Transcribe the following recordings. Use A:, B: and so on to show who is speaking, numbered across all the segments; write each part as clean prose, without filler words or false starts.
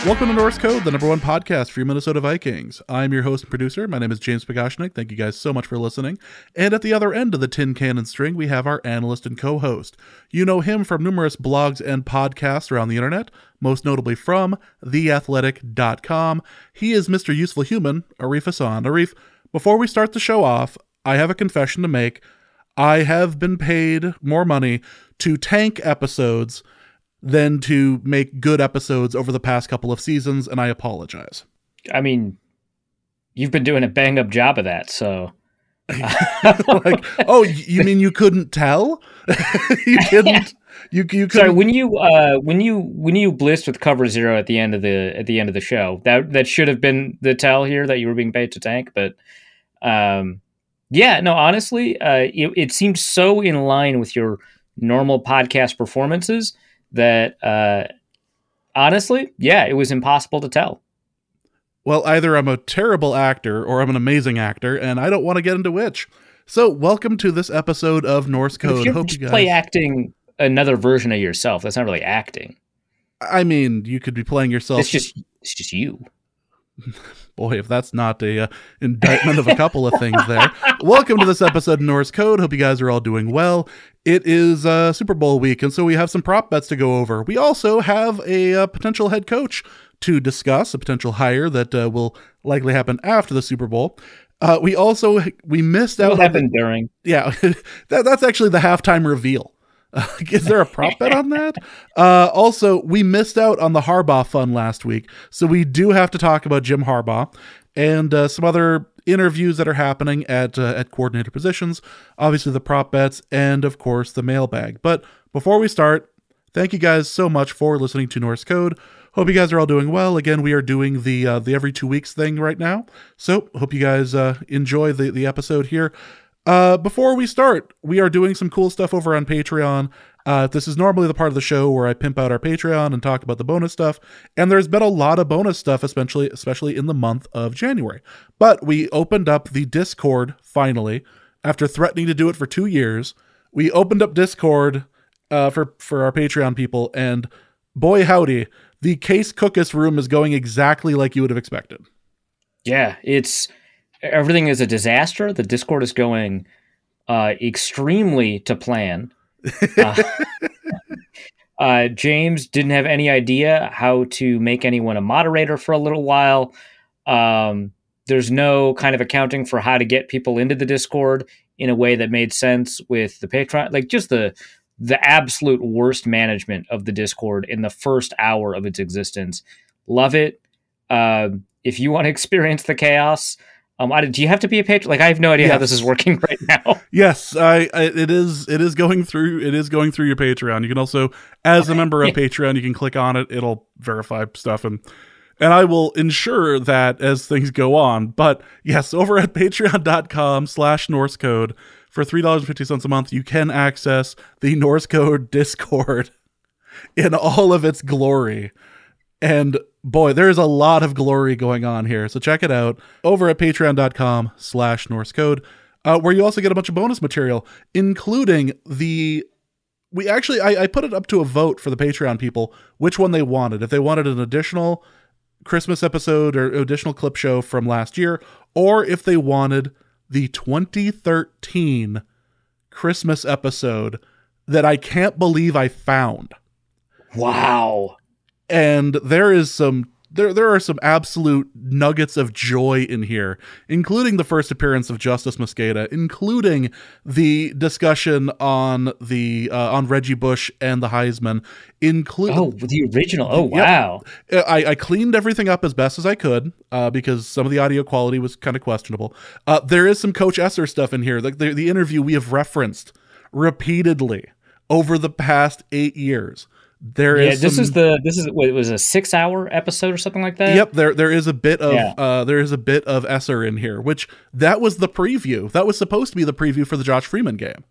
A: Welcome to Norse Code, the #1 podcast for your Minnesota Vikings. I'm your host and producer. My name is James Pagoshnik. Thank you guys so much for listening. And at the other end of the tin cannon string, we have our analyst and co-host. You know him from numerous blogs and podcasts around the internet, most notably from theathletic.com. He is Mr. Useful Human, Arif Hassan. Arif, before we start the show off, I have a confession to make. I have been paid more money to tank episodes than to make good episodes over the past couple of seasons, and I apologize.
B: I mean, you've been doing a bang-up job of that, so...
A: Like, oh, you mean you couldn't tell? You didn't? You couldn't?
B: Sorry, when you blissed with Cover Zero at the end of the show, that should have been the tell here that you were being paid to tank, but yeah, no, honestly, it seemed so in line with your normal podcast performances that honestly, yeah, it was impossible to tell.
A: Well, either I'm a terrible actor or I'm an amazing actor, and I don't want to get into which. So, welcome to this episode of Norse Code.
B: Hope you guys play acting another version of yourself. That's not really acting.
A: I mean, you could be playing yourself.
B: It's just you.
A: Boy, if that's not a indictment of a couple of things there. Welcome to this episode of Norse Code. Hope you guys are all doing well. It is Super Bowl week, and so we have some prop bets to go over. We also have a potential head coach to discuss, a potential hire that will likely happen after the Super Bowl. We missed out.
B: What happened during?
A: Yeah, that's actually the halftime reveal. Is there a prop bet on that? Also, we missed out on the Harbaugh fun last week, so we do have to talk about Jim Harbaugh and some other interviews that are happening at coordinator positions, obviously the prop bets, and of course the mailbag. But before we start, thank you guys so much for listening to Norse Code. Hope you guys are all doing well. Again, we are doing the every 2 weeks thing right now, so hope you guys enjoy the episode here. Before we start, we are doing some cool stuff over on Patreon. This is normally the part of the show where I pimp out our Patreon and talk about the bonus stuff, and there's been a lot of bonus stuff, especially in the month of January. But we opened up the Discord, finally, after threatening to do it for 2 years. We opened up Discord for our Patreon people, and boy howdy, the Case Cookus room is going exactly like you would have expected.
B: Yeah, everything is a disaster. The Discord is going extremely to plan. James didn't have any idea how to make anyone a moderator for a little while. There's no kind of accounting for how to get people into the Discord in a way that made sense with the Patreon. Like, just the absolute worst management of the Discord in the first hour of its existence. Love it. If you want to experience the chaos, do you have to be a patron? Like, I have no idea how this is working right now.
A: Yes, it is going through your Patreon. You can also, as a member of Patreon, you can click on it. It'll verify stuff, and I will ensure that as things go on. But yes, over at patreon.com/NorseCode for $3.50 a month, you can access the Norse Code Discord in all of its glory. And boy, there's a lot of glory going on here. So check it out over at patreon.com/NorseCode, where you also get a bunch of bonus material, including I put it up to a vote for the Patreon people, which one they wanted. If they wanted an additional Christmas episode or additional clip show from last year, or if they wanted the 2013 Christmas episode that I can't believe I found.
B: Wow.
A: And there are some absolute nuggets of joy in here, including the first appearance of Justice Mosqueda, including the discussion on Reggie Bush and the Heisman,
B: the original. Oh, wow.
A: Yep. I cleaned everything up as best as I could because some of the audio quality was kind of questionable. There is some Coach Esser stuff in here. Like the interview we have referenced repeatedly over the past 8 years. This was a 6-hour episode or something like that. Yep, there is a bit of Esser in here, which that was the preview. That was supposed to be the preview for the Josh Freeman game.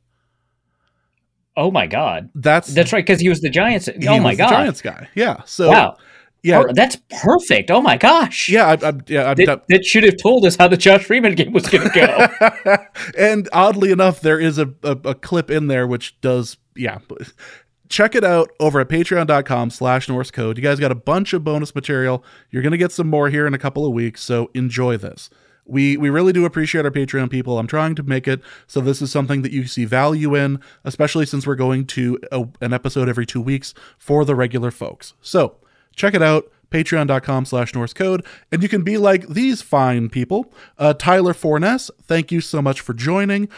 B: Oh my God,
A: that's
B: right, because he was the Giants. Oh my God,
A: the Giants guy. Yeah. So
B: wow.
A: Yeah,
B: that's perfect. Oh my gosh.
A: Yeah,
B: that should have told us how the Josh Freeman game was going to go.
A: And oddly enough, there is a clip in there which does. Yeah. check it out over at patreon.com/Norse Code. You guys got a bunch of bonus material. You're going to get some more here in a couple of weeks, so enjoy this. We really do appreciate our Patreon people. I'm trying to make it so this is something that you see value in, especially since we're going to an episode every 2 weeks for the regular folks. So check it out, patreon.com/Norse Code, and you can be like these fine people. Tyler Forness, thank you so much for joining.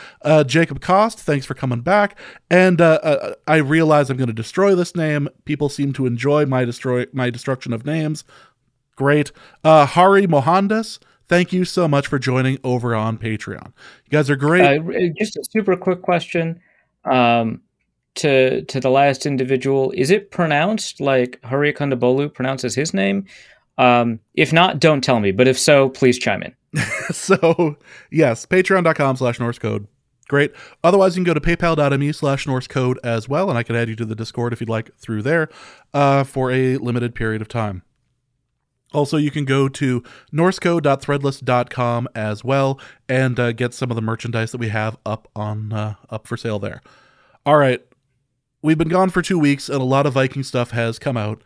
A: Jacob Cost, thanks for coming back. And I realize I'm going to destroy this name. People seem to enjoy my destruction of names. Great. Hari Mohandas, thank you so much for joining over on Patreon. You guys are great.
B: Just a super quick question to the last individual. Is it pronounced like Hari Kondabolu pronounces his name? If not, don't tell me. But if so, please chime in.
A: So, yes, patreon.com/Norse Code. Great. Otherwise, you can go to paypal.me/Norse Code as well, and I can add you to the Discord if you'd like through there for a limited period of time. Also, you can go to norsecode.threadless.com as well and get some of the merchandise that we have up for sale there. All right. We've been gone for 2 weeks, and a lot of Viking stuff has come out,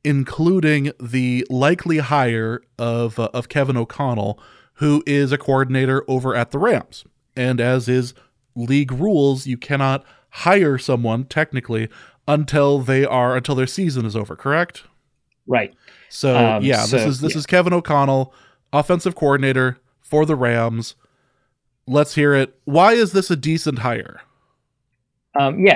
A: including the likely hire of Kevin O'Connell, who is a coordinator over at the Rams. And as is league rules, you cannot hire someone, technically, until their season is over, correct?
B: Right.
A: So this is Kevin O'Connell, offensive coordinator for the Rams. Let's hear it. Why is this a decent hire?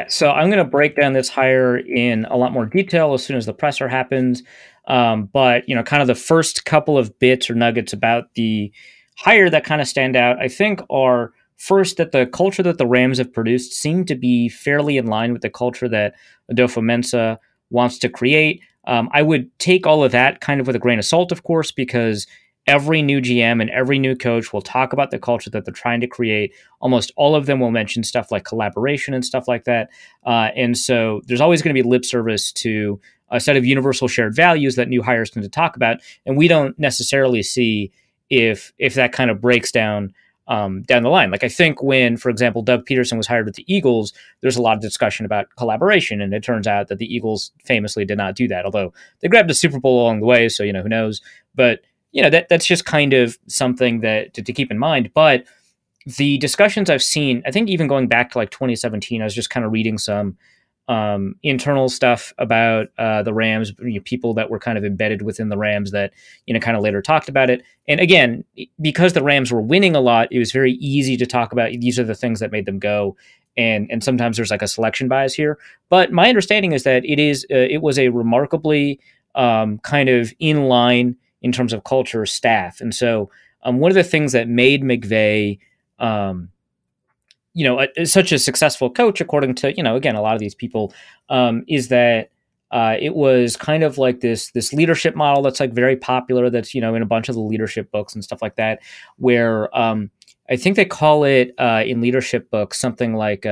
B: So I'm going to break down this hire in a lot more detail as soon as the presser happens. But kind of the first couple of bits or nuggets about the hire that kind of stand out, I think, are first that the culture that the Rams have produced seemed to be fairly in line with the culture that Adofo-Mensah wants to create. I would take all of that kind of with a grain of salt, of course, because every new GM and every new coach will talk about the culture that they're trying to create. Almost all of them will mention stuff like collaboration and stuff like that. And so there's always going to be lip service to a set of universal shared values that new hires tend to talk about. And we don't necessarily see if that kind of breaks down the line. Like I think when, for example, Doug Peterson was hired with the Eagles, there's a lot of discussion about collaboration. And it turns out that the Eagles famously did not do that, although they grabbed a Super Bowl along the way. So, who knows? But, that's just kind of something that to keep in mind. But the discussions I've seen, I think even going back to like 2017, I was just kind of reading some internal stuff about the Rams, people that were kind of embedded within the Rams that, kind of later talked about it. And again, because the Rams were winning a lot, it was very easy to talk about these are the things that made them go. And sometimes there's like a selection bias here. But my understanding is that it was a remarkably kind of in line in terms of culture staff. And so one of the things that made McVay such a successful coach, according to, again, a lot of these people, is that it was kind of like this leadership model that's like very popular. That's, in a bunch of the leadership books and stuff like that, where I think they call it in leadership books something like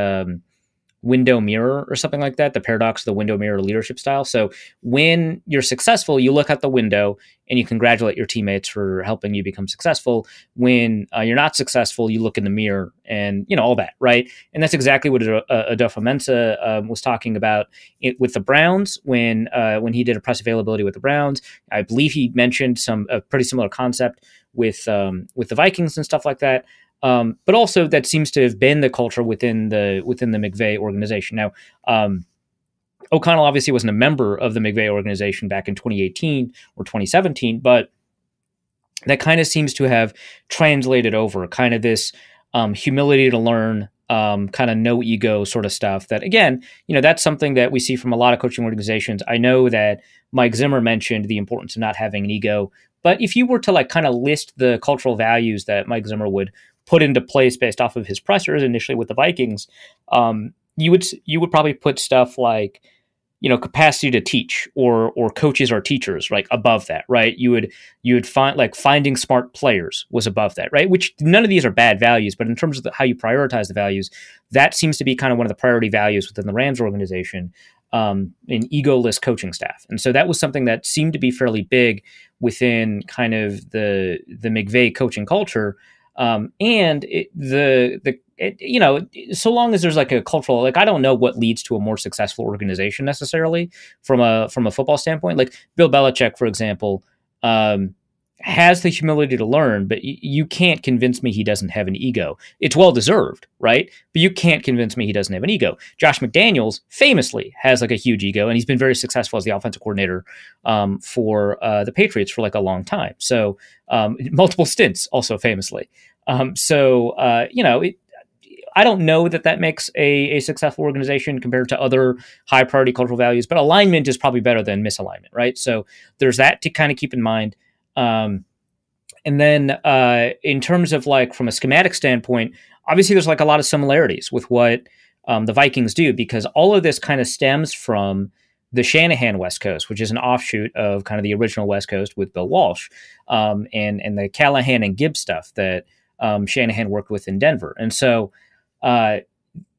B: window mirror or something like that, the paradox of the window mirror leadership style. So when you're successful, you look out the window and you congratulate your teammates for helping you become successful. When you're not successful, you look in the mirror and, all that, right? And that's exactly what Adofo-Mensah was talking about with the Browns when he did a press availability with the Browns. I believe he mentioned a pretty similar concept with the Vikings and stuff like that. But also that seems to have been the culture within the McVay organization. Now, O'Connell obviously wasn't a member of the McVay organization back in 2018 or 2017, but that kind of seems to have translated over kind of this humility to learn, kind of no ego sort of stuff that, again, that's something that we see from a lot of coaching organizations. I know that Mike Zimmer mentioned the importance of not having an ego, but if you were to like kind of list the cultural values that Mike Zimmer would put into place based off of his pressers initially with the Vikings, you would probably put stuff like, capacity to teach or coaches are teachers, like above that, right? You would find like finding smart players was above that, right? Which none of these are bad values, but in terms of how you prioritize the values, that seems to be kind of one of the priority values within the Rams organization, an egoless coaching staff. And so that was something that seemed to be fairly big within kind of the McVay coaching culture. And the so long as there's like a cultural, like I don't know what leads to a more successful organization necessarily from a football standpoint. Like Bill Belichick, for example, has the humility to learn, but you can't convince me he doesn't have an ego. It's well deserved, right? But you can't convince me he doesn't have an ego. Josh McDaniels famously has like a huge ego, and he's been very successful as the offensive coordinator for the Patriots for like a long time. So multiple stints, also famously. I don't know that makes a successful organization compared to other high priority cultural values, but alignment is probably better than misalignment, right? So there's that to kind of keep in mind. And then in terms of like from a schematic standpoint, obviously there's like a lot of similarities with what the Vikings do, because all of this kind of stems from the Shanahan West Coast, which is an offshoot of kind of the original West Coast with Bill Walsh, and the Callahan and Gibbs stuff that Shanahan worked with in Denver. And so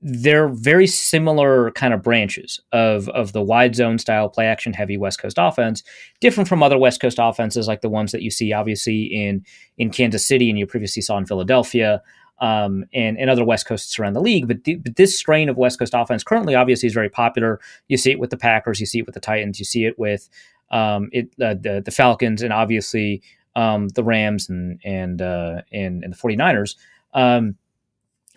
B: they're very similar kind of branches of the wide zone style play action heavy West Coast offense, different from other West Coast offenses like the ones that you see obviously in Kansas City and you previously saw in Philadelphia, and other West Coasts around the league. But this strain of West Coast offense currently obviously is very popular. You see it with the Packers, you see it with the Titans, you see it with the Falcons, and obviously the Rams and the 49ers.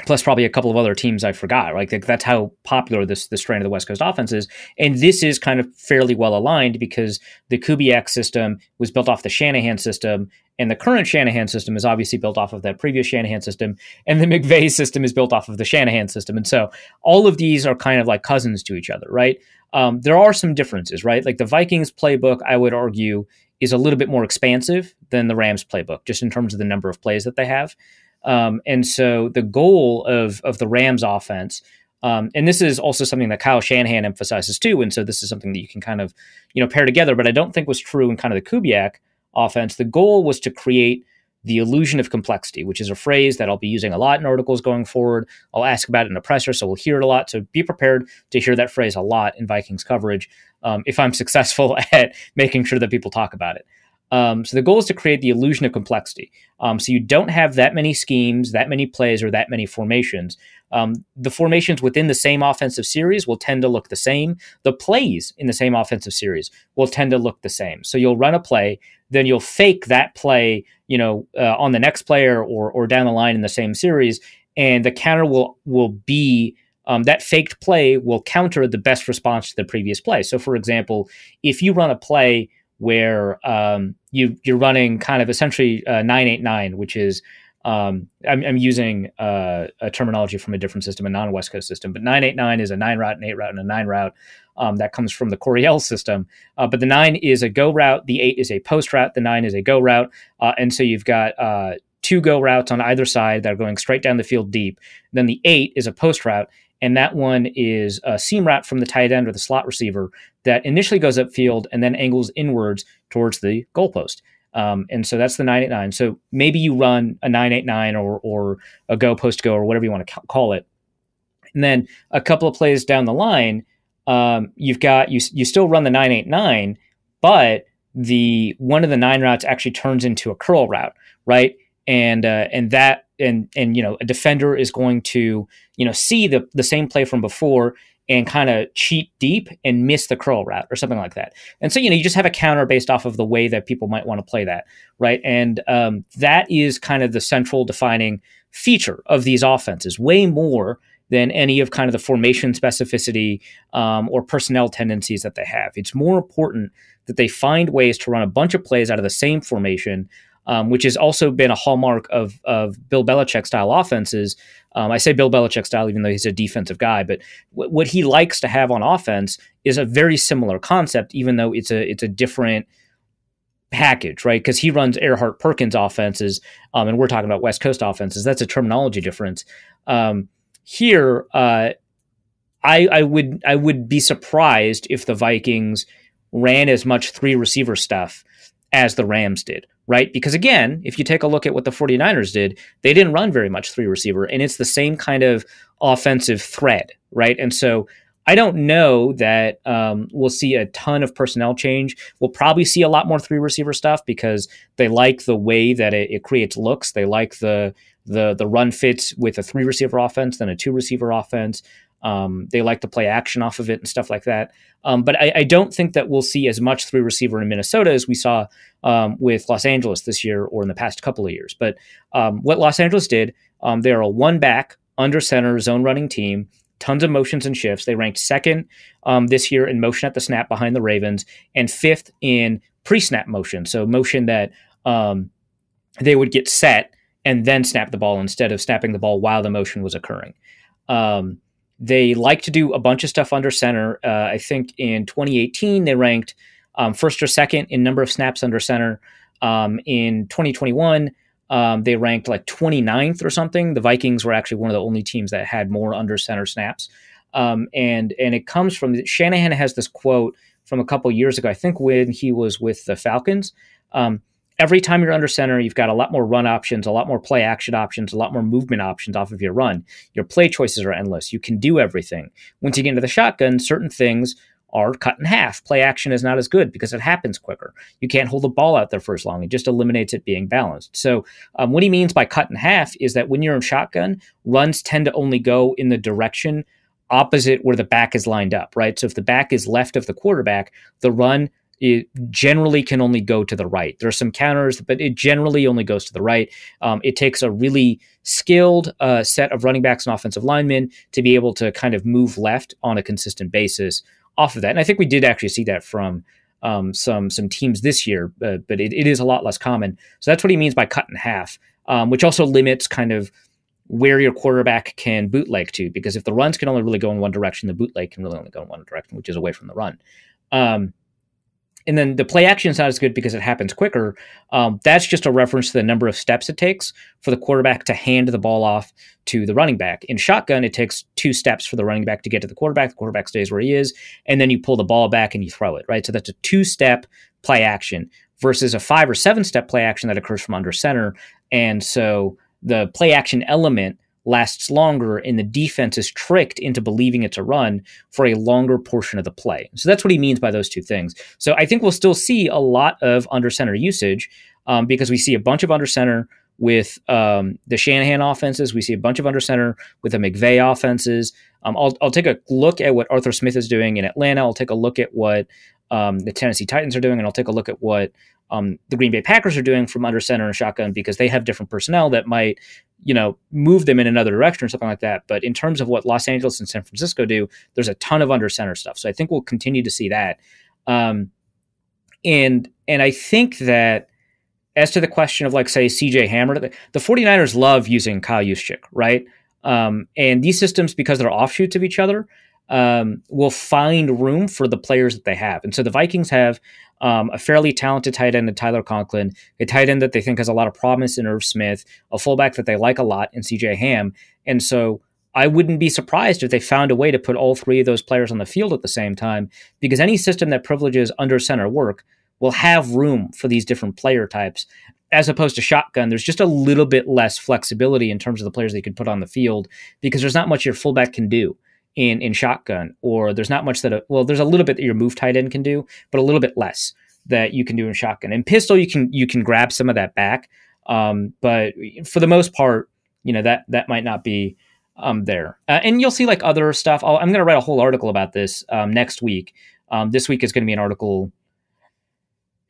B: Plus probably a couple of other teams I forgot. Like that's how popular this strain of the West Coast offense is. And this is kind of fairly well aligned because the Kubiak system was built off the Shanahan system, and the current Shanahan system is obviously built off of that previous Shanahan system, and the McVay system is built off of the Shanahan system. And so all of these are kind of like cousins to each other, right? There are some differences, right? Like the Vikings playbook, I would argue, is a little bit more expansive than the Rams playbook, just in terms of the number of plays that they have. And so the goal of the Rams offense, and this is also something that Kyle Shanahan emphasizes too, and so this is something that you can kind of, pair together, but I don't think was true in kind of the Kubiak offense. The goal was to create the illusion of complexity, which is a phrase that I'll be using a lot in articles going forward. I'll ask about it in a presser, so we'll hear it a lot. So be prepared to hear that phrase a lot in Vikings coverage if I'm successful at making sure that people talk about it. So the goal is to create the illusion of complexity. So you don't have that many schemes, that many plays, or that many formations. The formations within the same offensive series will tend to look the same. The plays in the same offensive series will tend to look the same. So you'll run a play, then you'll fake that play, on the next player or down the line in the same series, and the counter will be that faked play will counter the best response to the previous play. So, for example, if you run a play where you're running kind of essentially 9-8-9, which is I'm using a terminology from a different system, a non-West Coast system, but 9-8-9 is a 9 route, an 8 route, and a 9 route. That comes from the Coryell system. But the 9 is a go route, the 8 is a post route, the 9 is a go route. And so you've got 2 go routes on either side that are going straight down the field deep. Then the 8 is a post route, and that one is a seam route from the tight end or the slot receiver that initially goes upfield and then angles inwards towards the goalpost. And so that's the 9-8-9. So maybe you run a 9-8-9 or a go post go or whatever you want to call it. And then a couple of plays down the line, you still run the 9-8-9, but one of the 9 routes actually turns into a curl route, right? And a defender is going to see the same play from before and kind of cheat deep and miss the curl route or something like that. And so you just have a counter based off of the way that people might want to play that, right? And that is kind of the central defining feature of these offenses, way more than any of kind of the formation specificity or personnel tendencies that they have. It's more important that they find ways to run a bunch of plays out of the same formation, which has also been a hallmark of Bill Belichick style offenses. I say Bill Belichick style, even though he's a defensive guy, but what he likes to have on offense is a very similar concept, even though it's a different package, right? Because he runs Earhart Perkins offenses, and we're talking about West Coast offenses. That's a terminology difference. Here, I would be surprised if the Vikings ran as much 3 receiver stuff as the Rams did, right? Because again, if you take a look at what the 49ers did, they didn't run very much 3 receiver, and it's the same kind of offensive thread, right? And so I don't know that we'll see a ton of personnel change. We'll probably see a lot more 3 receiver stuff because they like the way that it creates looks. They like the the run fits with a 3-receiver offense than a 2-receiver offense. They like to play action off of it and stuff like that. But I don't think that we'll see as much 3-receiver in Minnesota as we saw with Los Angeles this year or in the past couple of years. But what Los Angeles did, they're a 1-back, under center, zone running team, tons of motions and shifts. They ranked second this year in motion at the snap behind the Ravens and fifth in pre-snap motion. So motion that they would get set and then snap the ball instead of snapping the ball while the motion was occurring. They like to do a bunch of stuff under center. I think in 2018, they ranked first or second in number of snaps under center. In 2021, they ranked like 29th or something. The Vikings were actually one of the only teams that had more under center snaps. And it comes from Shanahan has this quote from a couple years ago, I think when he was with the Falcons. Every time you're under center, you've got a lot more run options, a lot more play action options, a lot more movement options off of your run. Your play choices are endless. You can do everything. Once you get into the shotgun, certain things are cut in half. Play action is not as good because it happens quicker. You can't hold the ball out there for as long. It just eliminates it being balanced. So what he means by cut in half is that when you're in shotgun, runs tend to only go in the direction opposite where the back is lined up, right? So if the back is left of the quarterback, the run it generally can only go to the right. There are some counters, but it generally only goes to the right. It takes a really skilled set of running backs and offensive linemen to be able to kind of move left on a consistent basis off of that. And I think we did actually see that from some teams this year, but it is a lot less common. So that's what he means by cut in half, which also limits kind of where your quarterback can bootleg to, because if the runs can only really go in one direction, the bootleg can really only go in one direction, which is away from the run. And then the play action is not as good because it happens quicker. That's just a reference to the number of steps it takes for the quarterback to hand the ball off to the running back. In shotgun, it takes 2 steps for the running back to get to the quarterback. The quarterback stays where he is, and then you pull the ball back and you throw it, right? So that's a 2-step play action versus a 5 or 7-step play action that occurs from under center. And so the play action element lasts longer and the defense is tricked into believing it's a run for a longer portion of the play. So that's what he means by those two things. So I think we'll still see a lot of under center usage because we see a bunch of under center with the Shanahan offenses. We see a bunch of under center with the McVay offenses. I'll take a look at what Arthur Smith is doing in Atlanta. I'll take a look at what the Tennessee Titans are doing, and I'll take a look at what the Green Bay Packers are doing from under center and shotgun, because they have different personnel that might, move them in another direction or something like that. But in terms of what Los Angeles and San Francisco do, there's a ton of under center stuff. So I think we'll continue to see that. And I think that as to the question of, like, say, CJ Hammer, the 49ers love using Kyle Juszczyk, right? And these systems, because they're offshoots of each other, will find room for the players that they have. And so the Vikings have a fairly talented tight end in Tyler Conklin, a tight end that they think has a lot of promise in Irv Smith, a fullback that they like a lot in CJ Ham. And so I wouldn't be surprised if they found a way to put all 3 of those players on the field at the same time, because any system that privileges under center work will have room for these different player types. As opposed to shotgun, there's just a little bit less flexibility in terms of the players they could put on the field, because there's not much your fullback can do in shotgun, or there's not much there's a little bit that your move tight end can do, but a little bit less that you can do in shotgun. In pistol, you can grab some of that back, but for the most part, that might not be there. And you'll see, like, other stuff. I'm going to write a whole article about this next week. This week is going to be an article.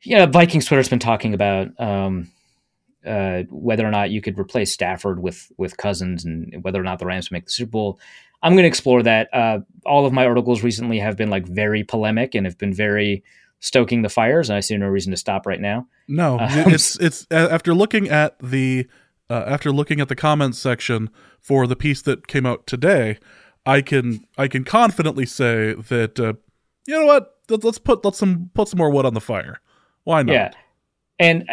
B: Vikings Twitter's been talking about whether or not you could replace Stafford with Cousins, and whether or not the Rams make the Super Bowl. I'm going to explore that. All of my articles recently have been, like, very polemic and have been very stoking the fires, and I see no reason to stop right now.
A: No, it's after looking at the comments section for the piece that came out today, I can confidently say that you know what, let's put some more wood on the fire. Why not?
B: Yeah, and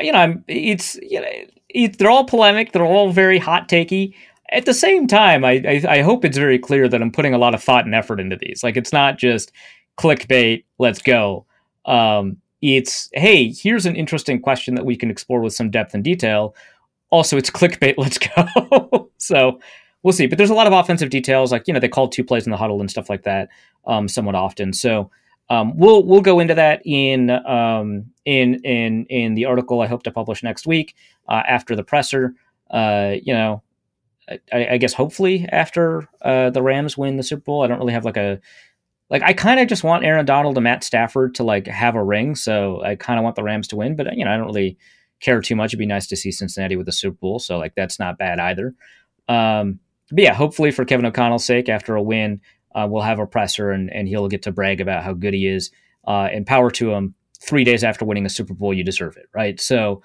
B: they're all polemic. They're all very hot takey. At the same time, I hope it's very clear that I'm putting a lot of thought and effort into these. Like, it's not just clickbait, let's go. It's, hey, here's an interesting question that we can explore with some depth and detail. Also, it's clickbait, let's go. So we'll see. But there's a lot of offensive details, like, they call 2 plays in the huddle and stuff like that somewhat often. So we'll go into that in the article I hope to publish next week after the presser. I guess hopefully after the Rams win the Super Bowl. I don't really have I kind of just want Aaron Donald and Matt Stafford to like have a ring. So I kind of want the Rams to win, but I don't really care too much. It'd be nice to see Cincinnati with the Super Bowl. So like that's not bad either. But yeah, hopefully for Kevin O'Connell's sake, after a win, we'll have a presser and he'll get to brag about how good he is. And power to him. 3 days after winning a Super Bowl, you deserve it, right? So,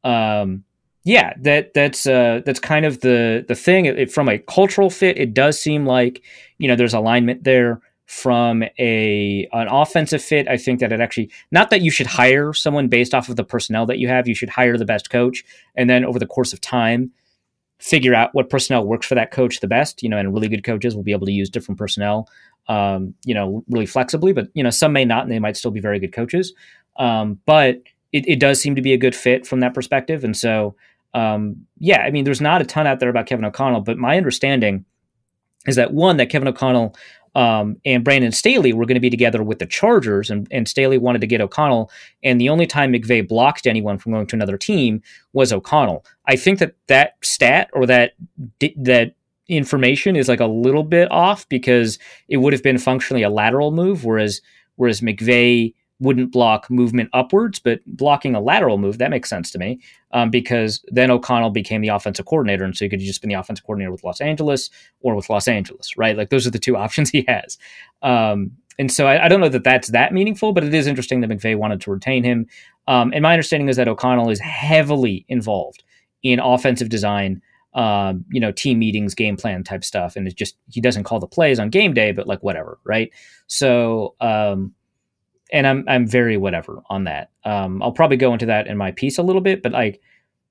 B: yeah, that's kind of the thing. From a cultural fit, it does seem like there's alignment there. From an offensive fit, I think that it actually, not that you should hire someone based off of the personnel that you have. You should hire the best coach, and then over the course of time, figure out what personnel works for that coach the best. And really good coaches will be able to use different personnel, really flexibly. But some may not, and they might still be very good coaches. But it does seem to be a good fit from that perspective. And so, yeah, I mean, there's not a ton out there about Kevin O'Connell, but my understanding is that that Kevin O'Connell and Brandon Staley were going to be together with the Chargers, and Staley wanted to get O'Connell. And the only time McVay blocked anyone from going to another team was O'Connell. I think that stat or that information is like a little bit off, because it would have been functionally a lateral move, whereas McVay wouldn't block movement upwards, but blocking a lateral move, that makes sense to me, because then O'Connell became the offensive coordinator, and so he could have just been the offensive coordinator with Los Angeles or with Los Angeles, right? Like those are the two options he has. And so I don't know that that's that meaningful, but it is interesting that McVay wanted to retain him. And my understanding is that O'Connell is heavily involved in offensive design, team meetings, game plan type stuff. And it's just, he doesn't call the plays on game day, but like whatever, right? So, and I'm very whatever on that. I'll probably go into that in my piece a little bit, but like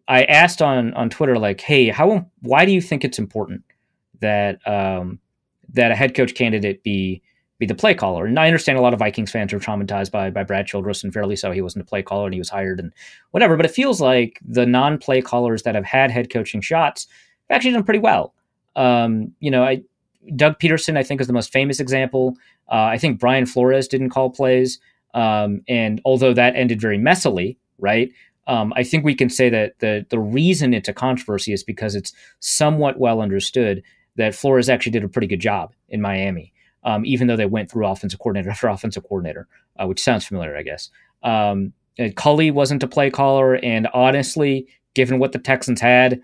B: I asked on Twitter, like, hey, why do you think it's important that that a head coach candidate be the play caller? And I understand a lot of Vikings fans are traumatized by Brad Childress, and fairly so. He wasn't a play caller and he was hired and whatever. But it feels like the non-play callers that have had head coaching shots have actually done pretty well. Doug Peterson, I think, is the most famous example. I think Brian Flores didn't call plays. And although that ended very messily, right? I think we can say that the reason it's a controversy is because it's somewhat well understood that Flores actually did a pretty good job in Miami, even though they went through offensive coordinator after offensive coordinator, which sounds familiar, I guess. Culley wasn't a play caller, and honestly, given what the Texans had,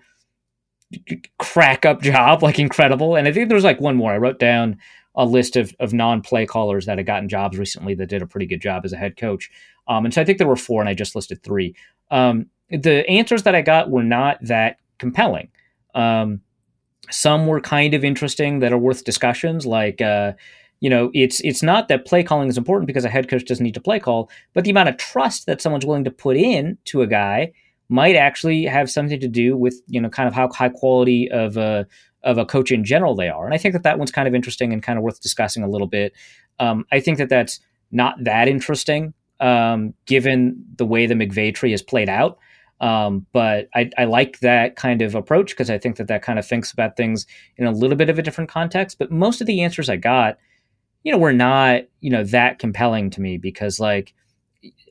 B: crack up job, like incredible. And I think there's like one more. I wrote down a list of non-play callers that had gotten jobs recently that did a pretty good job as a head coach. And so I think there were 4, and I just listed 3. The answers that I got were not that compelling. Some were kind of interesting that are worth discussions. Like, it's not that play calling is important because a head coach doesn't need to play call, but the amount of trust that someone's willing to put in to a guy might actually have something to do with, kind of how high quality of a coach in general they are. And I think that one's kind of interesting and kind of worth discussing a little bit. I think that that's not that interesting, given the way the McVay tree has played out. But I like that kind of approach because I think that kind of thinks about things in a little bit of a different context. But most of the answers I got, were not, that compelling to me because, like,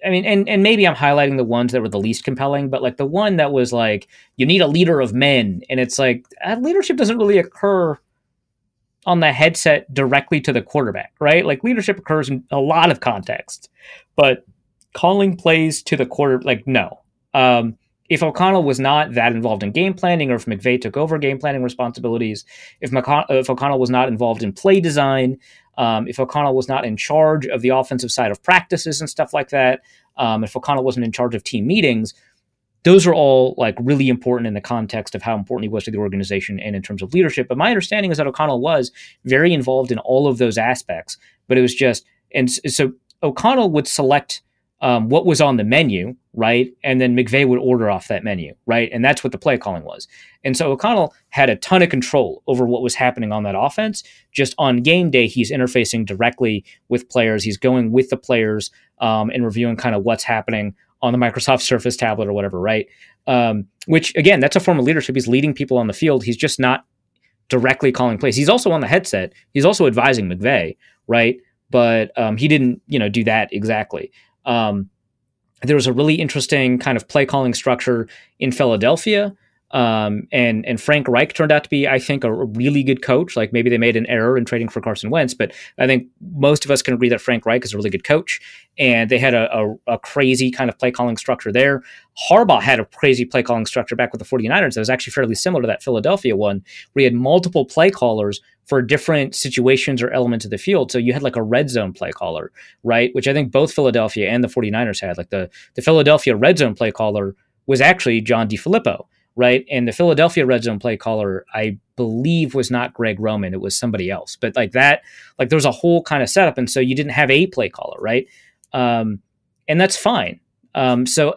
B: I mean, and maybe I'm highlighting the ones that were the least compelling, but like the one that was like, you need a leader of men. And it's like, leadership doesn't really occur on the headset directly to the quarterback, right? Like leadership occurs in a lot of contexts, but calling plays to the quarter, like, no. If O'Connell was not that involved in game planning, or if McVay took over game planning responsibilities, if O'Connell was not involved in play design, if O'Connell was not in charge of the offensive side of practices and stuff like that, if O'Connell wasn't in charge of team meetings, those are all like really important in the context of how important he was to the organization and in terms of leadership. But my understanding is that O'Connell was very involved in all of those aspects, but it was just, and so O'Connell would select what was on the menu, right? And then McVay would order off that menu, right? And that's what the play calling was. And so O'Connell had a ton of control over what was happening on that offense. Just on game day, he's interfacing directly with players. He's going with the players and reviewing kind of what's happening on the Microsoft Surface tablet or whatever, right? Which, again, that's a form of leadership. He's leading people on the field. He's just not directly calling plays. He's also on the headset. He's also advising McVay, right? But he didn't, do that exactly. There was a really interesting kind of play calling structure in Philadelphia And Frank Reich turned out to be, I think, a really good coach. Like maybe they made an error in trading for Carson Wentz, but I think most of us can agree that Frank Reich is a really good coach. And they had a crazy kind of play calling structure there. Harbaugh had a crazy play calling structure back with the 49ers that was actually fairly similar to that Philadelphia one, where you had multiple play callers for different situations or elements of the field. So you had like a red zone play caller, right? Which I think both Philadelphia and the 49ers had. Like the Philadelphia red zone play caller was actually John DeFilippo, right? And the Philadelphia red zone play caller, I believe, was not Greg Roman. It was somebody else. But like that, like there was a whole kind of setup. And so you didn't have a play caller, right? And that's fine. So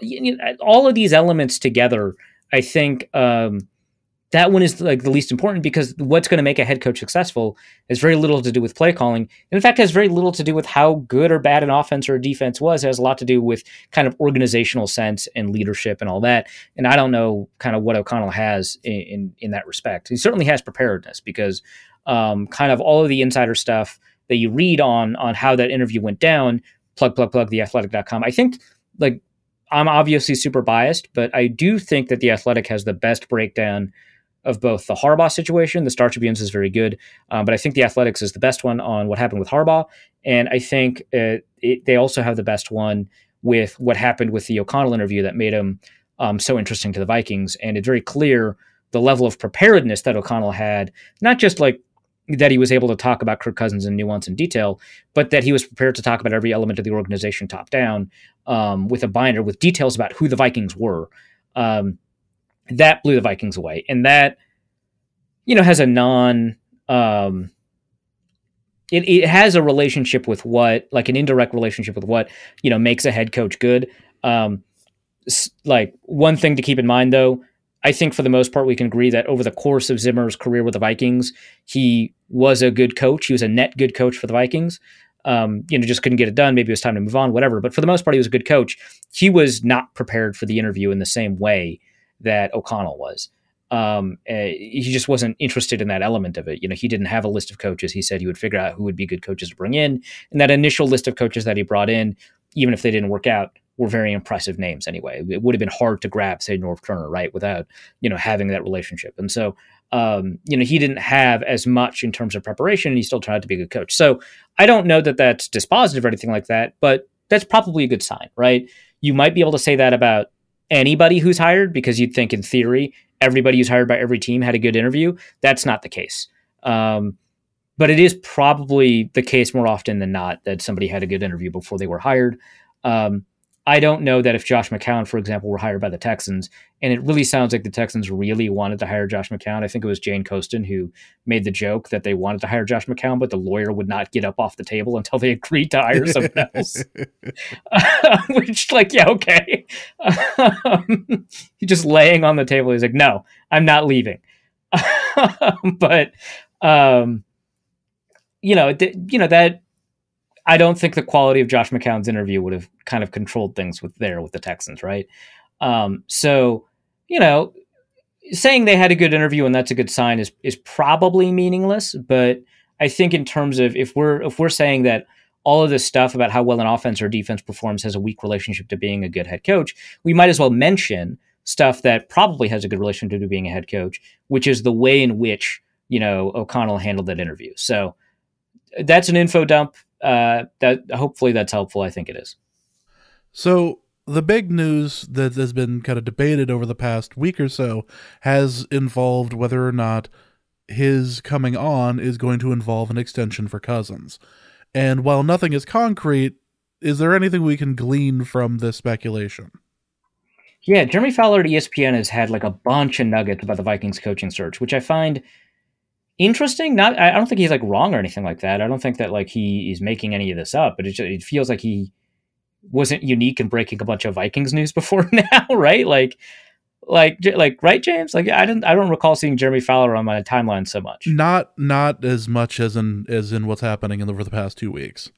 B: all of these elements together, I think that one is like the least important, because what's going to make a head coach successful has very little to do with play calling. And in fact, has very little to do with how good or bad an offense or a defense was. It has a lot to do with kind of organizational sense and leadership and all that. And I don't know kind of what O'Connell has in that respect. He certainly has preparedness, because kind of all of the insider stuff that you read on how that interview went down, plug, theathletic.com. I think, like, I'm obviously super biased, but I do think that The Athletic has the best breakdown of both the Harbaugh situation. The Star Tribune's is very good, but I think The Athletics is the best one on what happened with Harbaugh. And I think they also have the best one with what happened with the O'Connell interview that made him so interesting to the Vikings. And it's very clear the level of preparedness that O'Connell had, not just like that he was able to talk about Kirk Cousins in nuance and detail, but that he was prepared to talk about every element of the organization top down, with a binder with details about who the Vikings were. That blew the Vikings away. And that, has a it has a relationship with what, like an indirect relationship with what, makes a head coach good. Like one thing to keep in mind though, I think for the most part, we can agree that over the course of Zimmer's career with the Vikings, he was a good coach. He was a net good coach for the Vikings. Just couldn't get it done. Maybe it was time to move on, whatever. But for the most part, he was a good coach. He was not prepared for the interview in the same way that O'Connell was. He just wasn't interested in that element of it. He didn't have a list of coaches. He said he would figure out who would be good coaches to bring in. And that initial list of coaches that he brought in, even if they didn't work out, were very impressive names anyway. It would have been hard to grab, say, Norv Turner, right, without, having that relationship. And so, he didn't have as much in terms of preparation, and he still turned out to be a good coach. So I don't know that that's dispositive or anything like that, but that's probably a good sign, right? You might be able to say that about anybody who's hired, because you'd think in theory, everybody who's hired by every team had a good interview. That's not the case. But it is probably the case more often than not that somebody had a good interview before they were hired. I don't know that if Josh McCown, for example, were hired by the Texans, and it really sounds like the Texans really wanted to hire Josh McCown. I think it was Jane Coaston who made the joke that they wanted to hire Josh McCown, but the lawyer would not get up off the table until they agreed to hire someone else. Which, like, yeah, okay. He's just laying on the table. He's like, no, I'm not leaving. But, that, I don't think the quality of Josh McCown's interview would have kind of controlled things with the Texans, right? So, saying they had a good interview and that's a good sign is probably meaningless. But I think in terms of if we're saying that all of this stuff about how well an offense or defense performs has a weak relationship to being a good head coach, we might as well mention stuff that probably has a good relationship to being a head coach, which is the way in which O'Connell handled that interview. So that's an info dump. That hopefully that's helpful. I think it is.
A: So the big news that has been kind of debated over the past week or so has involved whether or not his coming on is going to involve an extension for Cousins. And while nothing is concrete, is there anything we can glean from this speculation?
B: Yeah, Jeremy Fowler at ESPN has had like a bunch of nuggets about the Vikings coaching search, which I find interesting. I don't think he's like wrong or anything like that. I don't think that like he is making any of this up, but it feels like he wasn't unique in breaking a bunch of Vikings news before now, right? Like right, James? Like I don't recall seeing Jeremy Fowler on my timeline so much.
A: Not as much as in what's happening over the past 2 weeks.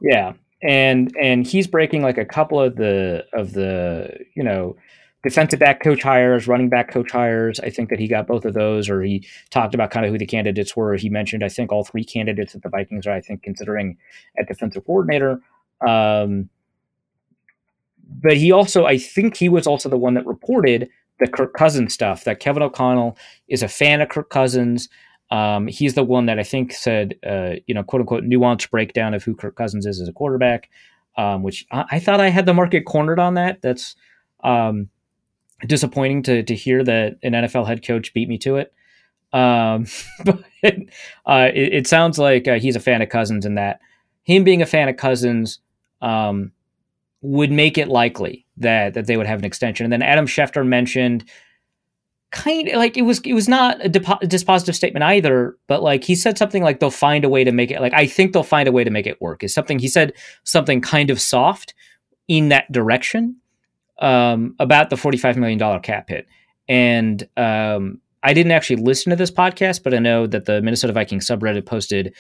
B: Yeah, and he's breaking like a couple of the defensive back coach hires, running back coach hires. I think that he got both of those, or he talked about kind of who the candidates were. He mentioned, I think, all three candidates that the Vikings are, I think, considering at defensive coordinator. But he also, I think he was also the one that reported the Kirk Cousins stuff, that Kevin O'Connell is a fan of Kirk Cousins. He's the one that I think said, quote unquote, nuanced breakdown of who Kirk Cousins is as a quarterback, which I thought I had the market cornered on that. That's disappointing to hear that an NFL head coach beat me to it. But it sounds like he's a fan of Cousins, and that him being a fan of Cousins would make it likely that they would have an extension. And then Adam Schefter mentioned, kind of like, it was not a dispositive statement either, but like he said something like they'll find a way to make it, like I think they'll find a way to make it work, is something he said, something kind of soft in that direction about the $45 million cap hit. And I didn't actually listen to this podcast, but I know that the Minnesota Vikings subreddit posted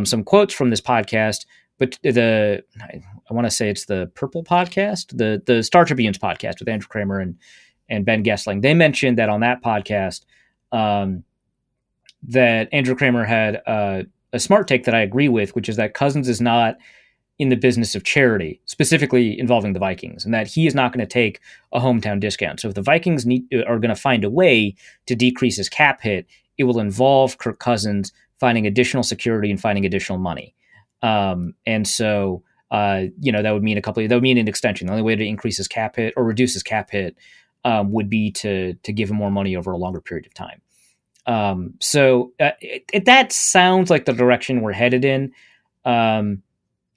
B: some quotes from this podcast. But I want to say it's the Purple podcast, the Star Tribune's podcast with Andrew Kramer and Ben Gessling. They mentioned that on that podcast that Andrew Kramer had a smart take that I agree with, which is that Cousins is not in the business of charity, specifically involving the Vikings, and that he is not going to take a hometown discount. So if the Vikings are going to find a way to decrease his cap hit, it will involve Kirk Cousins finding additional security and finding additional money. And so, that would mean that would mean an extension. The only way to increase his cap hit or reduce his cap hit would be to give him more money over a longer period of time. So that sounds like the direction we're headed in.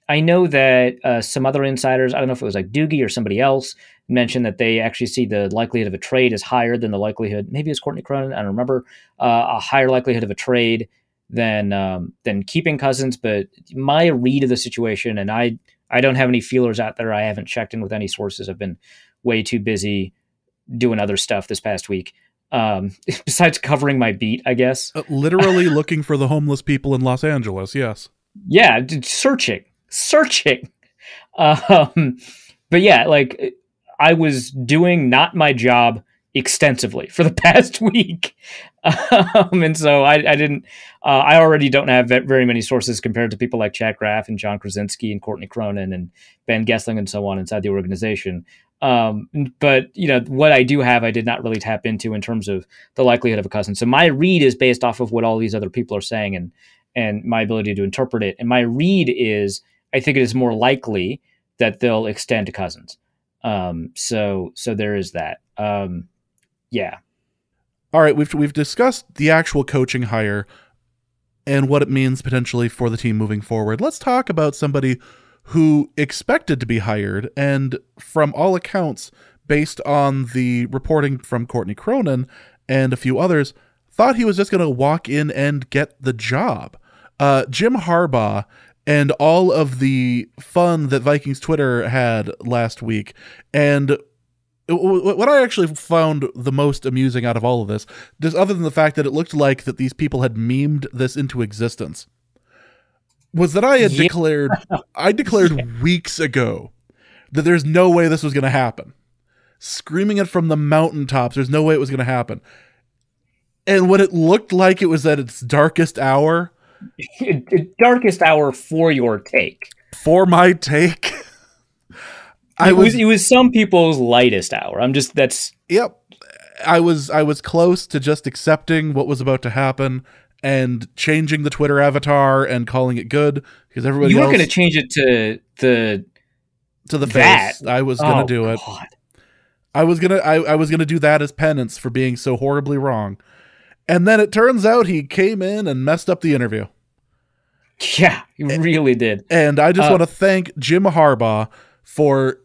B: I know that some other insiders, I don't know if it was like Doogie or somebody else, mentioned that they actually see the likelihood of a trade is higher than the likelihood, maybe it's Courtney Cronin, I don't remember, a higher likelihood of a trade than keeping Cousins. But my read of the situation, and I don't have any feelers out there. I haven't checked in with any sources. I've been way too busy doing other stuff this past week. Besides covering my beat, I guess.
A: Literally looking for the homeless people in Los Angeles. Yes.
B: Yeah. Searching. But yeah, like I was doing not my job extensively for the past week. And so I didn't, I already don't have very many sources compared to people like Chad Graff and John Krasinski and Courtney Cronin and Ben Gessling and so on inside the organization. But what I do have, I did not really tap into in terms of the likelihood of a Cousins. So my read is based off of what all these other people are saying and my ability to interpret it. And my read is, I think it is more likely that they'll extend to Cousins. So there is that. Yeah.
A: All right, we've discussed the actual coaching hire and what it means potentially for the team moving forward. Let's talk about somebody who expected to be hired and, from all accounts, based on the reporting from Courtney Cronin and a few others, thought he was just going to walk in and get the job. Jim Harbaugh and all of the fun that Vikings Twitter had last week, and what I actually found the most amusing out of all of this, just other than the fact that it looked like that these people had memed this into existence, was that I declared weeks ago that there's no way this was going to happen. Screaming it from the mountaintops, there's no way it was going to happen. And when it looked like it was at its darkest hour...
B: darkest hour for your take.
A: For my take...
B: It was some people's lightest hour.
A: Yep. I was close to just accepting what was about to happen and changing the Twitter avatar and calling it good because everybody else... You
B: weren't going to change it to
A: the face. I was going to do it. God. I was going to do that as penance for being so horribly wrong. And then it turns out he came in and messed up the interview.
B: Yeah, he really did.
A: And I just want to thank Jim Harbaugh for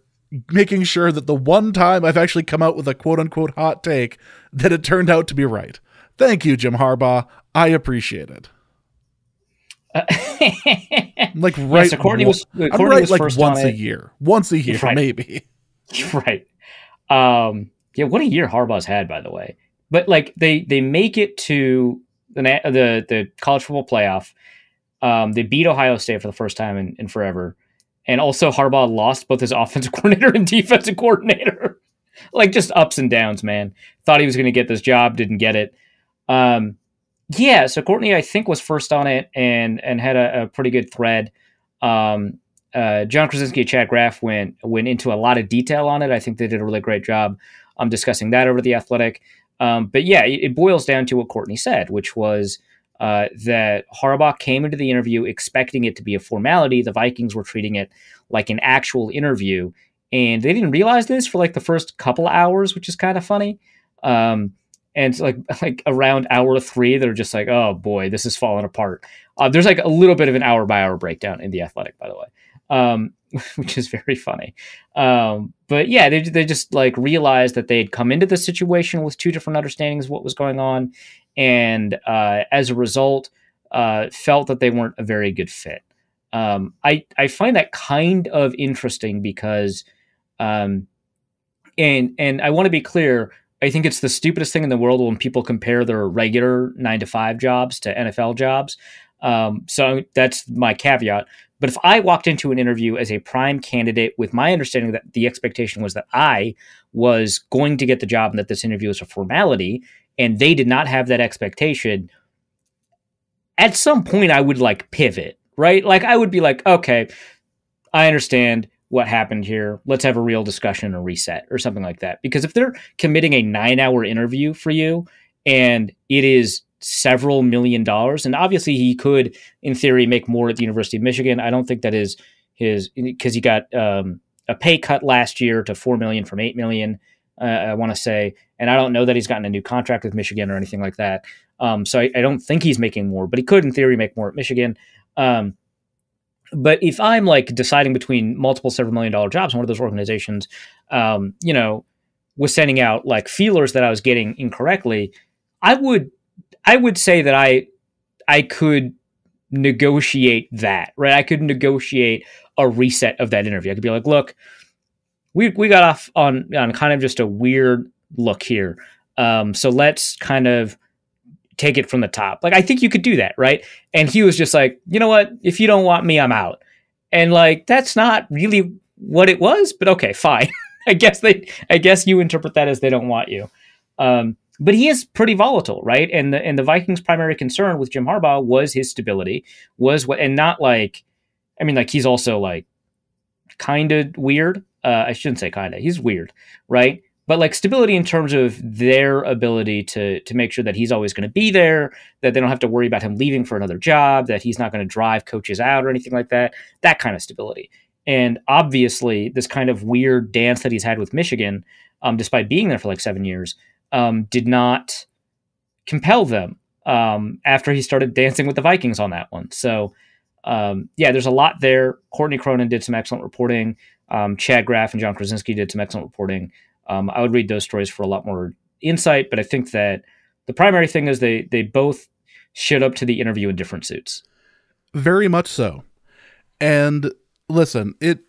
A: making sure that the one time I've actually come out with a quote-unquote hot take, that it turned out to be right. Thank you, Jim Harbaugh. I appreciate it.
B: So Courtney was first
A: once a year. Once a year, right. Maybe.
B: Right. What a year Harbaugh's had, by the way. But like they make it to the college football playoff. They beat Ohio State for the first time in forever. And also Harbaugh lost both his offensive coordinator and defensive coordinator. Like just ups and downs, man. Thought he was going to get this job, didn't get it. So Courtney, I think, was first on it and had a pretty good thread. John Krasinski and Chad Graff went into a lot of detail on it. I think they did a really great job. discussing that over The Athletic. But yeah, it boils down to what Courtney said, which was that Harbaugh came into the interview expecting it to be a formality. The Vikings were treating it like an actual interview, and they didn't realize this for like the first couple hours, which is kind of funny. And like around hour 3, they're just like, oh boy, this is falling apart. There's like a little bit of an hour by hour breakdown in The Athletic, by the way, which is very funny. But yeah, they just like realized that they'd come into the situation with 2 different understandings of what was going on, and as a result, felt that they weren't a very good fit. I find that kind of interesting because, and I want to be clear. I think it's the stupidest thing in the world when people compare their regular 9-to-5 jobs to NFL jobs. So that's my caveat. But if I walked into an interview as a prime candidate with my understanding that the expectation was that I was going to get the job and that this interview was a formality, and they did not have that expectation, at some point I would like pivot, right? Like I would be like, okay, I understand what happened here. Let's have a real discussion or reset or something like that. Because if they're committing a 9-hour interview for you and it is several $1 million, and obviously he could, in theory, make more at the University of Michigan. I don't think that is his, because he got a pay cut last year to $4 million from $8 million, I want to say. And I don't know that he's gotten a new contract with Michigan or anything like that. So I don't think he's making more, but he could, in theory, make more at Michigan. But if I'm like deciding between multiple several $1 million jobs, and one of those organizations, was sending out like feelers that I was getting incorrectly, I would say that I could negotiate that, right? I could negotiate a reset of that interview. I could be like, look, we got off on kind of just a weird look here. So let's kind of take it from the top. Like, I think you could do that, right? And he was just like, you know what? If you don't want me, I'm out. And like, that's not really what it was, but okay, fine. I guess you interpret that as they don't want you. But he is pretty volatile, right? And the Vikings' primary concern with Jim Harbaugh was his stability, and not like, I mean, like he's also like kind of weird. I shouldn't say kind of. He's weird, right? But like stability in terms of their ability to make sure that he's always going to be there, that they don't have to worry about him leaving for another job, that he's not going to drive coaches out or anything like that. That kind of stability. And obviously, this kind of weird dance that he's had with Michigan, despite being there for like 7 years, did not compel them after he started dancing with the Vikings on that one. So, yeah, there's a lot there. Courtney Cronin did some excellent reporting. Chad Graff and John Krasinski did some excellent reporting. I would read those stories for a lot more insight, but I think that the primary thing is they both showed up to the interview in different suits.
A: Very much so. And listen, it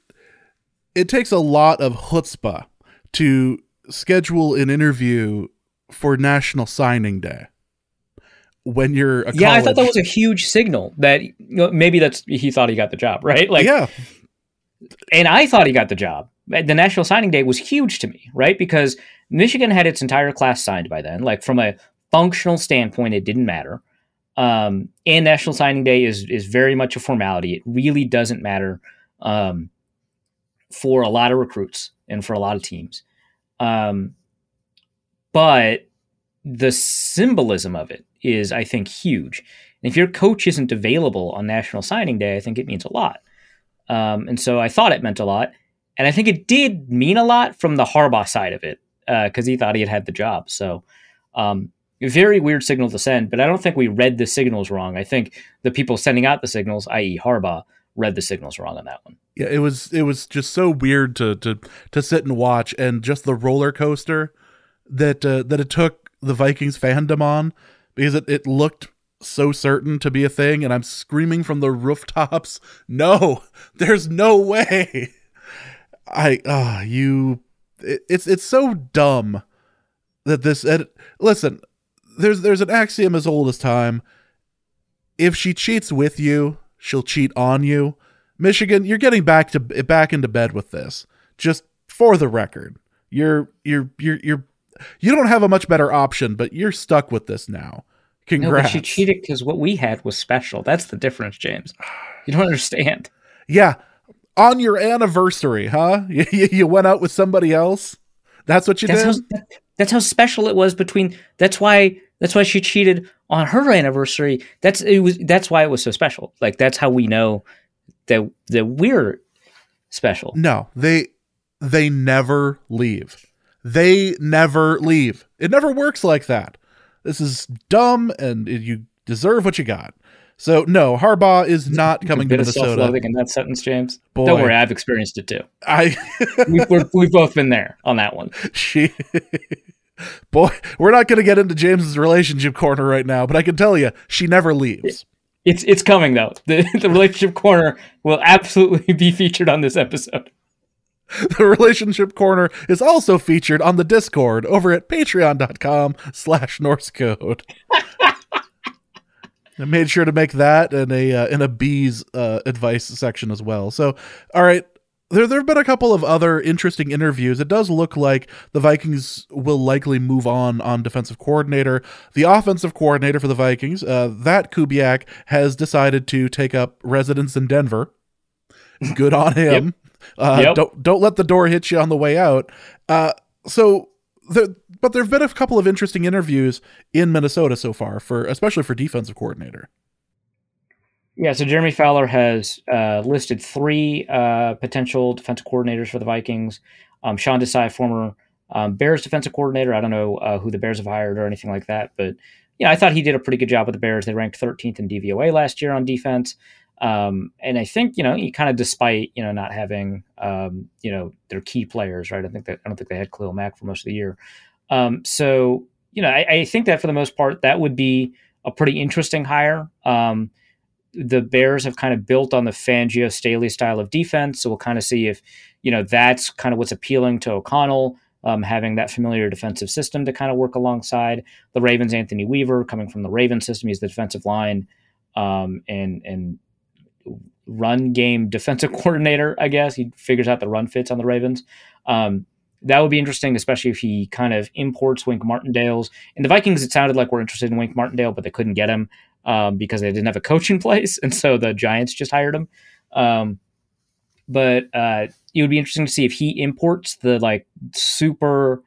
A: takes a lot of chutzpah to schedule an interview for National Signing Day when you're a college.
B: I thought that was a huge signal that maybe he thought he got the job, right? Like,
A: yeah.
B: And I thought he got the job. The National Signing Day was huge to me, right? Because Michigan had its entire class signed by then. Like from a functional standpoint, it didn't matter. And National Signing Day is very much a formality. It really doesn't matter for a lot of recruits and for a lot of teams. But the symbolism of it is, I think, huge. And if your coach isn't available on National Signing Day, I think it means a lot. And so I thought it meant a lot. And I think it did mean a lot from the Harbaugh side of it, because he thought he had the job. So very weird signal to send, but I don't think we read the signals wrong. I think the people sending out the signals, i.e. Harbaugh, read the signals wrong on that one.
A: Yeah, it was just so weird to sit and watch, and just the roller coaster that it took the Vikings fandom on, because it looked so certain to be a thing, and I'm screaming from the rooftops, no, there's no way. It's so dumb that this. Listen, there's an axiom as old as time. If she cheats with you, she'll cheat on you. Michigan, you're getting back into bed with this. Just for the record, you don't have a much better option, but you're stuck with this now. Congrats.
B: No, but she cheated because what we had was special. That's the difference, James. You don't understand.
A: Yeah. On your anniversary, huh? You went out with somebody else? That's what you did?
B: That's how special it was between. That's why she cheated on her anniversary. That's why it was so special. Like, that's how we know that we're special.
A: No, they never leave. They never leave. It never works like that. This is dumb, and you deserve what you got. So no, Harbaugh is not coming to Minnesota.
B: Self-loathing in that sentence, James. Boy. Don't worry, I've experienced it too. We've both been there on that one.
A: Boy, we're not going to get into James's relationship corner right now, but I can tell you, she never leaves.
B: It's coming though. The relationship corner will absolutely be featured on this episode.
A: The relationship corner is also featured on the Discord over at patreon.com/NorseCode. I made sure to make that in a bees advice section as well. So, all right, there have been a couple of other interesting interviews. It does look like the Vikings will likely move on defensive coordinator. The offensive coordinator for the Vikings, that Kubiak, has decided to take up residence in Denver. Good on him. Yep. Don't let the door hit you on the way out. But there have been a couple of interesting interviews in Minnesota so far, especially for defensive coordinator.
B: Yeah, so Jeremy Fowler has listed 3 potential defensive coordinators for the Vikings. Sean Desai, former Bears defensive coordinator. I don't know who the Bears have hired or anything like that, but I thought he did a pretty good job with the Bears. They ranked 13th in DVOA last year on defense. And I think, he kind of, despite, not having, their key players, right? I don't think they had Khalil Mack for most of the year. So, I think that for the most part, that would be a pretty interesting hire. The Bears have kind of built on the Fangio Staley style of defense. So we'll kind of see if, that's kind of what's appealing to O'Connell, having that familiar defensive system to kind of work alongside the Ravens. Anthony Weaver, coming from the Ravens system, he's the defensive line, and run game defensive coordinator, I guess. He figures out the run fits on the Ravens. That would be interesting, especially if he kind of imports Wink Martindale's. In the Vikings, it sounded like we're interested in Wink Martindale, but they couldn't get him because they didn't have a coach in place, and so the Giants just hired him. But it would be interesting to see if he imports the super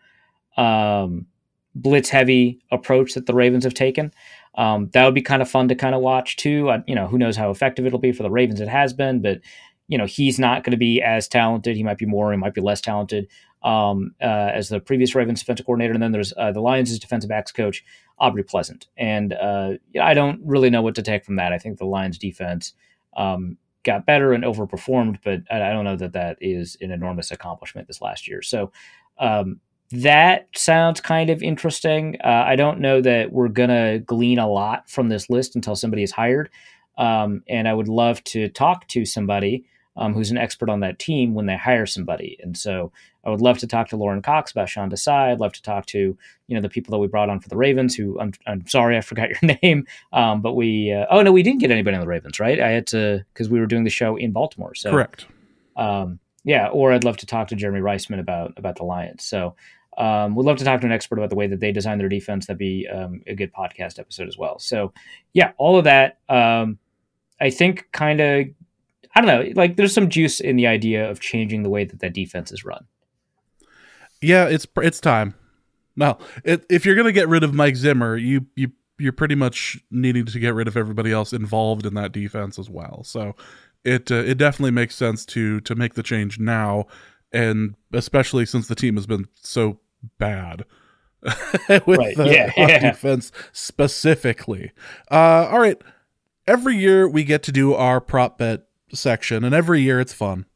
B: blitz heavy approach that the Ravens have taken. That would be kind of fun to kind of watch too. Who knows how effective it'll be for the Ravens. It has been, but he's not going to be as talented. He might be be less talented as the previous Ravens defensive coordinator. And then there's the Lions' defensive backs coach, Aubrey Pleasant. And I don't really know what to take from that. I think the Lions defense got better and overperformed, but I don't know that is an enormous accomplishment this last year. So that sounds kind of interesting. I don't know that we're going to glean a lot from this list until somebody is hired. And I would love to talk to somebody who's an expert on that team when they hire somebody. And so I would love to talk to Lauren Cox about Sean Desai. I'd love to talk to, the people that we brought on for the Ravens, who I'm sorry, I forgot your name. But we didn't get anybody on the Ravens, right? I had to, because we were doing the show in Baltimore. So
A: correct.
B: Or I'd love to talk to Jeremy Reisman about the Lions. So we'd love to talk to an expert about the way that they design their defense. That'd be a good podcast episode as well. So yeah, all of that, I think kind of, I don't know, there's some juice in the idea of changing the way that defense is run.
A: Yeah, it's time. Now, if you're going to get rid of Mike Zimmer, you're pretty much needing to get rid of everybody else involved in that defense as well. So it definitely makes sense to make the change now, and especially since the team has been so bad with defense specifically. All right, every year we get to do our prop bet section, and every year it's fun.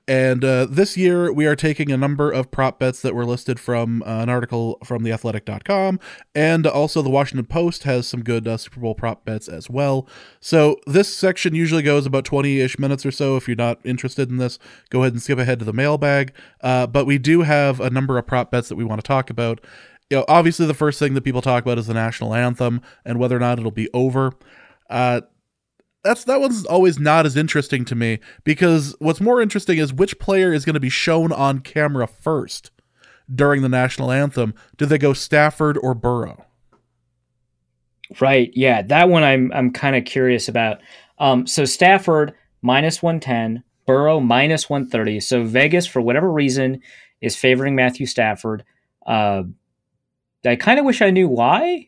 A: And this year we are taking a number of prop bets that were listed from an article from theathletic.com, and also the Washington Post has some good Super Bowl prop bets as well. So this section usually goes about 20-ish minutes or so. If you're not interested in this, go ahead and skip ahead to the mailbag. But we do have a number of prop bets that we want to talk about. Obviously the first thing that people talk about is the national anthem and whether or not it'll be over. That one's always not as interesting to me, because what's more interesting is which player is going to be shown on camera first during the national anthem. Do they go Stafford or Burrow?
B: Right. Yeah, that one I'm kind of curious about. So Stafford -110, Burrow -130. So Vegas, for whatever reason, is favoring Matthew Stafford. I kind of wish I knew why.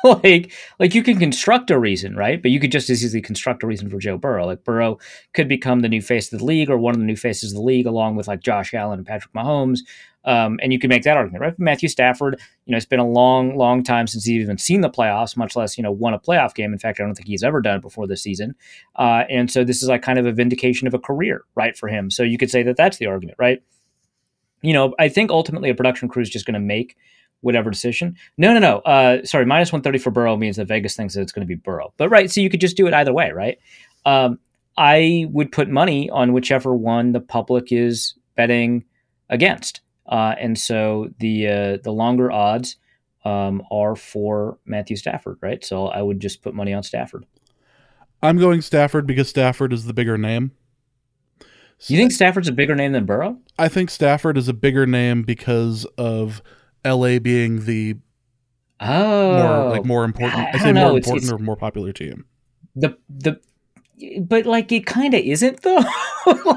B: like you can construct a reason, right? But you could just as easily construct a reason for Joe Burrow. Like Burrow could become the new face of the league or one of the new faces of the league, along with like Josh Allen and Patrick Mahomes. And you could make that argument, right? But Matthew Stafford, it's been a long, long time since he's even seen the playoffs, much less, won a playoff game. In fact, I don't think he's ever done it before this season. And so this is like kind of a vindication of a career, right, for him. So you could say that that's the argument, right? I think ultimately a production crew is just going to make whatever decision. No. Sorry, minus 130 for Burrow means that Vegas thinks that it's going to be Burrow. But right, so you could just do it either way, right? I would put money on whichever one the public is betting against. And so the longer odds are for Matthew Stafford, right? So I would just put money on Stafford.
A: I'm going Stafford because Stafford is the bigger name.
B: You think Stafford's a bigger name than Burrow?
A: I think Stafford is a bigger name because of LA being the more important. I say more important or more popular team.
B: But like it kind of isn't though.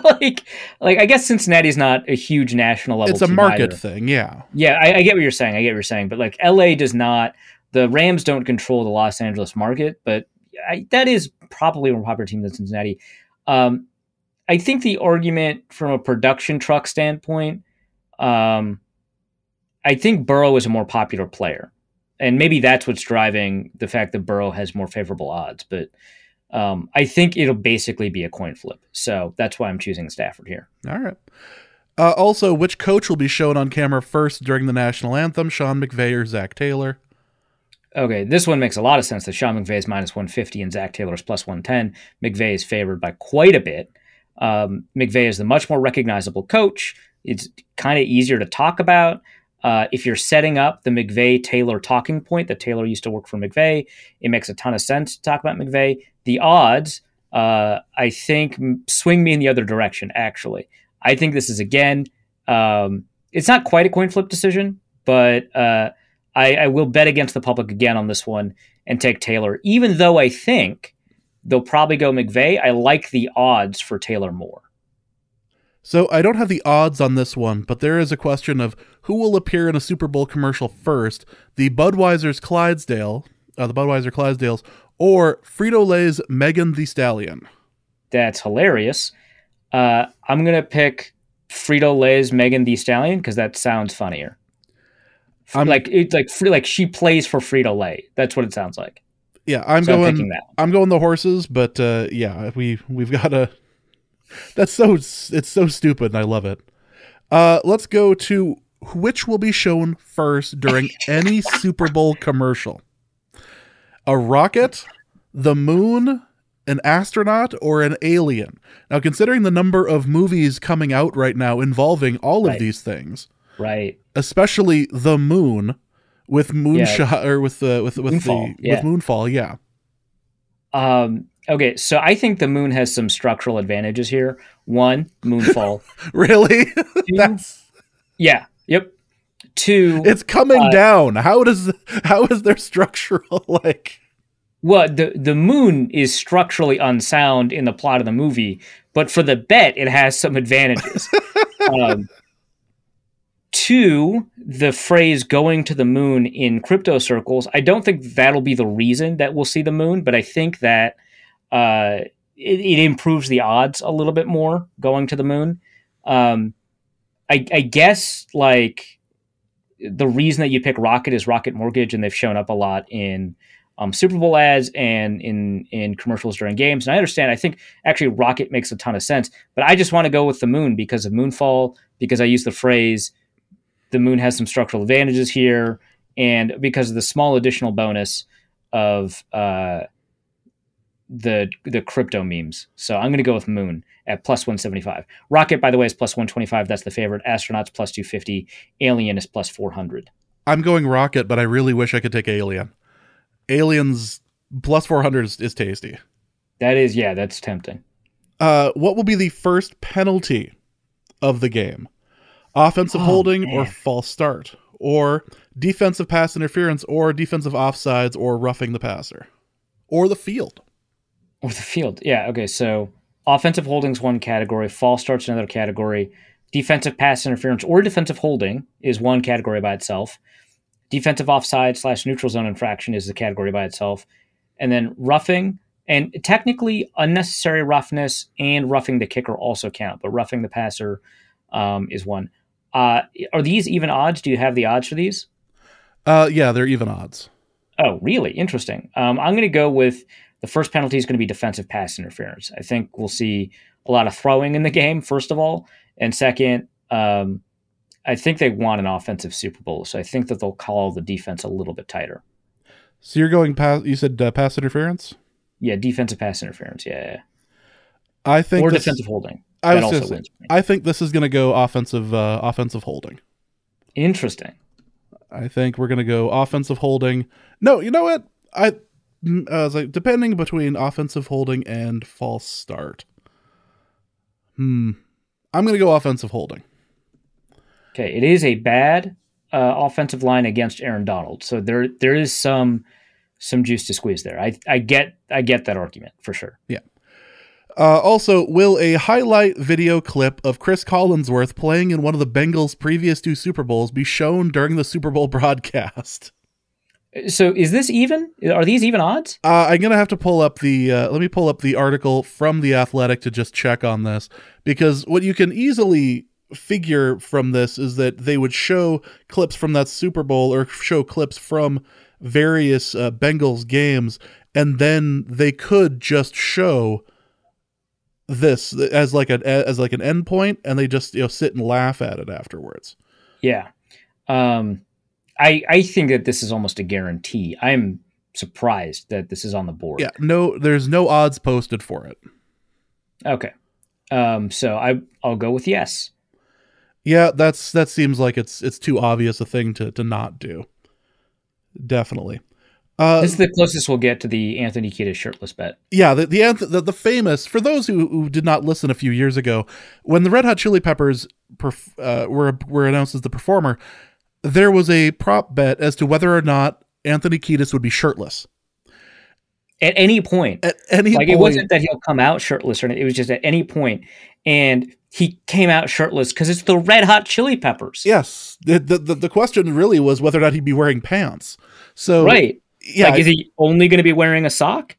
B: like I guess Cincinnati's not a huge national level.
A: It's a market thing, yeah.
B: Yeah, I get what you're saying. But like LA does not. The Rams don't control the Los Angeles market, but that is probably a more popular team than Cincinnati. I think the argument from a production truck standpoint. I think Burrow is a more popular player, and maybe that's what's driving the fact that Burrow has more favorable odds. But I think it'll basically be a coin flip. So that's why I'm choosing Stafford here.
A: All right. Also, which coach will be shown on camera first during the national anthem, Sean McVay or Zach Taylor?
B: Okay, this one makes a lot of sense that Sean McVay is minus 150 and Zach Taylor is plus 110. McVay is favored by quite a bit. McVay is the much more recognizable coach. It's kind of easier to talk about. If you're setting up the McVay-Taylor talking point, that Taylor used to work for McVay, it makes a ton of sense to talk about McVay. The odds, I think, swing me in the other direction, actually. I think this is, again, it's not quite a coin flip decision, but I will bet against the public again on this one and take Taylor, even though I think they'll probably go McVay. I like the odds for Taylor more.
A: So I don't have the odds on this one, but there is a question of who will appear in a Super Bowl commercial first: the Budweiser Clydesdales, or Frito-Lay's Megan Thee Stallion.
B: That's hilarious. I'm gonna pick Frito-Lay's Megan Thee Stallion because that sounds funnier. Like she plays for Frito-Lay. That's what it sounds like.
A: Yeah, I'm going the horses, but yeah, we've got a. It's so stupid, and I love it. Let's go to which will be shown first during any Super Bowl commercial: a rocket, the moon, an astronaut, or an alien. Now, considering the number of movies coming out right now involving all of these things,
B: right?
A: Especially the moon with Moonshot or with Moonfall, yeah.
B: Okay, so I think the moon has some structural advantages here. One, Moonfall.
A: Really?
B: Yeah. Yep. Two,
A: it's coming down. How is there structural like?
B: Well, the moon is structurally unsound in the plot of the movie, but for the bet, it has some advantages. Two, the phrase "going to the moon" in crypto circles. I don't think that'll be the reason that we'll see the moon, but I think that it improves the odds a little bit more going to the moon. I guess like the reason that you pick Rocket is Rocket Mortgage, and they've shown up a lot in Super Bowl ads and in commercials during games. And I understand. I think actually Rocket makes a ton of sense, but I just want to go with the moon because of Moonfall, because I use the phrase the moon has some structural advantages here, and because of the small additional bonus of the crypto memes. So I'm going to go with moon at plus 175. Rocket, by the way, is plus 125. That's the favorite. Astronauts plus 250. Alien is plus 400.
A: I'm going Rocket, but I really wish I could take Alien. Alien's plus 400 is tasty.
B: That is, yeah, that's tempting.
A: What will be the first penalty of the game? Offensive holding or false start? Or defensive pass interference or defensive offsides or roughing the passer? Or the field?
B: Or the field, yeah. Okay, so offensive holding's one category, false start's another category, Defensive pass interference or defensive holding is one category by itself. Defensive offside / neutral zone infraction is the category by itself. And then roughing, and technically unnecessary roughness and roughing the kicker also count, but roughing the passer is one. Are these even odds? Do you have the odds for these?
A: Yeah, they're even odds.
B: Oh, really? Interesting. I'm going to go with the first penalty is going to be defensive pass interference. I think we'll see a lot of throwing in the game, first of all. And second, I think they want an offensive Super Bowl, so I think that they'll call the defense a little bit tighter.
A: So you're going pass. You said pass interference.
B: Yeah, defensive pass interference. Yeah.
A: I think
B: defensive holding.
A: I think this is going to go offensive holding.
B: Interesting.
A: I think we're going to go offensive holding. No, you know what? I was like depending between offensive holding and false start. I'm going to go offensive holding.
B: Okay, it is a bad offensive line against Aaron Donald, so there is some juice to squeeze there. I get that argument for sure.
A: Yeah. Also, will a highlight video clip of Chris Collinsworth playing in one of the Bengals' previous 2 Super Bowls be shown during the Super Bowl broadcast?
B: So is this even? Are these even odds?
A: I'm going to have to pull up let me pull up the article from The Athletic to just check on this, because what you can easily figure from this is that they would show clips from that Super Bowl or show clips from various Bengals games, and then they could just show this as like an endpoint, and they just sit and laugh at it afterwards.
B: Yeah. I think that this is almost a guarantee. I'm surprised that this is on the board.
A: Yeah, no, there's no odds posted for it.
B: Okay. So I'll go with yes.
A: Yeah, that seems like it's too obvious a thing to not do. Definitely.
B: This is the closest we'll get to the Anthony Kiedis shirtless bet.
A: Yeah, the famous, for those who did not listen a few years ago, when the Red Hot Chili Peppers were announced as the performer, there was a prop bet as to whether or not Anthony Kiedis would be shirtless.
B: At any point.
A: At any point.
B: It wasn't that he'll come out shirtless, or anything. It was just at any point. And he came out shirtless because it's the Red Hot Chili Peppers.
A: Yes. The question really was whether or not he'd be wearing pants. So
B: right.
A: Yeah.
B: Is he only going to be wearing a sock?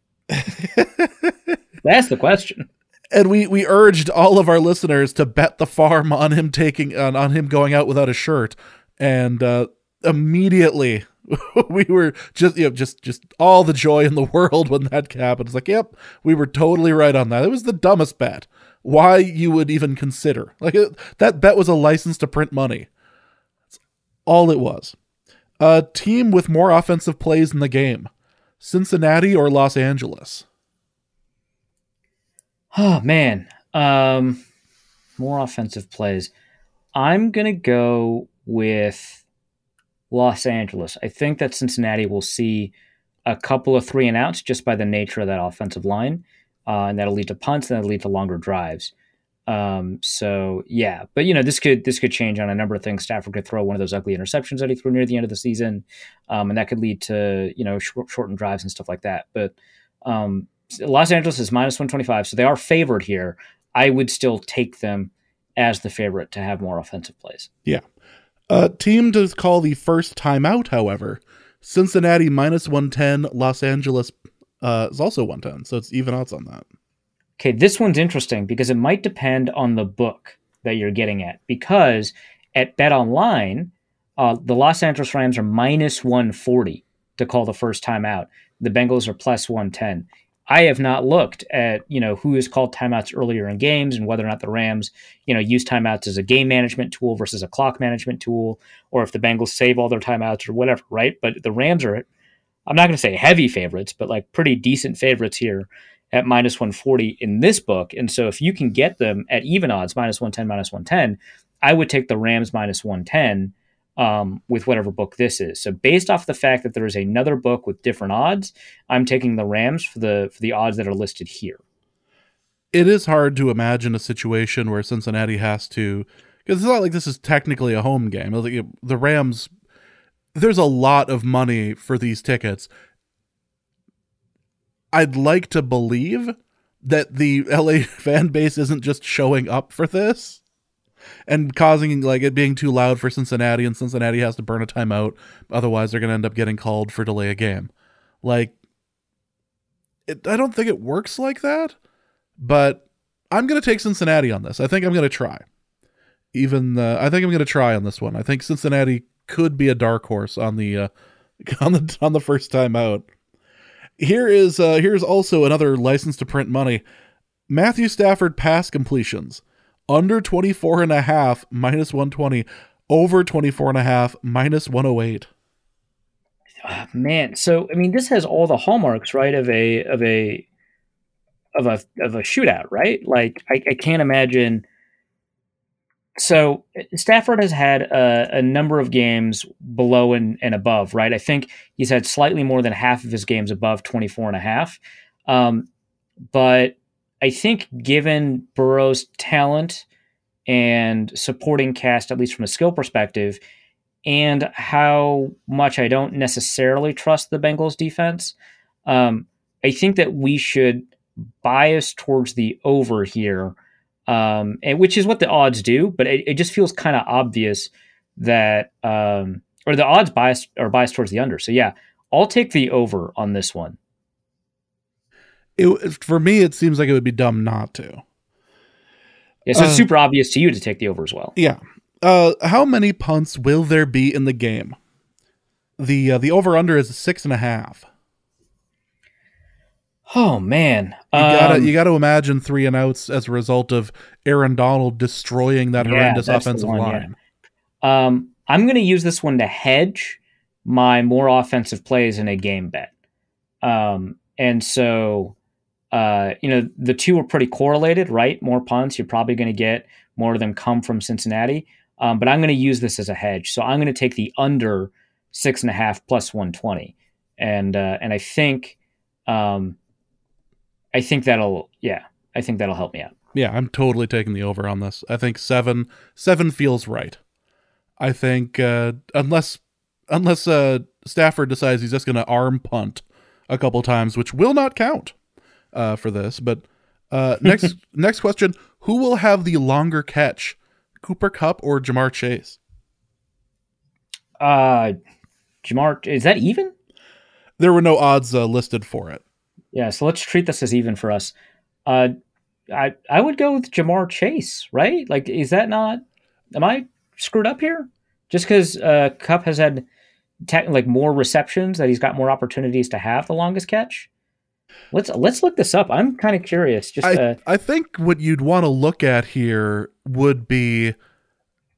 B: That's the question.
A: And we urged all of our listeners to bet the farm on him on him going out without a shirt. And immediately we were just all the joy in the world when that happened. It's like, yep, we were totally right on that. It was the dumbest bet. Why you would even consider. That bet was a license to print money. That's all it was. A team with more offensive plays in the game. Cincinnati or Los Angeles?
B: Oh, man. More offensive plays. I'm going to go with Los Angeles. I think that Cincinnati will see a couple of 3 and outs just by the nature of that offensive line. And that'll lead to punts, and that'll lead to longer drives. So yeah, but this could change on a number of things. Stafford could throw one of those ugly interceptions that he threw near the end of the season, and that could lead to shortened drives and stuff like that. But Los Angeles is -125, so they are favored here. I would still take them as the favorite to have more offensive plays.
A: Yeah, team to call the first timeout, however, Cincinnati -110, Los Angeles is also 110, so it's even odds on that.
B: Okay, this one's interesting because it might depend on the book that you're getting at. Because at BetOnline, the Los Angeles Rams are -140 to call the first time out. The Bengals are +110. I have not looked at who has called timeouts earlier in games and whether or not the Rams use timeouts as a game management tool versus a clock management tool, or if the Bengals save all their timeouts or whatever, right? But the Rams are, I'm not going to say heavy favorites, but like pretty decent favorites here at -140 in this book. And so if you can get them at even odds, -110, -110, I would take the Rams -110 with whatever book this is. So based off the fact that there is another book with different odds, I'm taking the Rams for the odds that are listed here.
A: It is hard to imagine a situation where Cincinnati has to, because it's not like this is technically a home game. The Rams, there's a lot of money for these tickets. I'd like to believe that the LA fan base isn't just showing up for this. and causing like it being too loud for Cincinnati, and Cincinnati has to burn a timeout. Otherwise, they're going to end up getting called for delay a game. Like, I don't think it works like that, but I'm going to take Cincinnati on this. I think I'm going to try. I think I'm going to try on this one. I think Cincinnati could be a dark horse on the on the first time out. Here's also another license to print money. Matthew Stafford pass completions under 24.5 minus 120, over 24.5 minus 108.
B: Man, so I mean, this has all the hallmarks, right, of a shootout, right? Like I can't imagine. So Stafford has had a number of games below and above, right? I think he's had slightly more than half of his games above 24.5. But I think given Burrow's talent and supporting cast, at least from a skill perspective, and how much I don't necessarily trust the Bengals defense, I think that we should bias towards the over here. And which is what the odds do, but it just feels kind of obvious that, or the odds are biased towards the under. So yeah, I'll take the over on this one.
A: For me, it seems like it would be dumb not to.
B: Yeah, so it's super obvious to you to take the over as well.
A: Yeah. How many punts will there be in the game? The over under is 6.5.
B: Oh man,
A: you gotta imagine 3 and outs as a result of Aaron Donald destroying that horrendous offensive line.
B: Yeah. I'm going to use this one to hedge my more offensive plays in a game bet, and so the two are pretty correlated, right? More punts, you're probably going to get more of them come from Cincinnati, but I'm going to use this as a hedge, so I'm going to take the under 6.5 plus 120, and I think. I think that'll help me out.
A: Yeah, I'm totally taking the over on this. I think 7 feels right. I think unless Stafford decides he's just going to arm punt a couple times, which will not count for this. But next question: who will have the longer catch, Cooper Kupp or Ja'Marr Chase?
B: Ja'Marr, is that even?
A: There were no odds listed for it.
B: Yeah, so let's treat this as even for us. I would go with Ja'Marr Chase, right? Like, is that not? Am I screwed up here? Just because Kupp has had more receptions, that he's got more opportunities to have the longest catch. Let's look this up. I'm kind of curious.
A: I think what you'd want to look at here would be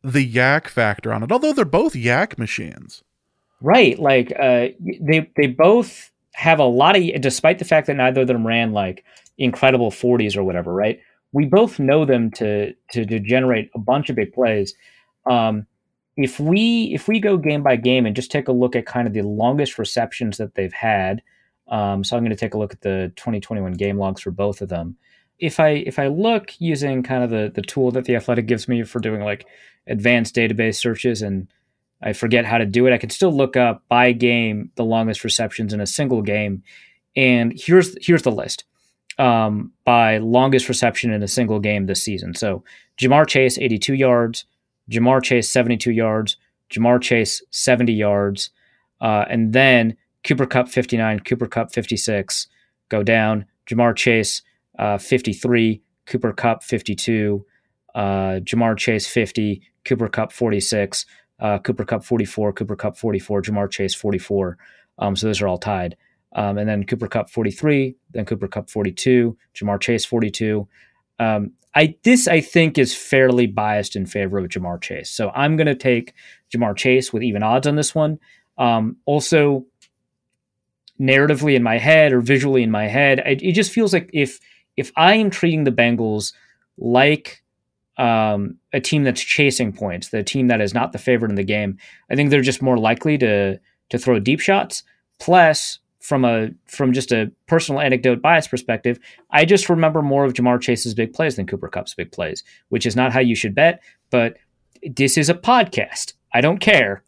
A: the yak factor on it. Although they're both yak machines,
B: right? Like they both have a lot of, despite the fact that neither of them ran like incredible 40s or whatever, right? We both know them to generate a bunch of big plays. If we go game by game and just take a look at kind of the longest receptions that they've had, so I'm going to take a look at the 2021 game logs for both of them. If I look using kind of the tool that The Athletic gives me for doing like advanced database searches, and I forget how to do it, I can still look up by game the longest receptions in a single game. And here's the list by longest reception in a single game this season. So Ja'Marr Chase, 82 yards, Ja'Marr Chase, 72 yards, Ja'Marr Chase, 70 yards, and then Cooper Kupp, 59, Cooper Kupp, 56, go down, Ja'Marr Chase, 53, Cooper Kupp, 52, Ja'Marr Chase, 50, Cooper Kupp, 46, Cooper Kupp 44, Cooper Kupp 44, Ja'Marr Chase 44. So those are all tied. And then Cooper Kupp 43, then Cooper Kupp 42, Ja'Marr Chase 42. I think is fairly biased in favor of Ja'Marr Chase. So I'm going to take Ja'Marr Chase with even odds on this one. Also, narratively in my head or visually in my head, it just feels like if I am treating the Bengals like a team that's chasing points, the team that is not the favorite in the game, I think they're just more likely to throw deep shots. Plus, from just a personal anecdote bias perspective, I just remember more of Ja'Marr Chase's big plays than Cooper Kupp's big plays, which is not how you should bet, but this is a podcast. I don't care.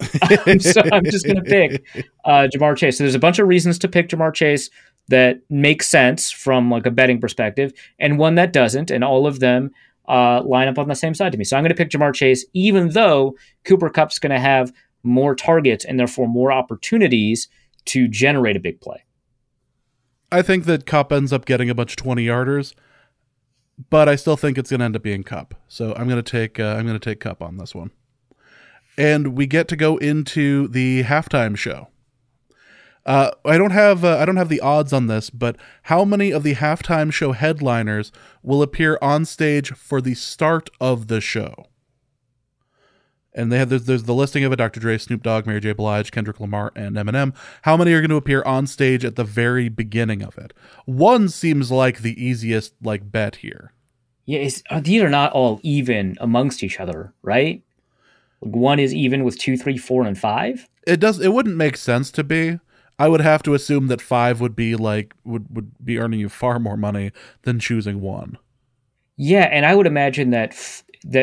B: So I'm just going to pick Ja'Marr Chase. So there's a bunch of reasons to pick Ja'Marr Chase that make sense from like a betting perspective, and one that doesn't, and all of them line up on the same side to me. So I'm going to pick Ja'Marr Chase, even though Cooper Kupp's going to have more targets and therefore more opportunities to generate a big play.
A: I think that Kupp ends up getting a bunch of 20-yarders, but I still think it's going to end up being Kupp. So I'm going to take Kupp on this one. And we get to go into the halftime show. I don't have the odds on this, but how many of the halftime show headliners will appear on stage for the start of the show? And there's the listing of it: Dr. Dre, Snoop Dogg, Mary J. Blige, Kendrick Lamar, and Eminem. How many are going to appear on stage at the very beginning of it? One seems like the easiest bet here.
B: Yeah, these are not all even amongst each other, right? One is even with 2, 3, 4, and 5.
A: It wouldn't make sense to be. I would have to assume that 5 would be would be earning you far more money than choosing 1.
B: Yeah, and I would imagine that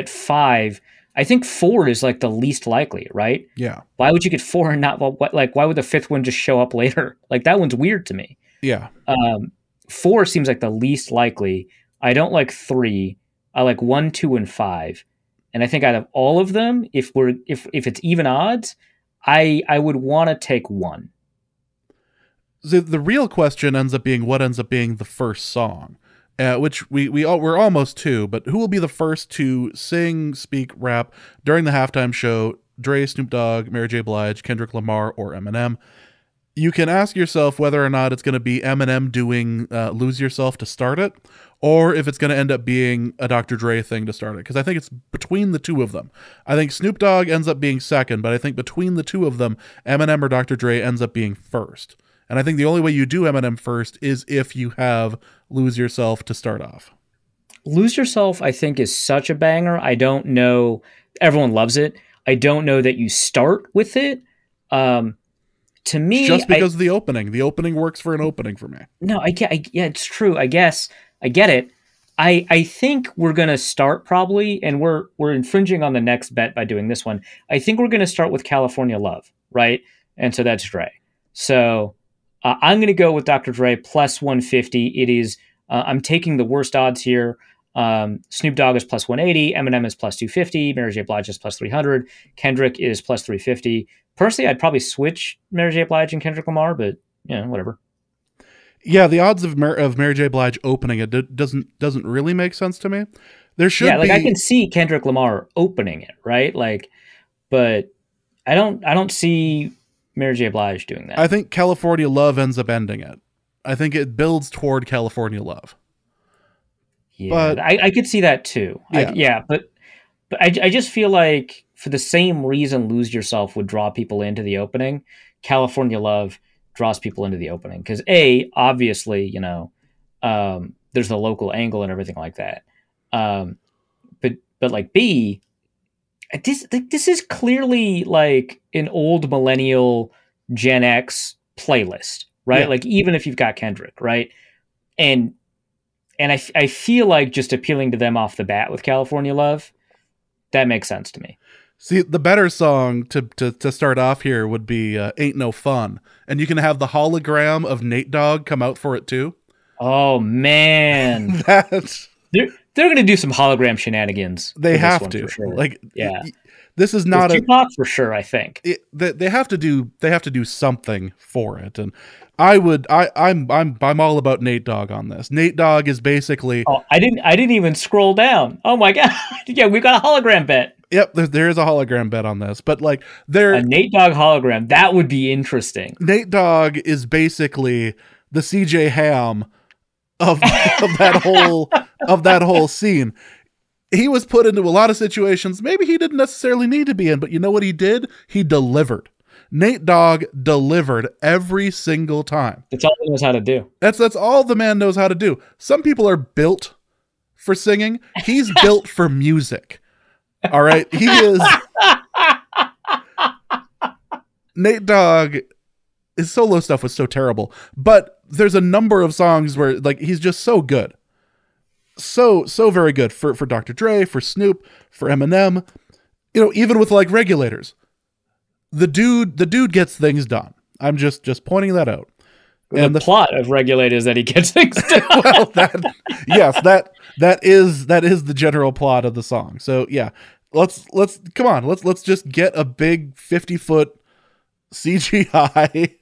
B: 5. I think 4 is the least likely, right?
A: Yeah.
B: Why would you get 4 and not why would the 5th one just show up later? That one's weird to me.
A: Yeah.
B: 4 seems like the least likely. I don't like 3. I like 1, 2, and 5. And I think out of all of them, if it's even odds, I would want to take 1.
A: The real question ends up being what ends up being the first song. Which we're almost to, but who will be the first to sing, speak, rap during the halftime show? Dre, Snoop Dogg, Mary J. Blige, Kendrick Lamar, or Eminem? You can ask yourself whether or not it's going to be Eminem doing Lose Yourself to start it, or if it's going to end up being a Dr. Dre thing to start it, because I think it's between the two of them. I think Snoop Dogg ends up being second, but I think between the two of them, Eminem or Dr. Dre ends up being first. And I think the only way you do Eminem first is if you have Lose Yourself to start off.
B: Lose Yourself, I think, is such a banger. I don't know. Everyone loves it. I don't know that you start with it. To me,
A: just because of the opening works for an opening for me.
B: No, yeah, it's true. I guess I get it. I think we're going to start probably, and we're infringing on the next bet by doing this one. I think we're going to start with California Love, right? And so that's Dre. So I'm going to go with Dr. Dre plus 150. It is, I'm taking the worst odds here. Snoop Dogg is plus 180. Eminem is plus 250. Mary J. Blige is plus 300. Kendrick is plus 350. Personally, I'd probably switch Mary J. Blige and Kendrick Lamar, but whatever.
A: Yeah, the odds of Mary J. Blige opening it doesn't really make sense to me. There should be...
B: I can see Kendrick Lamar opening it, right? But I don't see Mary J. Blige doing that.
A: I think California Love ends up ending it. I think it builds toward California Love.
B: Yeah, but I could see that too.
A: Yeah,
B: but I just feel like for the same reason Lose Yourself would draw people into the opening, California Love draws people into the opening. Because obviously, there's the local angle and everything like that. But B, this is clearly like an old millennial Gen X playlist, right?
A: Yeah.
B: Even if you've got Kendrick, right? And I feel like just appealing to them off the bat with California Love, that makes sense to me.
A: See, the better song to start off here would be Ain't No Fun. And you can have the hologram of Nate Dogg come out for it too.
B: Oh, man. They're going to do some hologram shenanigans.
A: They have to.
B: Sure.
A: This is not
B: a Tupac for sure, I think.
A: They have to do something for it. And I'm all about Nate Dogg on this. Nate Dogg is basically...
B: Oh, I didn't even scroll down. Oh my God. Yeah, we got a hologram bet.
A: Yep, there is a hologram bet on this, but
B: a Nate Dogg hologram, that would be interesting.
A: Nate Dogg is basically the CJ Ham of that whole scene. He was put into a lot of situations maybe he didn't necessarily need to be in, but you know what he did? He delivered. Nate Dogg delivered every single time.
B: That's all he knows how to do.
A: That's all the man knows how to do. Some people are built for singing. He's built for music. All right. He is. Nate Dogg, his solo stuff was so terrible, but there's a number of songs where he's just so good. So very good for Dr. Dre, for Snoop, for Eminem, even with Regulators. The dude gets things done. I'm just pointing that out.
B: And the plot of Regulators that he gets things done.
A: Well, that is the general plot of the song. So yeah, let's come on, let's just get a big 50-foot CGI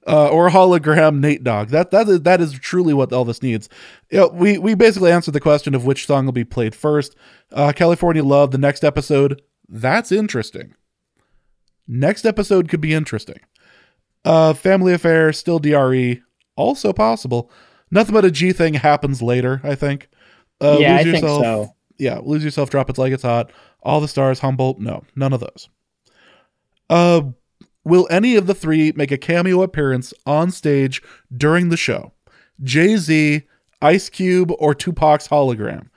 A: or hologram Nate Dogg. That is truly what all this needs. You know, we basically answered the question of which song will be played first. California Love, the next episode, that's interesting. Next episode could be interesting. Family Affair, still DRE, also possible. Nothing But a G Thing happens later, I think.
B: I think so.
A: Yeah, Lose Yourself, Drop It Like It's Hot, All the Stars, Humboldt, no, none of those. Will any of the three make a cameo appearance on stage during the show? Jay-Z, Ice Cube, or Tupac's hologram?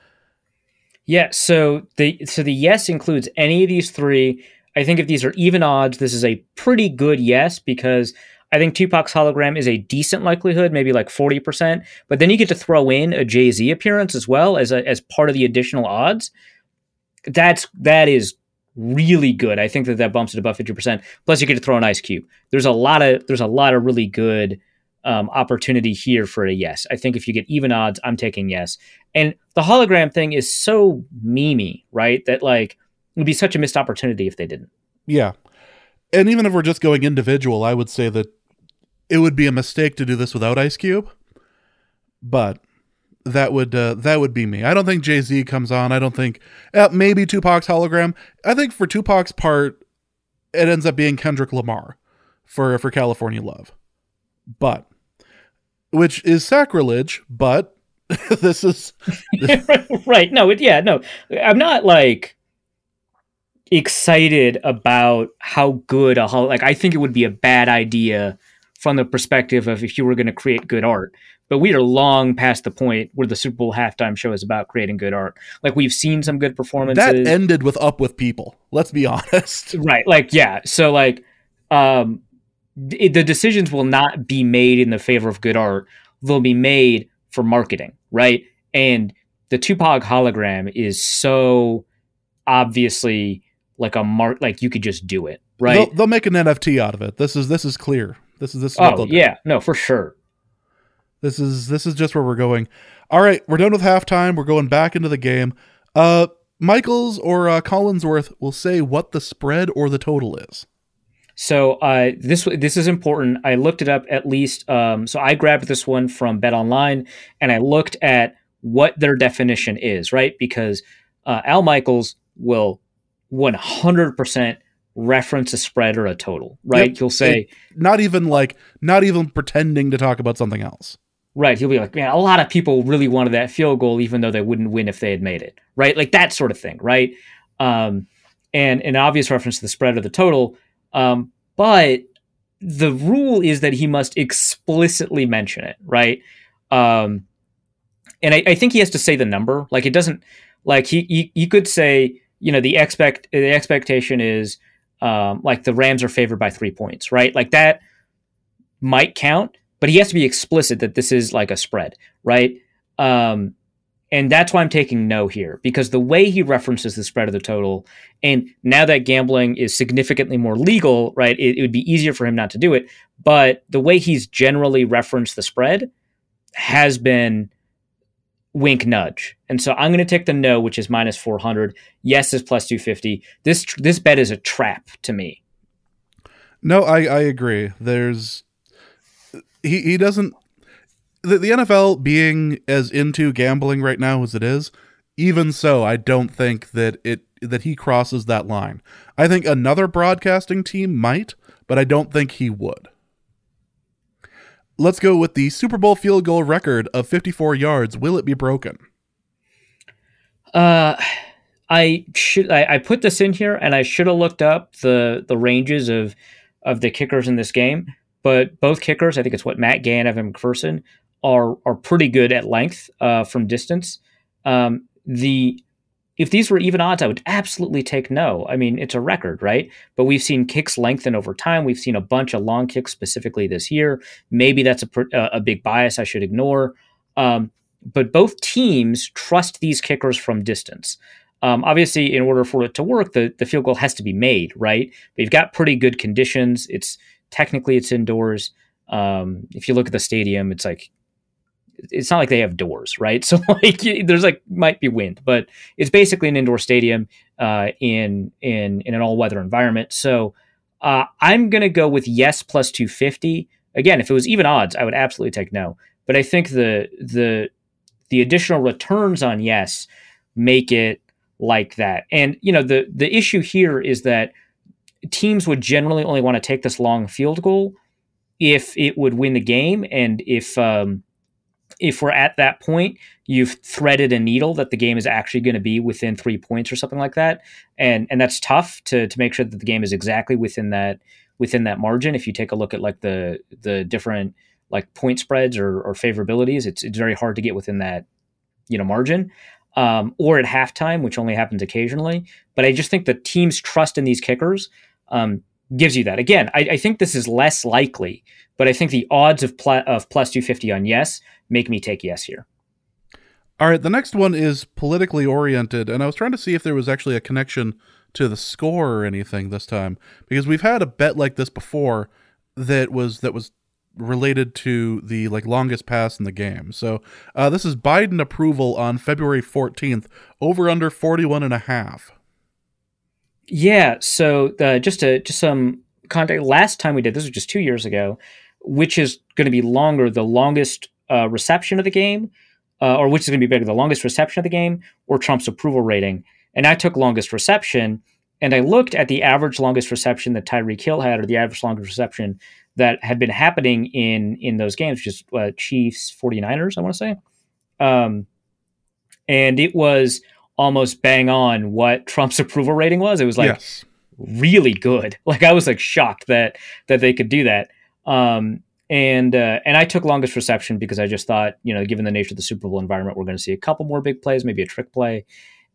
B: Yeah, so the yes includes any of these three. I think if these are even odds, this is a pretty good yes, because I think Tupac's hologram is a decent likelihood, maybe like 40%. But then you get to throw in a Jay-Z appearance as well as part of the additional odds. That is really good. I think that bumps it above 50%. Plus, you get to throw an Ice Cube. There's a lot of really good opportunity here for a yes. I think if you get even odds, I'm taking yes. And the hologram thing is so memey, right? That like it would be such a missed opportunity if they didn't.
A: Yeah. And even if we're just going individual, I would say that it would be a mistake to do this without Ice Cube. But that would be me. I don't think Jay-Z comes on. I don't think maybe Tupac's hologram. I think for Tupac's part, it ends up being Kendrick Lamar for California Love. But which is sacrilege, but this is
B: right. No, I'm not like excited about how good I think it would be a bad idea from the perspective of if you were going to create good art. But we are long past the point where the Super Bowl halftime show is about creating good art. Like, we've seen some good performances.
A: That ended with Up With People. Let's be honest.
B: Right. Like, yeah. So, like, the decisions will not be made in the favor of good art. They'll be made for marketing, right? And the Tupac hologram is so obviously like like you could just do it, right?
A: They'll make an NFT out of it. This is clear. This is
B: oh yeah, no, for sure.
A: This is just where we're going. All right, we're done with halftime. We're going back into the game. Michaels or Collinsworth will say what the spread or the total is.
B: So this is important. I looked it up at least. So I grabbed this one from Bet Online, and I looked at what their definition is, right? Because Al Michaels will 100% reference a spread or a total, right?
A: Yep.
B: He'll say
A: not even pretending to talk about something else.
B: Right. He'll be like, man, a lot of people really wanted that field goal, even though they wouldn't win if they had made it. Right. Like that sort of thing. Right. And an obvious reference to the spread or the total. But the rule is that he must explicitly mention it. Right. And I think he has to say the number. Like, it doesn't, like, he could say, you know, the expectation is like the Rams are favored by 3 points. Right. Like, that might count. But he has to be explicit that this is like a spread, right? And that's why I'm taking no here, because the way he references the spread of the total, and now that gambling is significantly more legal, right, it would be easier for him not to do it. But the way he's generally referenced the spread has been wink nudge. And so I'm going to take the no, which is minus 400. Yes is plus 250. This bet is a trap to me.
A: No, I agree. He doesn't. The NFL being as into gambling right now as it is, even so, I don't think that he crosses that line. I think another broadcasting team might, but I don't think he would. Let's go with the Super Bowl field goal record of 54 yards. Will it be broken?
B: I put this in here, and I should have looked up the ranges of the kickers in this game. But both kickers, I think it's Matt Gay and Evan McPherson, are pretty good at length from distance. If these were even odds, I would absolutely take no. I mean, it's a record, right? But we've seen kicks lengthen over time. We've seen a bunch of long kicks specifically this year. Maybe that's a big bias I should ignore. But both teams trust these kickers from distance. Obviously, in order for it to work, the field goal has to be made, right? But you've got pretty good conditions. Technically, it's indoors. If you look at the stadium, it's like it's not like they have doors, right? So like there's like might be wind, but it's basically an indoor stadium in an all weather environment. So I'm gonna go with yes plus 250. Again, if it was even odds, I would absolutely take no. But I think the additional returns on yes make it like that. And the issue here is that teams would generally only want to take this long field goal if it would win the game, and if we're at that point, you've threaded a needle that the game is actually going to be within 3 points or something like that, and that's tough to make sure that the game is exactly within that margin. If you take a look at like the different like point spreads or favorabilities, it's very hard to get within that margin. Or at halftime, which only happens occasionally. But I just think the team's trust in these kickers gives you that. Again, I think this is less likely, but I think the odds of plus 250 on yes make me take yes here.
A: All right, the next one is politically oriented, and I was trying to see if there was actually a connection to the score or anything this time, because we've had a bet like this before that was related to the like longest pass in the game. So this is Biden approval on February 14th, over under 41.5.
B: Yeah. So just some context. Last time we did this was just 2 years ago, which is going to be longer, the longest reception of the game, or which is going to be bigger, the longest reception of the game or Trump's approval rating. And I took longest reception, and I looked at the average longest reception that Tyreek Hill had, or the average longest reception that had been happening in those games, which is Chiefs 49ers, I want to say. And it was almost bang on what Trump's approval rating was. It was like really good. Like I was like shocked that they could do that. And I took longest reception because I just thought, given the nature of the Super Bowl environment, we're going to see a couple more big plays, maybe a trick play.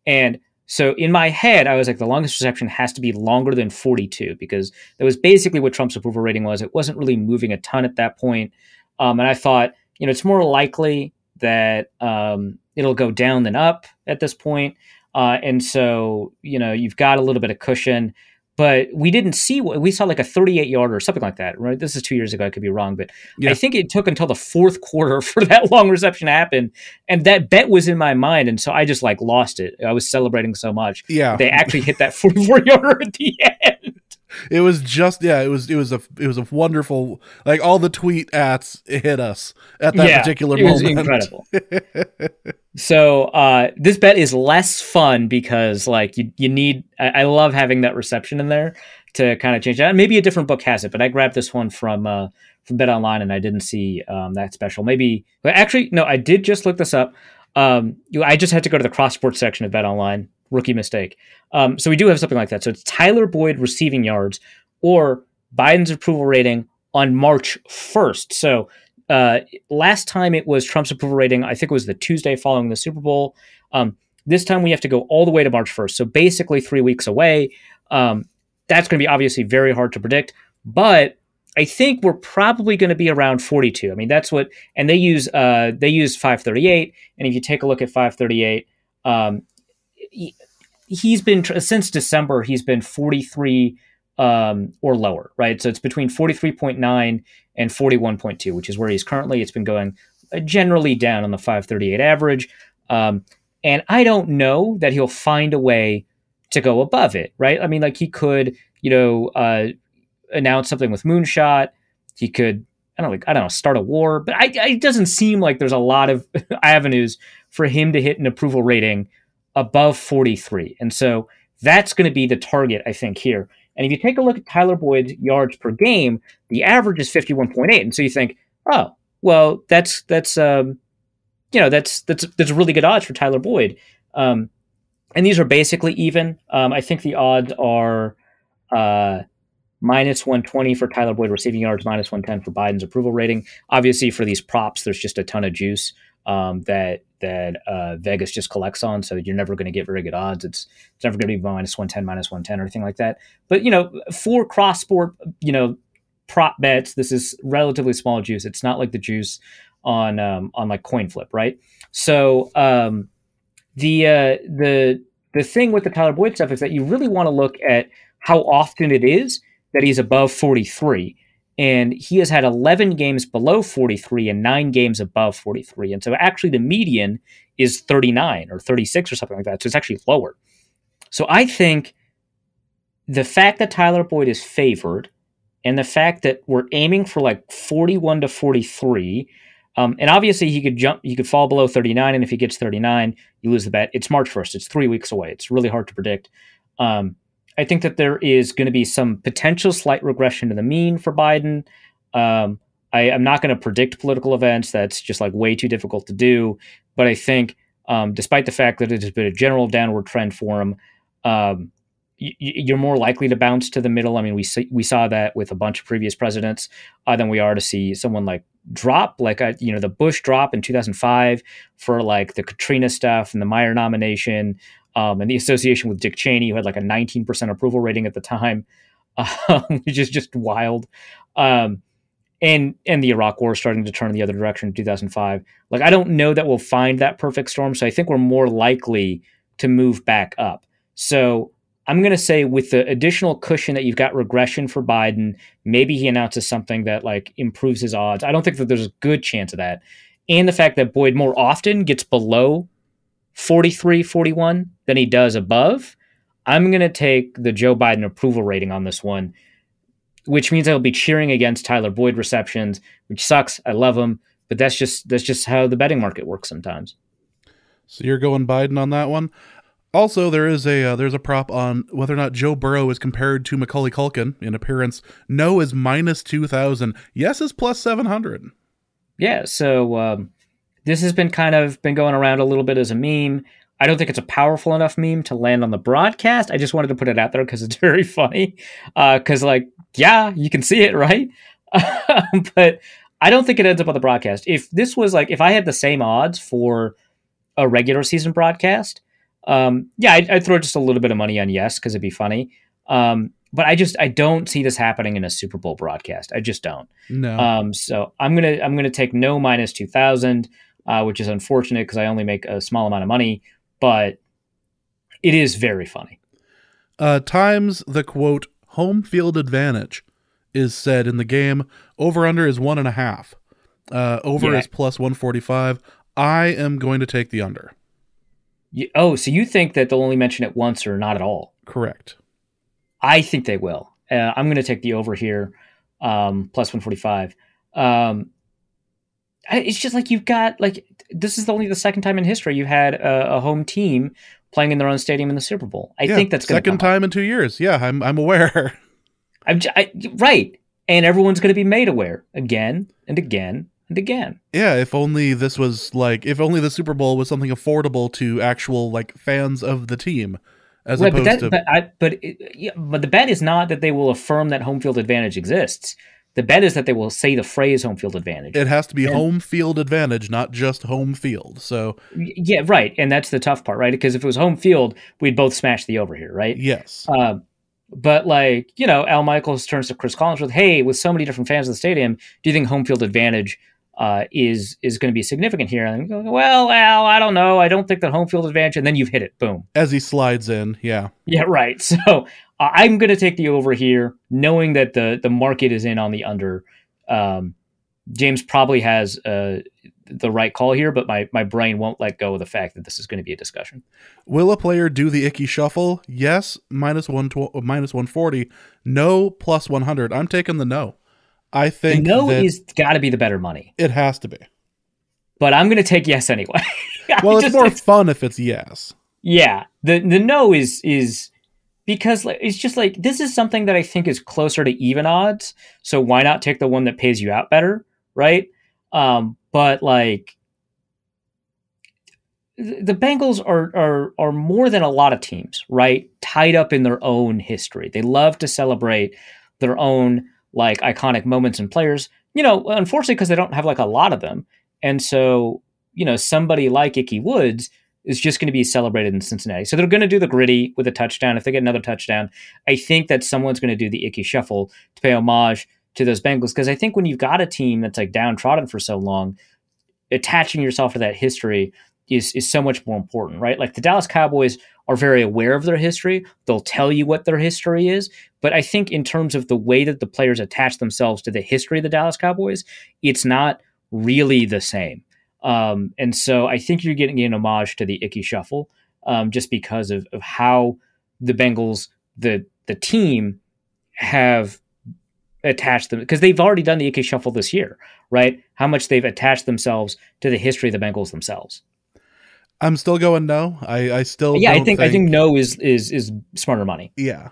B: And so in my head, I was like, the longest reception has to be longer than 42, because that was basically what Trump's approval rating was. It wasn't really moving a ton at that point. And I thought, it's more likely that it'll go down than up at this point. And so, you've got a little bit of cushion. But we didn't see we saw like a 38-yarder or something like that, right? This is 2 years ago. I could be wrong, but I think it took until the fourth quarter for that long reception to happen. And that bet was in my mind. And so I just like lost it. I was celebrating so much.
A: Yeah.
B: They actually hit that 44-yarder at the end.
A: It was just, it was a wonderful, like all the tweet ats hit us at that particular moment.
B: It was incredible. So this bet is less fun because like you need, I love having that reception in there to kind of change that. Maybe a different book has it, but I grabbed this one from Bet Online and I didn't see that special. Maybe, but actually, no, I did just look this up. I just had to go to the cross sports section of Bet Online. Rookie mistake. So we do have something like that. So it's Tyler Boyd receiving yards or Biden's approval rating on March 1st. So last time it was Trump's approval rating, I think it was the Tuesday following the Super Bowl. This time we have to go all the way to March 1st. So basically 3 weeks away. That's going to be obviously very hard to predict, but I think we're probably going to be around 42. I mean, that's what, and they use 538. And if you take a look at 538, he's been since December, he's been 43 or lower, right? So it's between 43.9 and 41.2, which is where he's currently. It's been going generally down on the 538 average. And I don't know that he'll find a way to go above it, right? I mean, like he could, announce something with Moonshot. He could, I don't know, start a war, but it doesn't seem like there's a lot of avenues for him to hit an approval rating above 43. And so that's going to be the target, I think, here. And if you take a look at Tyler Boyd's yards per game, the average is 51.8. And so you think, oh, well, that's really good odds for Tyler Boyd. And these are basically even. I think the odds are minus 120 for Tyler Boyd receiving yards, minus 110 for Biden's approval rating. Obviously, for these props, there's just a ton of juice that Vegas just collects on, so you're never going to get very good odds. It's never going to be minus 110, minus 110, or anything like that. But for cross sport, prop bets, this is relatively small juice. It's not like the juice on like coin flip, right? So the thing with the Tyler Boyd stuff is that you really want to look at how often it is that he's above 43. And he has had 11 games below 43 and 9 games above 43. And so actually the median is 39 or 36 or something like that. So it's actually lower. So I think the fact that Tyler Boyd is favored and the fact that we're aiming for like 41 to 43, and obviously he could fall below 39. And if he gets 39, you lose the bet. It's March 1st. It's 3 weeks away. It's really hard to predict. I think that there is going to be some potential slight regression to the mean for Biden. I'm not going to predict political events. That's just like way too difficult to do. But I think, despite the fact that it has been a general downward trend for him, you're more likely to bounce to the middle. I mean, we saw that with a bunch of previous presidents than we are to see someone like drop, like the Bush drop in 2005 for like the Katrina stuff and the Meyer nomination. And the association with Dick Cheney, who had like a 19% approval rating at the time, which is just wild. And the Iraq War starting to turn in the other direction in 2005. Like, I don't know that we'll find that perfect storm. So I think we're more likely to move back up. So I'm going to say with the additional cushion that you've got regression for Biden, maybe he announces something that like improves his odds. I don't think that there's a good chance of that. And the fact that Boyd more often gets below 43, 41 than he does above, I'm going to take the Joe Biden approval rating on this one, which means I'll be cheering against Tyler Boyd receptions, which sucks. I love him, but that's just how the betting market works sometimes.
A: So you're going Biden on that one. Also, there's a prop on whether or not Joe Burrow is compared to Macaulay Culkin in appearance. No is minus 2,000. Yes is plus 700.
B: Yeah, so this has been going around a little bit as a meme. I don't think it's a powerful enough meme to land on the broadcast. I just wanted to put it out there because it's very funny. Because, you can see it, right? But I don't think it ends up on the broadcast. If this was if I had the same odds for a regular season broadcast, I'd throw just a little bit of money on yes because it'd be funny. But I don't see this happening in a Super Bowl broadcast. I just don't.
A: No.
B: So I'm gonna take no minus 2,000, which is unfortunate because I only make a small amount of money, but it is very funny.
A: Times the quote home field advantage is said in the game. Over under is 1.5. Over is plus 145. I am going to take the under.
B: So you think that they'll only mention it once or not at all?
A: Correct.
B: I think they will. I'm going to take the over here, plus 145. It's just like you've got this is only the second time in history you've had a home team playing in their own stadium in the Super Bowl. I think that's going to
A: second time in 2 years. Yeah, I'm aware.
B: Right, and everyone's going to be made aware again and again and again.
A: Yeah, if only this was if only the Super Bowl was something affordable to actual fans of the team. As opposed
B: but the bet is not that they will affirm that home field advantage exists. The bet is that they will say the phrase home field advantage.
A: It has to be home field advantage, not just home field. So
B: yeah, right. And that's the tough part, right? Because if it was home field, we'd both smash the over here, right?
A: Yes.
B: But Al Michaels turns to Chris Collins with, hey, with so many different fans of the stadium, do you think home field advantage is going to be significant here? And go, well, Al, I don't know. I don't think that home field advantage. And then you've hit it. Boom.
A: As he slides in. Yeah.
B: Yeah, right. So I'm going to take the over here, knowing that the market is in on the under. James probably has the right call here, but my brain won't let go of the fact that this is going to be a discussion.
A: Will a player do the icky shuffle? Yes, minus 140. No, plus 100. I'm taking the no. I think
B: the no is got to be the better money.
A: It has to be.
B: But I'm going to take yes anyway.
A: Well, it's more fun if it's yes.
B: Yeah. The no is because it's just this is something that I think is closer to even odds. So why not take the one that pays you out better, right? But the Bengals are more than a lot of teams, right? Tied up in their own history. They love to celebrate their own iconic moments and players, unfortunately, because they don't have a lot of them. And so, somebody like Ickey Woods is just going to be celebrated in Cincinnati. So they're going to do the gritty with a touchdown. If they get another touchdown, I think that someone's going to do the Ickey shuffle to pay homage to those Bengals. Because I think when you've got a team that's downtrodden for so long, attaching yourself to that history is so much more important, right? The Dallas Cowboys are very aware of their history. They'll tell you what their history is. But I think in terms of the way that the players attach themselves to the history of the Dallas Cowboys, it's not really the same. And so I think you're getting an homage to the Ickey Shuffle, just because of how the Bengals, the team, have attached them, because they've already done the Ickey Shuffle this year, right? How much they've attached themselves to the history of the Bengals themselves.
A: I'm still going no. I still
B: Yeah,
A: don't
B: I think no is smarter money.
A: Yeah.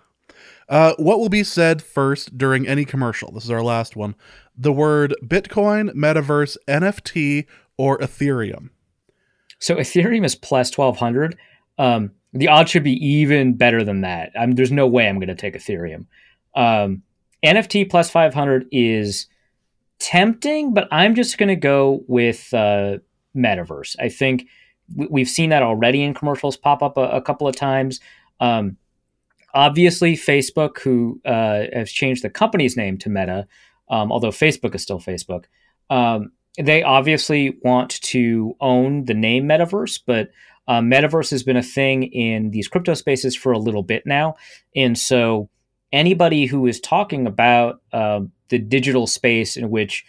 A: What will be said first during any commercial? This is our last one. The word Bitcoin, Metaverse, NFT, or Ethereum.
B: So Ethereum is plus 1,200. The odds should be even better than that. There's no way I'm going to take Ethereum. NFT plus 500 is tempting, but I'm just going to go with Metaverse. I think we've seen that already in commercials pop up a couple of times. Obviously, Facebook, who has changed the company's name to Meta, although Facebook is still Facebook, they obviously want to own the name Metaverse, but Metaverse has been a thing in these crypto spaces for a little bit now. And so anybody who is talking about the digital space in which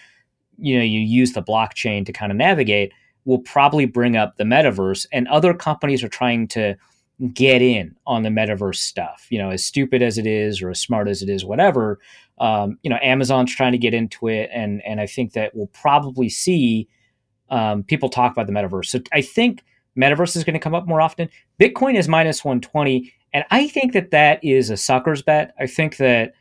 B: you use the blockchain to kind of navigate will probably bring up the Metaverse, and other companies are trying to get in on the Metaverse stuff, as stupid as it is or as smart as it is, whatever. Amazon's trying to get into it. And I think that we'll probably see people talk about the Metaverse. So I think Metaverse is going to come up more often. Bitcoin is minus 120. And I think that is a sucker's bet. I think that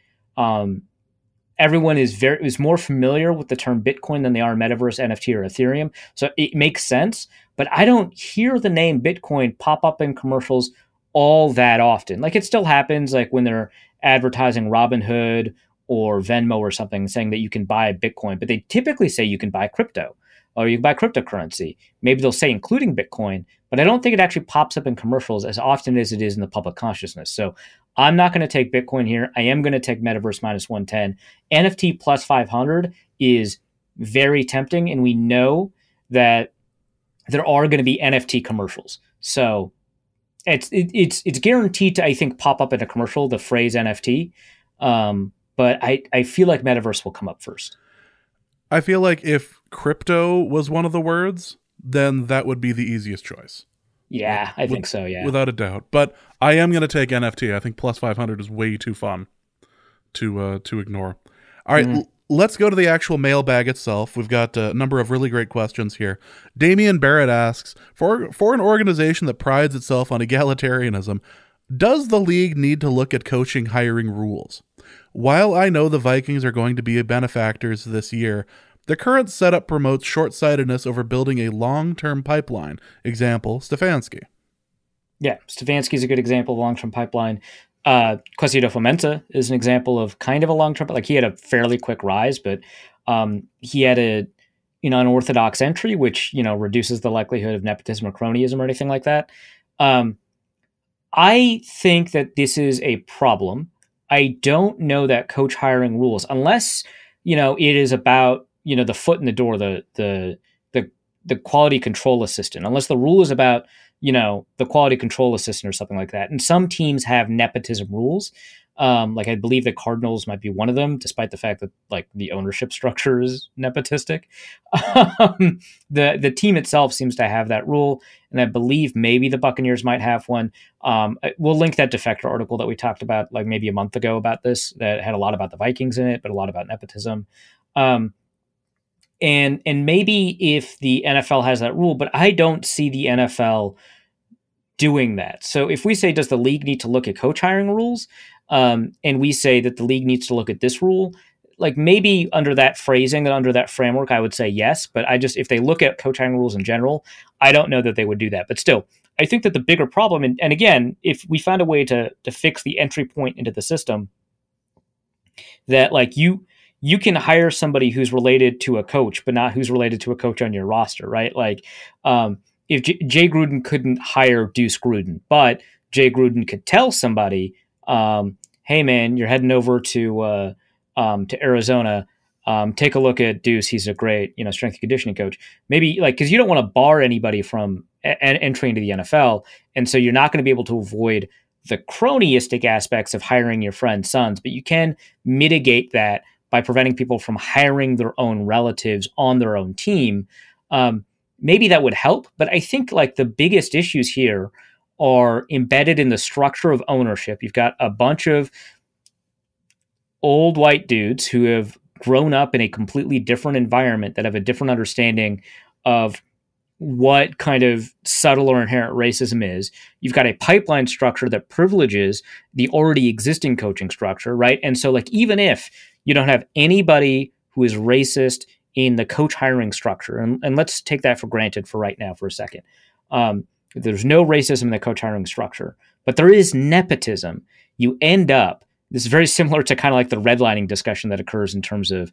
B: everyone is more familiar with the term Bitcoin than they are Metaverse, NFT, or Ethereum. So it makes sense. But I don't hear the name Bitcoin pop up in commercials all that often. Like, it still happens, like when they're advertising Robinhood or Venmo or something, saying that you can buy Bitcoin, but they typically say you can buy crypto or you can buy cryptocurrency. Maybe they'll say including Bitcoin, but I don't think it actually pops up in commercials as often as it is in the public consciousness. So I'm not going to take Bitcoin here. I am going to take Metaverse minus 110. NFT plus 500 is very tempting, and we know that there are going to be NFT commercials. So it's guaranteed to, I think, pop up in a commercial, the phrase NFT. But I feel like Metaverse will come up first.
A: I feel like if crypto was one of the words, then that would be the easiest choice.
B: Yeah, I think so, yeah.
A: Without a doubt. But I am going to take NFT. I think plus 500 is way too fun to ignore. All right, let's go to the actual mailbag itself. We've got a number of really great questions here. Damian Barrett asks, for an organization that prides itself on egalitarianism, does the league need to look at coaching hiring rules? While I know the Vikings are going to be benefactors this year, the current setup promotes short-sightedness over building a long-term pipeline. Example, Stefanski.
B: Yeah, Stefanski's a good example of long-term pipeline. Quasido Fomenta is an example of kind of a long-term, like he had a fairly quick rise, but he had an unorthodox entry, which, reduces the likelihood of nepotism or cronyism or anything like that. I think that this is a problem. I don't know that coach hiring rules, unless, it is about, the foot in the door, the quality control assistant, unless the rule is about, the quality control assistant or something like that. And some teams have nepotism rules. Like I believe the Cardinals might be one of them, despite the fact that like the ownership structure is nepotistic. The team itself seems to have that rule. And I believe maybe the Buccaneers might have one. We'll link that Defector article that we talked about like maybe a month ago about this, that had a lot about the Vikings in it, but a lot about nepotism. And maybe if the NFL has that rule, but I don't see the NFL doing that. So if we say, does the league need to look at coach hiring rules? And we say that the league needs to look at this rule, like maybe under that phrasing and under that framework, I would say yes. But if they look at coach hiring rules in general, I don't know that they would do that. But still, I think that the bigger problem, and again, if we found a way to fix the entry point into the system, that like you can hire somebody who's related to a coach, but not who's related to a coach on your roster, right? Like if Jay Gruden couldn't hire Deuce Gruden, but Jay Gruden could tell somebody, hey man, you're heading over to Arizona. Take a look at Deuce. He's a great, strength and conditioning coach. Maybe because you don't want to bar anybody from entry into the NFL. And so you're not going to be able to avoid the cronyistic aspects of hiring your friend's sons, but you can mitigate that by preventing people from hiring their own relatives on their own team. Maybe that would help, but I think the biggest issues here are embedded in the structure of ownership. You've got a bunch of old white dudes who have grown up in a completely different environment that have a different understanding of what kind of subtle or inherent racism is. You've got a pipeline structure that privileges the already existing coaching structure, right? And so even if you don't have anybody who is racist in the coach hiring structure, and let's take that for granted for right now for a second. There's no racism in the coach hiring structure, but there is nepotism. You end up, this is very similar to kind of the redlining discussion that occurs in terms of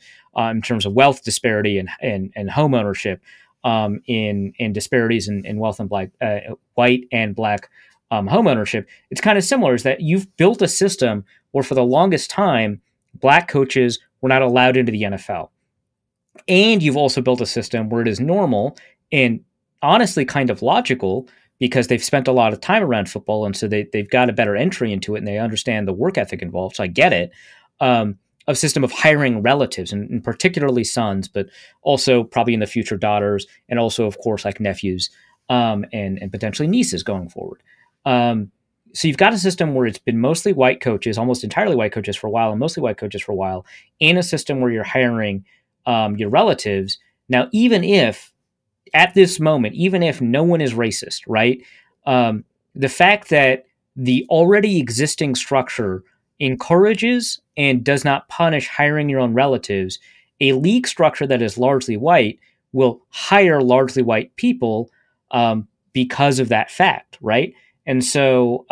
B: wealth disparity and home ownership, in disparities in wealth and white and black home ownership. It's kind of similar, is that you've built a system where for the longest time, black coaches were not allowed into the NFL. And you've also built a system where it is normal and honestly kind of logical, because they've spent a lot of time around football, and so they've got a better entry into it, and they understand the work ethic involved. So I get it. A system of hiring relatives, and particularly sons, but also probably in the future daughters, and also, of course, nephews, and potentially nieces going forward. So you've got a system where it's been mostly white coaches, almost entirely white coaches for a while, and mostly white coaches for a while, and a system where you're hiring your relatives. Now, even if at this moment, even if no one is racist, right? The fact that the already existing structure encourages and does not punish hiring your own relatives, a league structure that is largely white will hire largely white people because of that fact, right? And so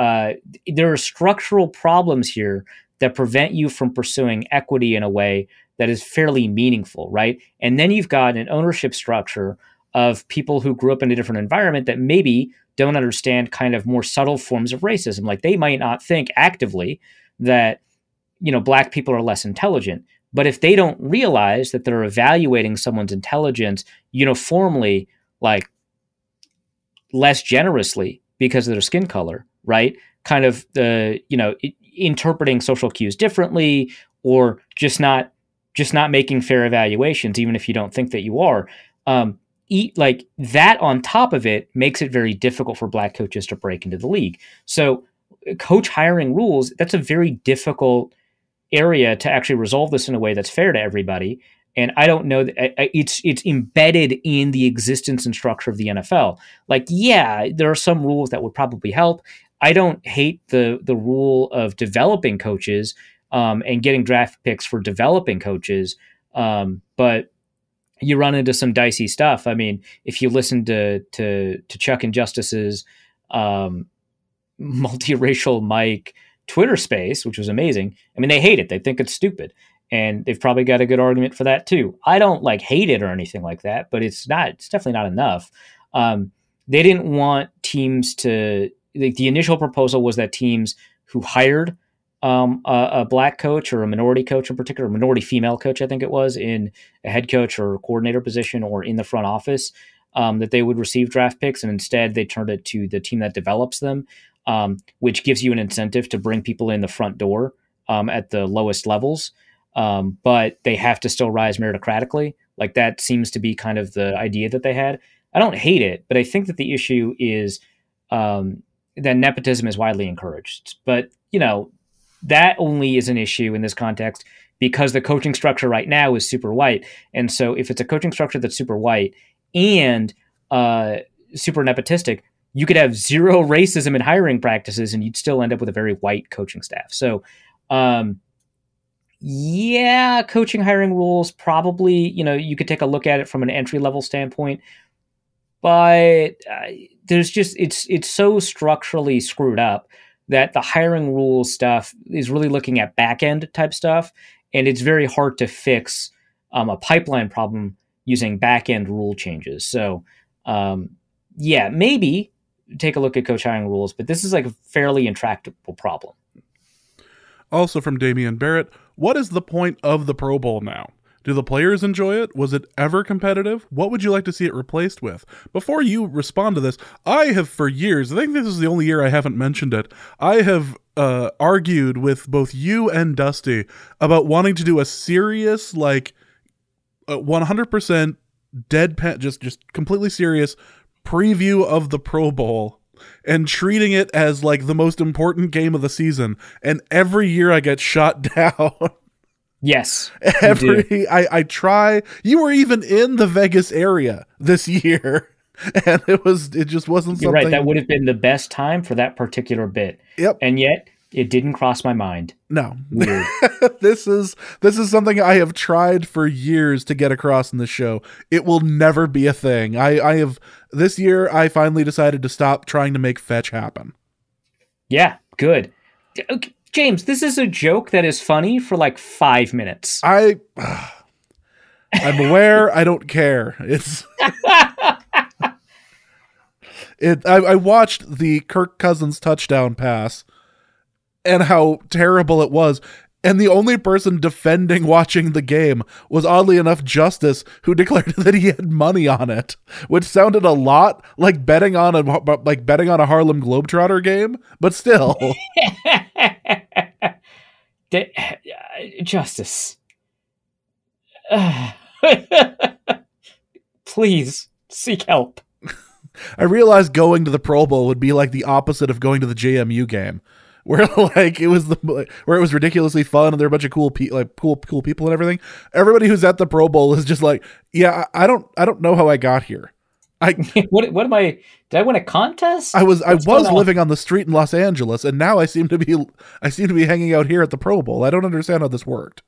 B: there are structural problems here that prevent you from pursuing equity in a way that is fairly meaningful, right? And then you've got an ownership structure of people who grew up in a different environment that maybe don't understand kind of more subtle forms of racism. They might not think actively that, black people are less intelligent, but if they don't realize that they're evaluating someone's intelligence uniformly, less generously because of their skin color, right? Kind of interpreting social cues differently, or just not making fair evaluations, even if you don't think that you are. That on top of it makes it very difficult for black coaches to break into the league. So coach hiring rules, that's a very difficult area to actually resolve this in a way that's fair to everybody. And I don't know that it's embedded in the existence and structure of the NFL. There are some rules that would probably help. I don't hate the rule of developing coaches and getting draft picks for developing coaches. But you run into some dicey stuff. I mean, if you listen to Chuck and Justice's multiracial Mike Twitter space, which was amazing. I mean, they hate it. They think it's stupid. And they've probably got a good argument for that too. I don't hate it or anything like that, but it's definitely not enough. They didn't want teams to, the initial proposal was that teams who hired a black coach or a minority coach in particular, a minority female coach, I think it was, in a head coach or coordinator position or in the front office, that they would receive draft picks. And instead they turned it to the team that develops them, which gives you an incentive to bring people in the front door at the lowest levels. But they have to still rise meritocratically. That seems to be kind of the idea that they had. I don't hate it, but I think that the issue is that nepotism is widely encouraged. But, that only is an issue in this context because the coaching structure right now is super white. And so if it's a coaching structure that's super white and super nepotistic, you could have zero racism in hiring practices and you'd still end up with a very white coaching staff. So, coaching hiring rules, probably, you could take a look at it from an entry-level standpoint, but there's just, it's so structurally screwed up that the hiring rules stuff is really looking at back-end type stuff, and it's very hard to fix a pipeline problem using back-end rule changes. So, maybe take a look at coach hiring rules, but this is a fairly intractable problem.
A: Also from Damian Barrett, what is the point of the Pro Bowl now? Do the players enjoy it? Was it ever competitive? What would you like to see it replaced with? Before you respond to this, I have for years, I think this is the only year I haven't mentioned it, I have argued with both you and Dusty about wanting to do a serious, like, 100% deadpan, just completely serious preview of the Pro Bowl and treating it as like the most important game of the season. And every year I get shot down.
B: Yes.
A: I try. You were even in the Vegas area this year, and it just wasn't
B: You're
A: something.
B: right. That would have been the best time for that particular bit.
A: Yep.
B: And yet it didn't cross my mind.
A: No.
B: Weird.
A: This is something I have tried for years to get across in the show. It will never be a thing. I have this year I finally decided to stop trying to make fetch happen.
B: Yeah, good. Okay, James, this is a joke that is funny for like 5 minutes.
A: I'm aware. I don't care. It's I watched the Kirk Cousins touchdown pass and how terrible it was. And the only person defending watching the game was, oddly enough, Justice, who declared that he had money on it, which sounded a lot like betting on a Harlem Globetrotter game, but still.
B: Justice. Please seek help.
A: I realized going to the Pro Bowl would be like the opposite of going to the JMU game, where like it was ridiculously fun and there are a bunch of cool people and everything. Everybody who's at the Pro Bowl is just like, yeah, I don't know how I got here.
B: What am I? Did I win a contest?
A: I was living on the street in Los Angeles, and now I seem to be hanging out here at the Pro Bowl. I don't understand how this worked.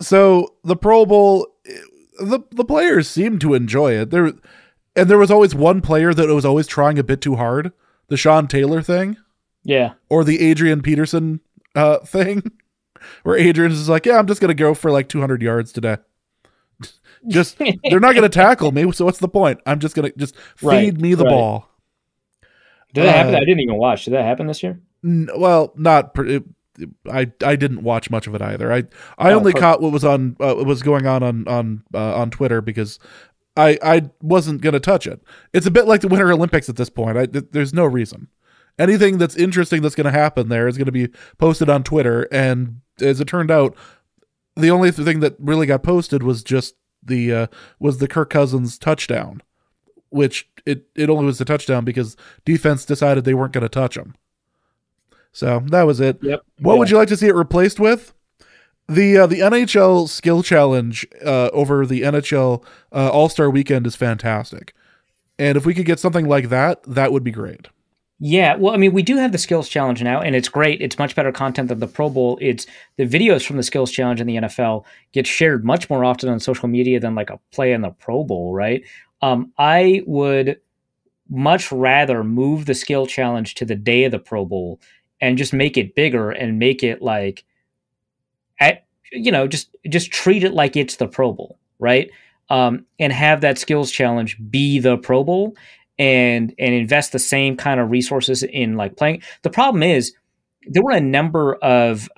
A: So the Pro Bowl, the players seemed to enjoy it. There was always one player that was always trying a bit too hard. The Sean Taylor thing.
B: Yeah.
A: Or the Adrian Peterson thing. Where Adrian is like, yeah, I'm just going to go for like 200 yards today. They're not going to tackle me, so what's the point? I'm just going to feed me the ball.
B: Did that happen? I didn't even watch. Did that happen this year?
A: Well, not. I didn't watch much of it either. I only caught what was going on Twitter because I wasn't going to touch it. It's a bit like the Winter Olympics at this point. There's no reason. Anything that's interesting that's going to happen there is going to be posted on Twitter, and as it turned out, the only thing that really got posted was just the Kirk Cousins touchdown, which it only was a touchdown because defense decided they weren't going to touch him. So that was it.
B: Yep.
A: What would you like to see it replaced with? The NHL skill challenge over the NHL All-Star Weekend is fantastic, and if we could get something like that, that would be great.
B: Yeah, well, I mean, we do have the skills challenge now, and it's great. It's much better content than the Pro Bowl. It's the videos from the skills challenge in the NFL get shared much more often on social media than like a play in the Pro Bowl, right? I would much rather move the skill challenge to the day of the Pro Bowl and just make it bigger and make it like, just treat it like it's the Pro Bowl, right? And have that skills challenge be the Pro Bowl. And invest the same kind of resources in like playing. The problem is there were a number of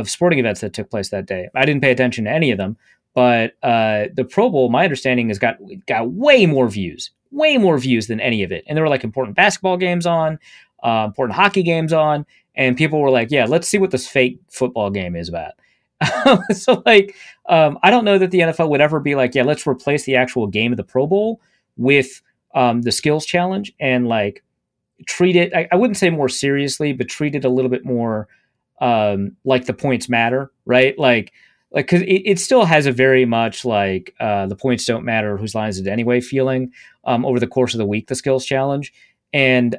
B: sporting events that took place that day. I didn't pay attention to any of them, but the Pro Bowl, my understanding, has got way more views than any of it. And there were like important basketball games on, important hockey games on, and people were like, "Yeah, let's see what this fake football game is about." So like, I don't know that the NFL would ever be like, "Yeah, let's replace the actual game of the Pro Bowl with." The skills challenge and like treat it, I wouldn't say more seriously, but treat it a little bit more like the points matter, right? Like, cause it still has a very much like the points don't matter, whose lines it anyway feeling over the course of the week, the skills challenge. And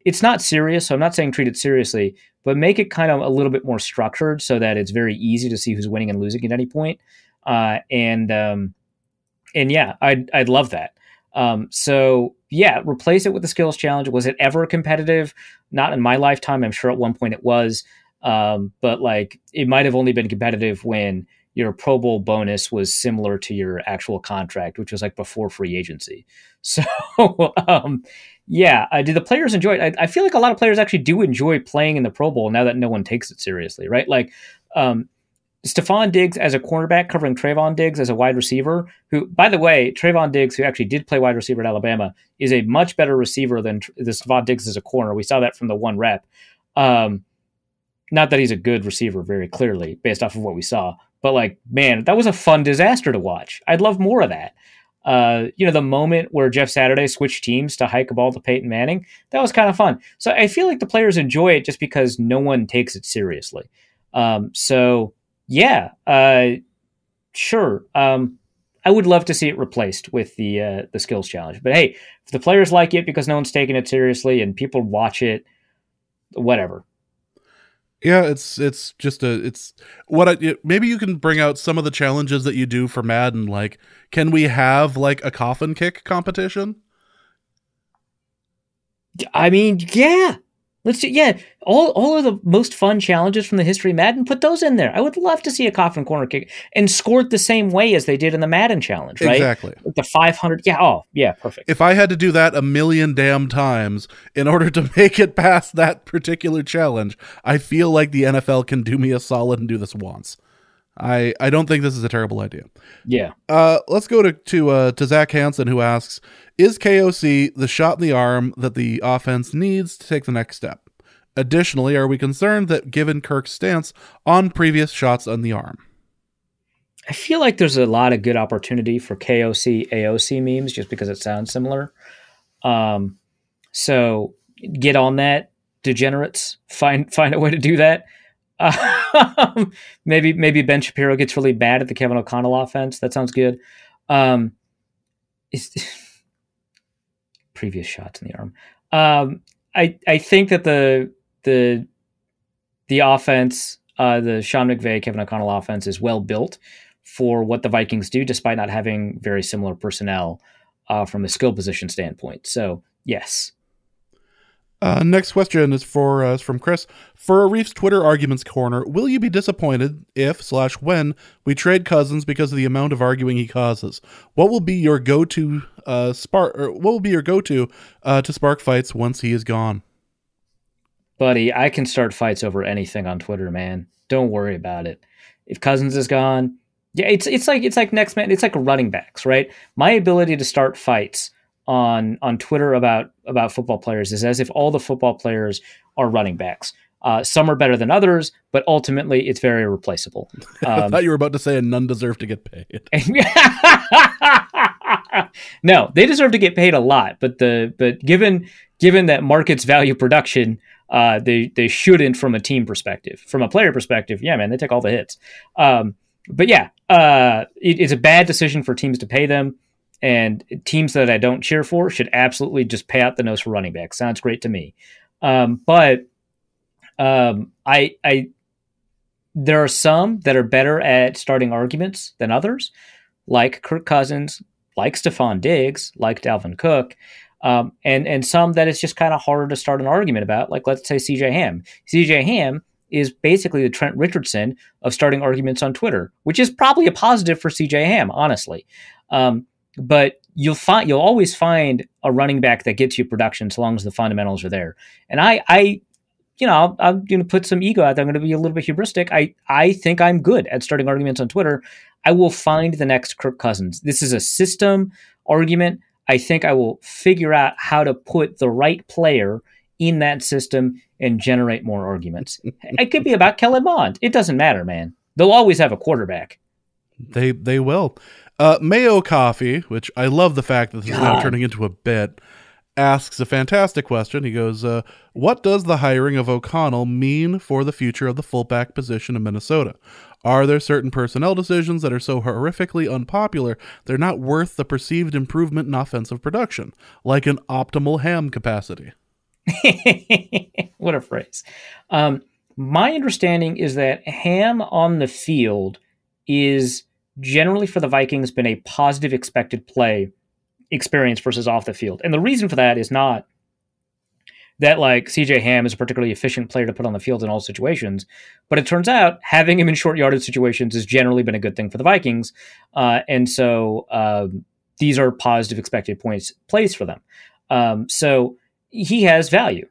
B: it's not serious. So I'm not saying treat it seriously, but make it kind of a little bit more structured so that it's very easy to see who's winning and losing at any point. And yeah, I'd love that. So yeah, replace it with the skills challenge. Was it ever competitive? Not in my lifetime. I'm sure at one point it was. But like it might have only been competitive when your Pro Bowl bonus was similar to your actual contract, which was like before free agency. So, do the players enjoy it? I feel like a lot of players actually do enjoy playing in the Pro Bowl now that no one takes it seriously, right? Like, Stephon Diggs as a cornerback covering Trayvon Diggs as a wide receiver, who, by the way, Trayvon Diggs, who actually did play wide receiver at Alabama, is a much better receiver than the Stephon Diggs as a corner. We saw that from the one rep. Not that he's a good receiver, very clearly, based off of what we saw. But, like, man, that was a fun disaster to watch. I'd love more of that. The moment where Jeff Saturday switched teams to hike a ball to Peyton Manning, that was kind of fun. So I feel like the players enjoy it just because no one takes it seriously. Sure. I would love to see it replaced with the skills challenge. But hey, if the players like it because no one's taking it seriously and people watch it, whatever.
A: Yeah, maybe you can bring out some of the challenges that you do for Madden. Like, can we have like a coffin kick competition?
B: I mean, yeah. Let's do, all of the most fun challenges from the history of Madden, put those in there. I would love to see a coffin corner kick and scored the same way as they did in the Madden challenge, right?
A: Exactly.
B: The 500. Yeah, perfect.
A: If I had to do that a million damn times in order to make it past that particular challenge, I feel like the NFL can do me a solid and do this once. I don't think this is a terrible idea.
B: Yeah.
A: Let's go to Zach Hansen, who asks, is KOC the shot in the arm that the offense needs to take the next step? Additionally, are we concerned that given Kirk's stance on previous shots on the arm?
B: I feel like there's a lot of good opportunity for KOC, AOC memes just because it sounds similar. So get on that, degenerates. Find a way to do that. Maybe Ben Shapiro gets really bad at the Kevin O'Connell offense. That sounds good. Previous shots in the arm. I think that the offense, the Sean McVay, Kevin O'Connell offense is well built for what the Vikings do, despite not having very similar personnel from a skill position standpoint. So yes.
A: Next question is from Chris. For a Reef's Twitter arguments corner, will you be disappointed if/when we trade Cousins because of the amount of arguing he causes? What will be your go-to to spark fights once he is gone?
B: Buddy, I can start fights over anything on Twitter, man. Don't worry about it. If Cousins is gone, yeah, it's like next man. It's like running backs, right? My ability to start fights on Twitter about football players is as if all the football players are running backs. Some are better than others, but ultimately it's very replaceable.
A: I thought you were about to say and none deserve to get paid.
B: No, they deserve to get paid a lot, but given that markets value production, they shouldn't from a team perspective. From a player perspective, yeah, man, they take all the hits. But yeah, it's a bad decision for teams to pay them. And teams that I don't cheer for should absolutely just pay out the nose for running backs. Sounds great to me. But there are some that are better at starting arguments than others, like Kirk Cousins, like Stephon Diggs, like Dalvin Cook, and some that it's just kind of harder to start an argument about, like let's say CJ Ham. CJ Ham is basically the Trent Richardson of starting arguments on Twitter, which is probably a positive for CJ Ham, honestly. But you'll always find a running back that gets you production so long as the fundamentals are there. And I'm going to put some ego out there. I'm going to be a little bit hubristic. I think I'm good at starting arguments on Twitter. I will find the next Kirk Cousins. This is a system argument. I think I will figure out how to put the right player in that system and generate more arguments. It could be about Kellen Mond. It doesn't matter, man. They'll always have a quarterback.
A: They will. Mayo Coffee, which I love the fact that this is now turning into a bit, asks a fantastic question. He goes, what does the hiring of O'Connell mean for the future of the fullback position in Minnesota? Are there certain personnel decisions that are so horrifically unpopular they're not worth the perceived improvement in offensive production, like an optimal Ham capacity?
B: What a phrase. My understanding is that Ham on the field is generally for the Vikings been a positive expected play experience versus off the field. And the reason for that is not that like CJ Ham is a particularly efficient player to put on the field in all situations. But it turns out having him in short yardage situations has generally been a good thing for the Vikings. And so these are positive expected points plays for them. So he has value.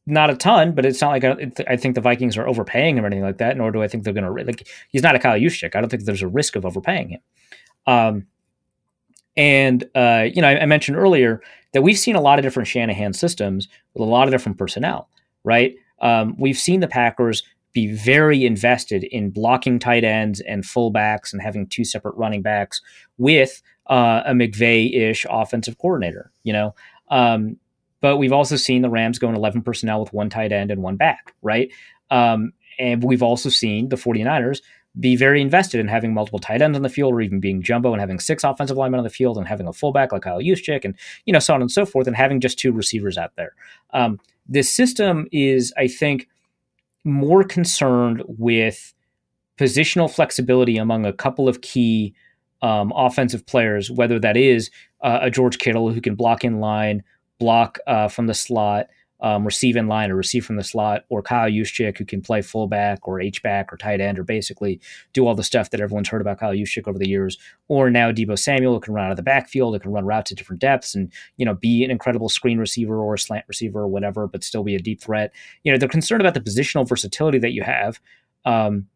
B: Not a ton, but it's not like I think the Vikings are overpaying him or anything like that, nor do I think they're going to, like, he's not a Kyle Juszczyk. I don't think there's a risk of overpaying him. I mentioned earlier that we've seen a lot of different Shanahan systems with a lot of different personnel, right? We've seen the Packers be very invested in blocking tight ends and fullbacks and having two separate running backs with a McVay-ish offensive coordinator, but we've also seen the Rams go in 11 personnel with one tight end and one back, right? And we've also seen the 49ers be very invested in having multiple tight ends on the field, or even being jumbo and having 6 offensive linemen on the field and having a fullback like Kyle Juszczyk and, so on and so forth, and having just 2 receivers out there. This system is, I think, more concerned with positional flexibility among a couple of key offensive players, whether that is a George Kittle who can block in line, block from the slot, receive in line or receive from the slot, or Kyle Juszczyk who can play fullback or H-back or tight end, or basically do all the stuff that everyone's heard about Kyle Juszczyk over the years, or now Deebo Samuel who can run out of the backfield, who can run routes at different depths and, be an incredible screen receiver or a slant receiver or whatever, but still be a deep threat. They're concerned about the positional versatility that you have, and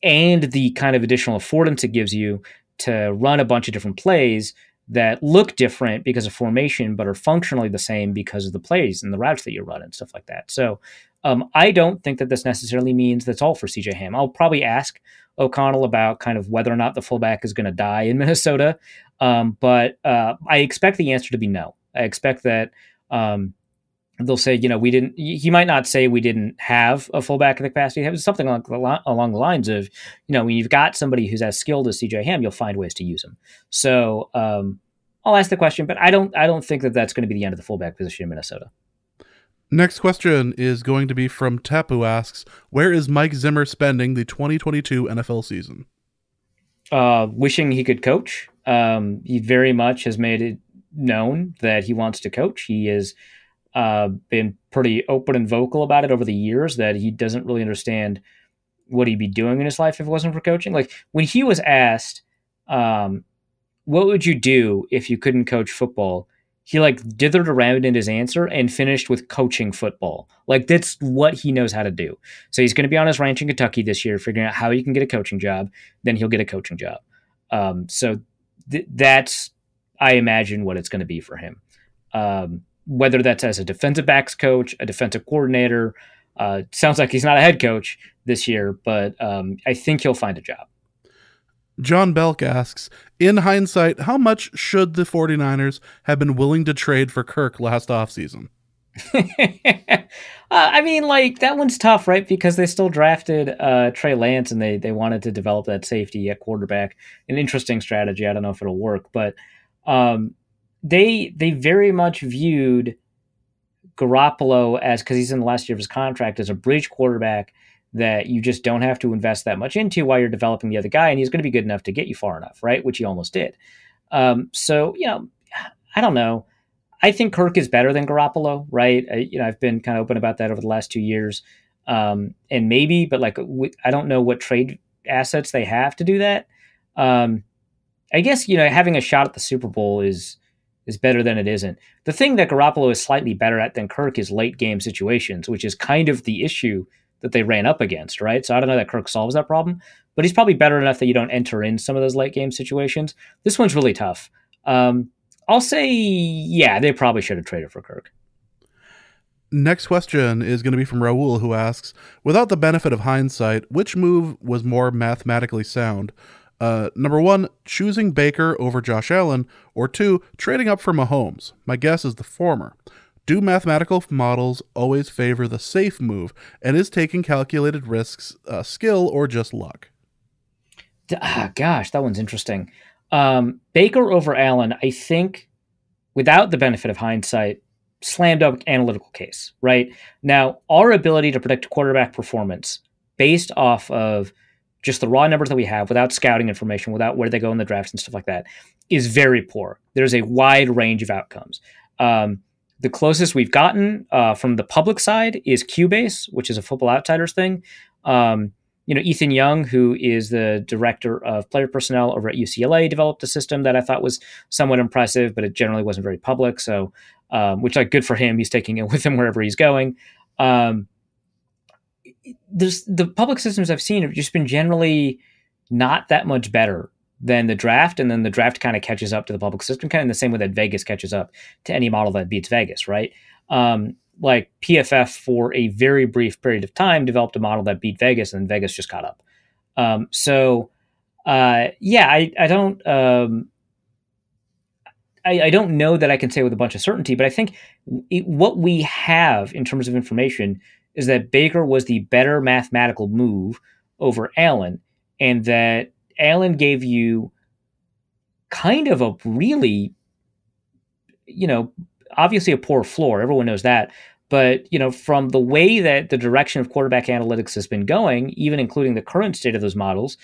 B: the kind of additional affordance it gives you to run a bunch of different plays that look different because of formation, but are functionally the same because of the plays and the routes that you run and stuff like that. So I don't think that this necessarily means that's all for CJ Ham. I'll probably ask O'Connell about kind of whether or not the fullback is going to die in Minnesota. But I expect the answer to be no. I expect that they'll say, he might not say we didn't have a fullback in the capacity. It was something along the lines of, when you've got somebody who's as skilled as CJ Ham, you'll find ways to use him. So I'll ask the question, but I don't think that that's going to be the end of the fullback position in Minnesota.
A: Next question is going to be from Tep, who asks, where is Mike Zimmer spending the 2022 NFL season?
B: Wishing he could coach. He very much has made it known that he wants to coach. He has been pretty open and vocal about it over the years, that he doesn't really understand what he'd be doing in his life if it wasn't for coaching. Like, when he was asked, what would you do if you couldn't coach football? He dithered around in his answer and finished with coaching football. Like, that's what he knows how to do. So he's going to be on his ranch in Kentucky this year, figuring out how he can get a coaching job. Then he'll get a coaching job. So that's, I imagine, what it's going to be for him. Whether that's as a defensive backs coach, a defensive coordinator, sounds like he's not a head coach this year, but I think he'll find a job.
A: John Belk asks, in hindsight, how much should the 49ers have been willing to trade for Kirk last offseason?
B: That one's tough, right? Because they still drafted Trey Lance, and they wanted to develop that safety at quarterback. An interesting strategy. I don't know if it'll work, but they very much viewed Garoppolo as, because he's in the last year of his contract, as a bridge quarterback that you just don't have to invest that much into while you're developing the other guy, and he's going to be good enough to get you far enough, right? Which he almost did. So, I don't know. I think Kirk is better than Garoppolo, right? I've been kind of open about that over the last 2 years. And maybe, but I don't know what trade assets they have to do that. I guess, having a shot at the Super Bowl is better than it isn't. The thing that Garoppolo is slightly better at than Kirk is late game situations, which is kind of the issue that they ran up against, right? So I don't know that Kirk solves that problem, but he's probably better enough that you don't enter in some of those late game situations. This one's really tough. I'll say, yeah, they probably should have traded for Kirk.
A: Next question is going to be from Raul, who asks, without the benefit of hindsight, which move was more mathematically sound? Number 1, choosing Baker over Josh Allen, or 2, trading up for Mahomes. My guess is the former. Do mathematical models always favor the safe move, and is taking calculated risks skill or just luck?
B: Gosh, that one's interesting. Baker over Allen, I think, without the benefit of hindsight, slammed up analytical case, right? Now, our ability to predict quarterback performance based off of just the raw numbers that we have, without scouting information, without where they go in the drafts and stuff like that, is very poor. There's a wide range of outcomes. The closest we've gotten from the public side is Cubase, which is a Football Outsiders thing. Ethan Young, who is the director of player personnel over at UCLA, developed a system that I thought was somewhat impressive, but it generally wasn't very public. So, which like good for him, he's taking it with him wherever he's going. There's the public systems I've seen have just been generally not that much better than the draft, and then the draft kind of catches up to the public system, kind of in the same way that Vegas catches up to any model that beats Vegas, right? Like PFF for a very brief period of time developed a model that beat Vegas, and Vegas just caught up. I don't know that I can say with a bunch of certainty, but I think what we have in terms of information is that Baker was the better mathematical move over Allen, and that Allen gave you kind of a really, obviously a poor floor. Everyone knows that. But, from the way that the direction of quarterback analytics has been going, even including the current state of those models,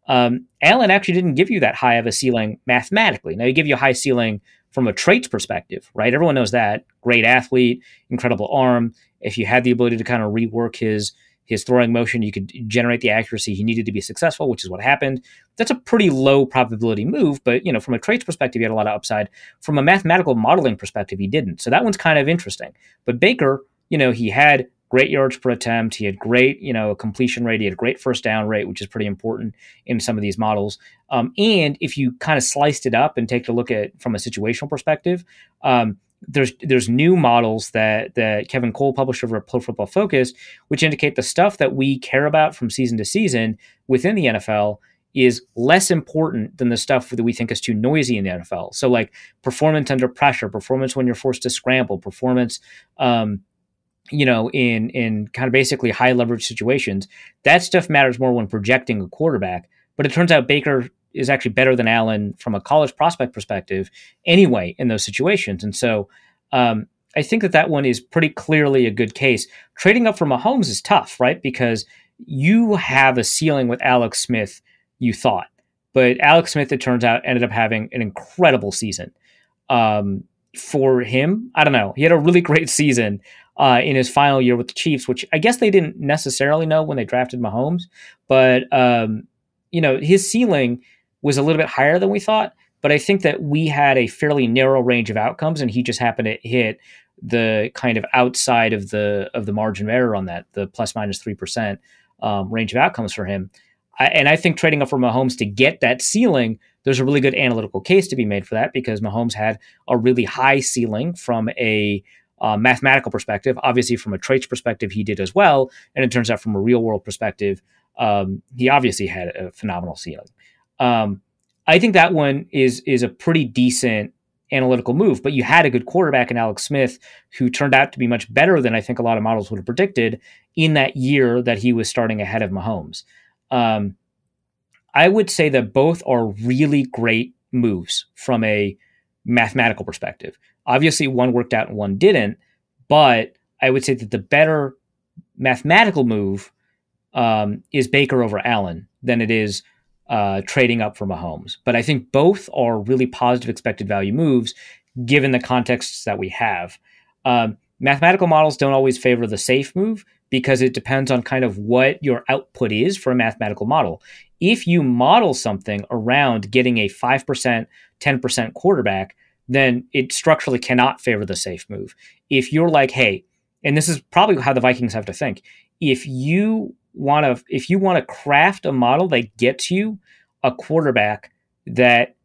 B: Allen actually didn't give you that high of a ceiling mathematically. Now, he give you a high ceiling from a traits perspective, right? Everyone knows that. Great athlete, incredible arm. If you had the ability to kind of rework his throwing motion, you could generate the accuracy he needed to be successful, which is what happened. That's a pretty low probability move, but from a traits perspective, he had a lot of upside. From a mathematical modeling perspective, he didn't. So that one's kind of interesting. But Baker, he had great yards per attempt. He had great, completion rate. He had a great first down rate, which is pretty important in some of these models. And if you kind of sliced it up and take a look at from a situational perspective, there's new models that Kevin Cole published over at Pro Football Focus, which indicate the stuff that we care about from season to season within the NFL is less important than the stuff that we think is too noisy in the NFL. So like performance under pressure, performance when you're forced to scramble, performance, in kind of basically high leverage situations. That stuff matters more when projecting a quarterback. But it turns out Baker is actually better than Allen from a college prospect perspective anyway in those situations. And so I think that one is pretty clearly a good case. Trading up for Mahomes is tough, right? Because you have a ceiling with Alex Smith, you thought. But Alex Smith, it turns out, ended up having an incredible season. For him, I don't know. He had a really great season in his final year with the Chiefs, which I guess they didn't necessarily know when they drafted Mahomes. But, his ceiling was a little bit higher than we thought, but I think that we had a fairly narrow range of outcomes, and he just happened to hit the kind of outside of the margin of error on that, the plus minus 3% range of outcomes for him. I think trading up for Mahomes to get that ceiling, there's a really good analytical case to be made for that, because Mahomes had a really high ceiling from a mathematical perspective. Obviously, from a traits perspective, he did as well, and it turns out from a real world perspective, he obviously had a phenomenal ceiling. I think that one is a pretty decent analytical move, but you had a good quarterback in Alex Smith, who turned out to be much better than I think a lot of models would have predicted in that year that he was starting ahead of Mahomes. I would say that both are really great moves from a mathematical perspective. Obviously, one worked out and one didn't, but I would say that the better mathematical move is Baker over Allen than it is trading up for Mahomes. But I think both are really positive expected value moves given the contexts that we have. Mathematical models don't always favor the safe move because it depends on kind of what your output is for a mathematical model. If you model something around getting a 5%, 10% quarterback, then it structurally cannot favor the safe move. If you're like, hey, and this is probably how the Vikings have to think, if you want to craft a model that gets you a quarterback that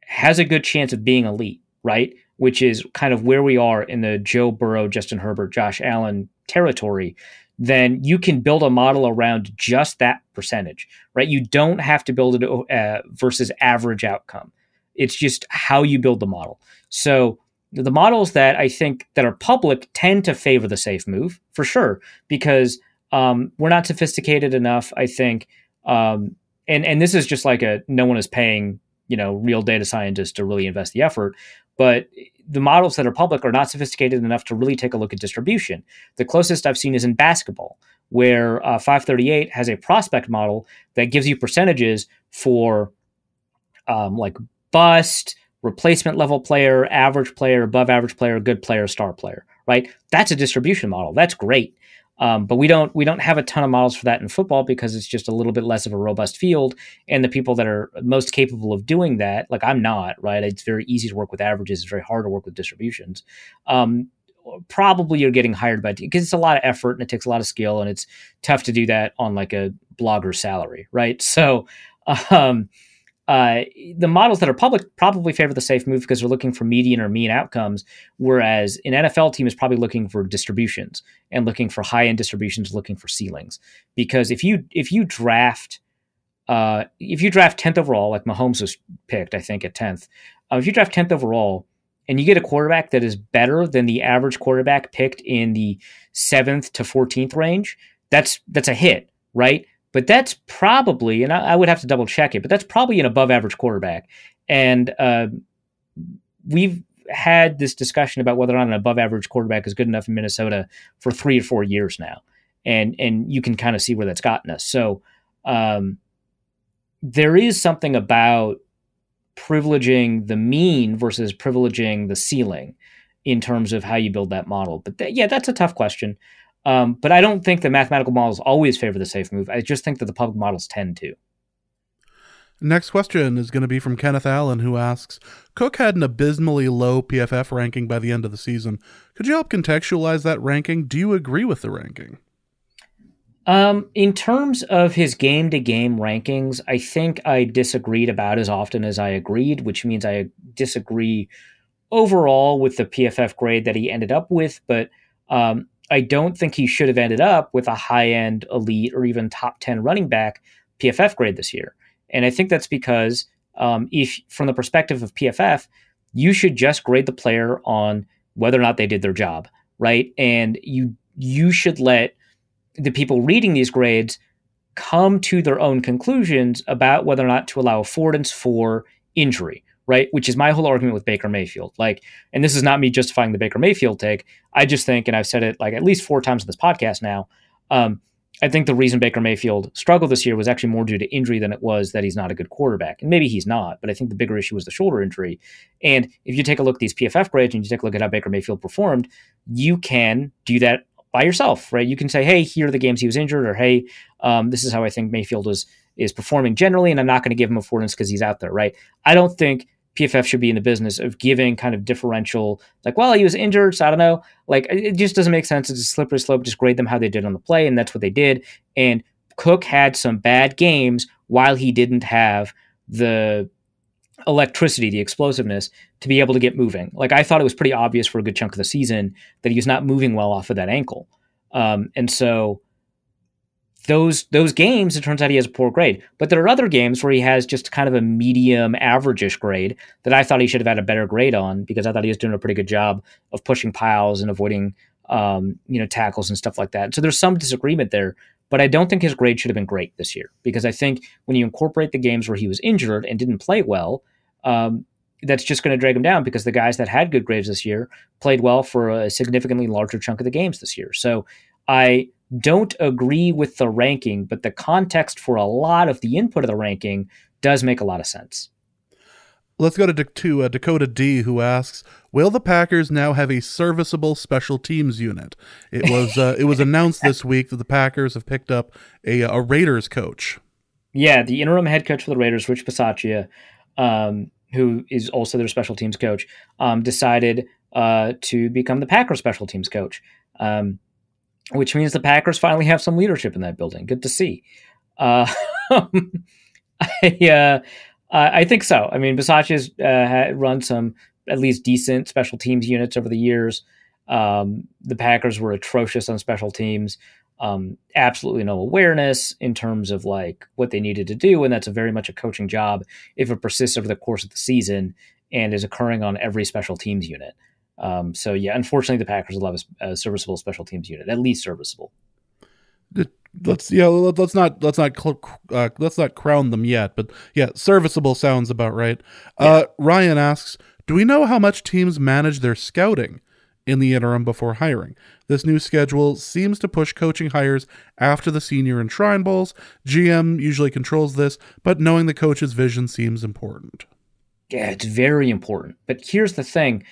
B: has a good chance of being elite, right? Which is kind of where we are in the Joe Burrow, Justin Herbert, Josh Allen territory, then you can build a model around just that percentage, right? You don't have to build it versus average outcome. It's just how you build the model. So the models that I think that are public tend to favor the safe move for sure, because we're not sophisticated enough, I think. And this is just like no one is paying, real data scientists to really invest the effort. But the models that are public are not sophisticated enough to really take a look at distribution. The closest I've seen is in basketball, where 538 has a prospect model that gives you percentages for like bust, replacement level player, average player, above average player, good player, star player, right? That's a distribution model. That's great. But we don't have a ton of models for that in football because it's just a little bit less of a robust field. And the people that are most capable of doing that, like I'm not, right? It's very easy to work with averages. It's very hard to work with distributions. Probably you're getting hired by, because it's a lot of effort and it takes a lot of skill and it's tough to do that on like a blogger salary, right? So the models that are public probably favor the safe move because they're looking for median or mean outcomes, whereas an NFL team is probably looking for distributions and looking for high-end distributions, looking for ceilings. Because if you draft 10th overall, like Mahomes was picked, I think at 10th, if you draft 10th overall and you get a quarterback that is better than the average quarterback picked in the 7th to 14th range, that's a hit, right? But that's probably, and I would have to double check it, but that's probably an above average quarterback. And we've had this discussion about whether or not an above average quarterback is good enough in Minnesota for 3 or 4 years now. And you can kind of see where that's gotten us. So there is something about privileging the mean versus privileging the ceiling in terms of how you build that model. But that's a tough question. But I don't think the mathematical models always favor the safe move. I just think that the public models tend to.
A: Next question is going to be from Kenneth Allen, who asks, Cook had an abysmally low PFF ranking by the end of the season. Could you help contextualize that ranking? Do you agree with the ranking?
B: In terms of his game-to-game rankings, I think I disagreed about as often as I agreed, which means I disagree overall with the PFF grade that he ended up with, but I don't think he should have ended up with a high-end elite or even top 10 running back PFF grade this year. And I think that's because if from the perspective of PFF, you should just grade the player on whether or not they did their job, right? And you should let the people reading these grades come to their own conclusions about whether or not to allow affordance for injury, right? Which is my whole argument with Baker Mayfield. Like, and this is not me justifying the Baker Mayfield take. I just think, and I've said it like at least 4 times on this podcast now, I think the reason Baker Mayfield struggled this year was actually more due to injury than it was that he's not a good quarterback. And maybe he's not, but I think the bigger issue was the shoulder injury. And if you take a look at these PFF grades and you take a look at how Baker Mayfield performed, you can do that by yourself, right? You can say, hey, here are the games he was injured, or hey, this is how I think Mayfield is performing generally, and I'm not going to give him affordance because he's out there, right? I don't think PFF should be in the business of giving kind of differential, like, well, he was injured, so I don't know. Like, it just doesn't make sense. It's a slippery slope. Just grade them how they did on the play, and that's what they did. And Cook had some bad games while he didn't have the electricity, the explosiveness to be able to get moving. Like, I thought it was pretty obvious for a good chunk of the season that he was not moving well off of that ankle. And so those games, it turns out he has a poor grade. But there are other games where he has just kind of a medium average-ish grade that I thought he should have had a better grade on, because I thought he was doing a pretty good job of pushing piles and avoiding tackles and stuff like that. So there's some disagreement there. But I don't think his grade should have been great this year, because I think when you incorporate the games where he was injured and didn't play well, that's just going to drag him down, because the guys that had good grades this year played well for a significantly larger chunk of the games this year. So I don't agree with the ranking, but the context for a lot of the input of the ranking does make a lot of sense.
A: Let's go to Dakota D, who asks, will the Packers now have a serviceable special teams unit? It was announced this week that the Packers have picked up a Raiders coach.
B: Yeah, the interim head coach for the Raiders, Rich Bisaccia, who is also their special teams coach, decided to become the Packers special teams coach, which means the Packers finally have some leadership in that building. Good to see. I think so. I mean, Bisaccia's run some at least decent special teams units over the years. The Packers were atrocious on special teams. Absolutely no awareness in terms of like what they needed to do, and that's very much a coaching job if it persists over the course of the season and is occurring on every special teams unit. So yeah, unfortunately, the Packers will have a serviceable special teams unit, at least serviceable.
A: Let's not crown them yet, but yeah, serviceable sounds about right. Yeah. Ryan asks, do we know how much teams manage their scouting in the interim before hiring? This new schedule seems to push coaching hires after the Senior and Shrine Bowls. GM usually controls this, but knowing the coach's vision seems important.
B: Yeah, it's very important. But here's the thing.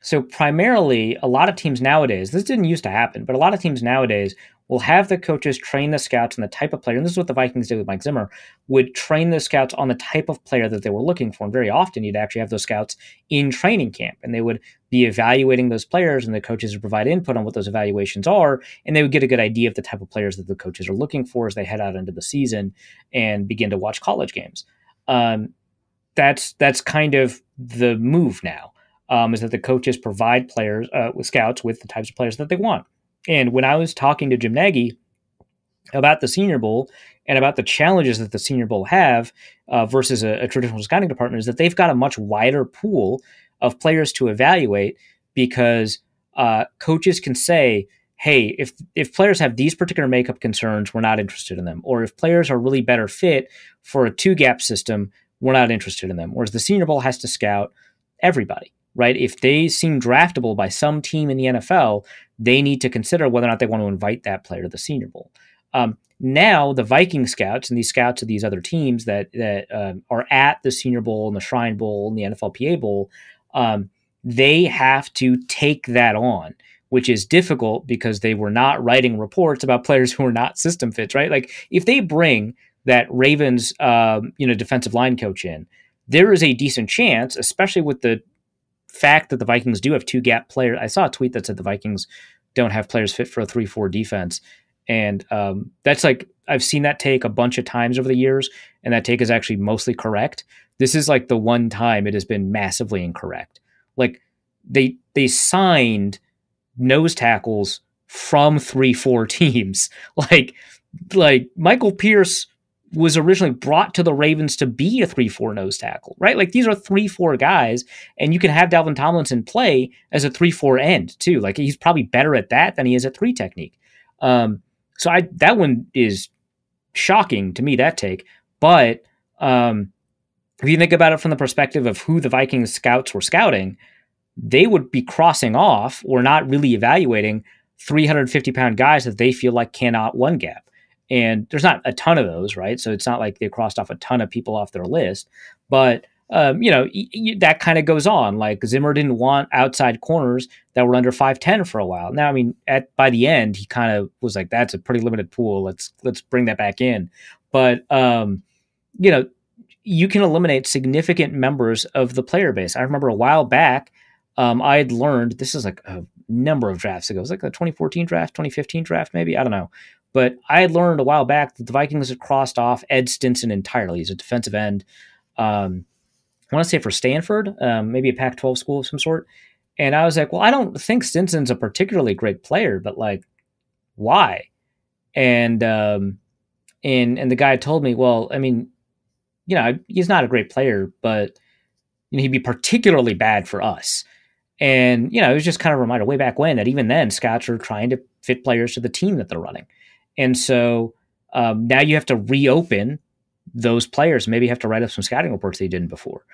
B: So primarily, a lot of teams nowadays, this didn't used to happen, but a lot of teams nowadays will have the coaches train the scouts on the type of player, and this is what the Vikings did with Mike Zimmer, would train the scouts on the type of player that they were looking for. And very often you'd actually have those scouts in training camp, and they would be evaluating those players, and the coaches would provide input on what those evaluations are, and they would get a good idea of the type of players that the coaches are looking for as they head out into the season and begin to watch college games. That's kind of the move now, is that the coaches provide players with scouts with the types of players that they want. And when I was talking to Jim Nagy about the Senior Bowl and about the challenges that the Senior Bowl have versus a traditional scouting department, is that they've got a much wider pool of players to evaluate, because coaches can say, hey, if players have these particular makeup concerns, we're not interested in them. Or if players are really better fit for a two-gap system, we're not interested in them. Whereas the Senior Bowl has to scout everybody, right? If they seem draftable by some team in the NFL, they need to consider whether or not they want to invite that player to the Senior Bowl. Now, the Viking scouts and these scouts of these other teams that are at the Senior Bowl and the Shrine Bowl and the NFLPA Bowl, they have to take that on, which is difficult because they were not writing reports about players who are not system fits, right? Like if they bring that Ravens, defensive line coach in, there is a decent chance, especially with the fact that the Vikings do have two gap players. I saw a tweet that said the Vikings don't have players fit for a 3-4 defense. And that's like, I've seen that take a bunch of times over the years, and that take is actually mostly correct. This is like the one time it has been massively incorrect. Like they signed nose tackles from 3-4 teams. Like Michael Pierce was originally brought to the Ravens to be a 3-4 nose tackle, right? Like these are 3-4 guys, and you can have Dalvin Tomlinson play as a 3-4 end too. Like he's probably better at that than he is at 3 technique. So that one is shocking to me, that take. But if you think about it from the perspective of who the Vikings scouts were scouting, they would be crossing off or not really evaluating 350-pound guys that they feel like cannot one gap. And there's not a ton of those, right? So it's not like they crossed off a ton of people off their list. But, that kind of goes on. Like Zimmer didn't want outside corners that were under 5'10" for a while. Now, I mean, by the end, he kind of was like, that's a pretty limited pool. Let's bring that back in. But, you can eliminate significant members of the player base. I remember a while back, I had learned, this is like a number of drafts ago. It was like the 2014 draft, 2015 draft, maybe. I don't know. But I had learned a while back that the Vikings had crossed off Ed Stinson entirely. He's a defensive end. I want to say for Stanford, maybe a Pac-12 school of some sort. And I was like, well, I don't think Stinson's a particularly great player, but like, why? And the guy told me, well, I mean, he's not a great player, but he'd be particularly bad for us. And, it was just kind of a reminder way back when that even then scouts are trying to fit players to the team that they're running. And so now you have to reopen those players. Maybe you have to write up some scouting reports they didn't before.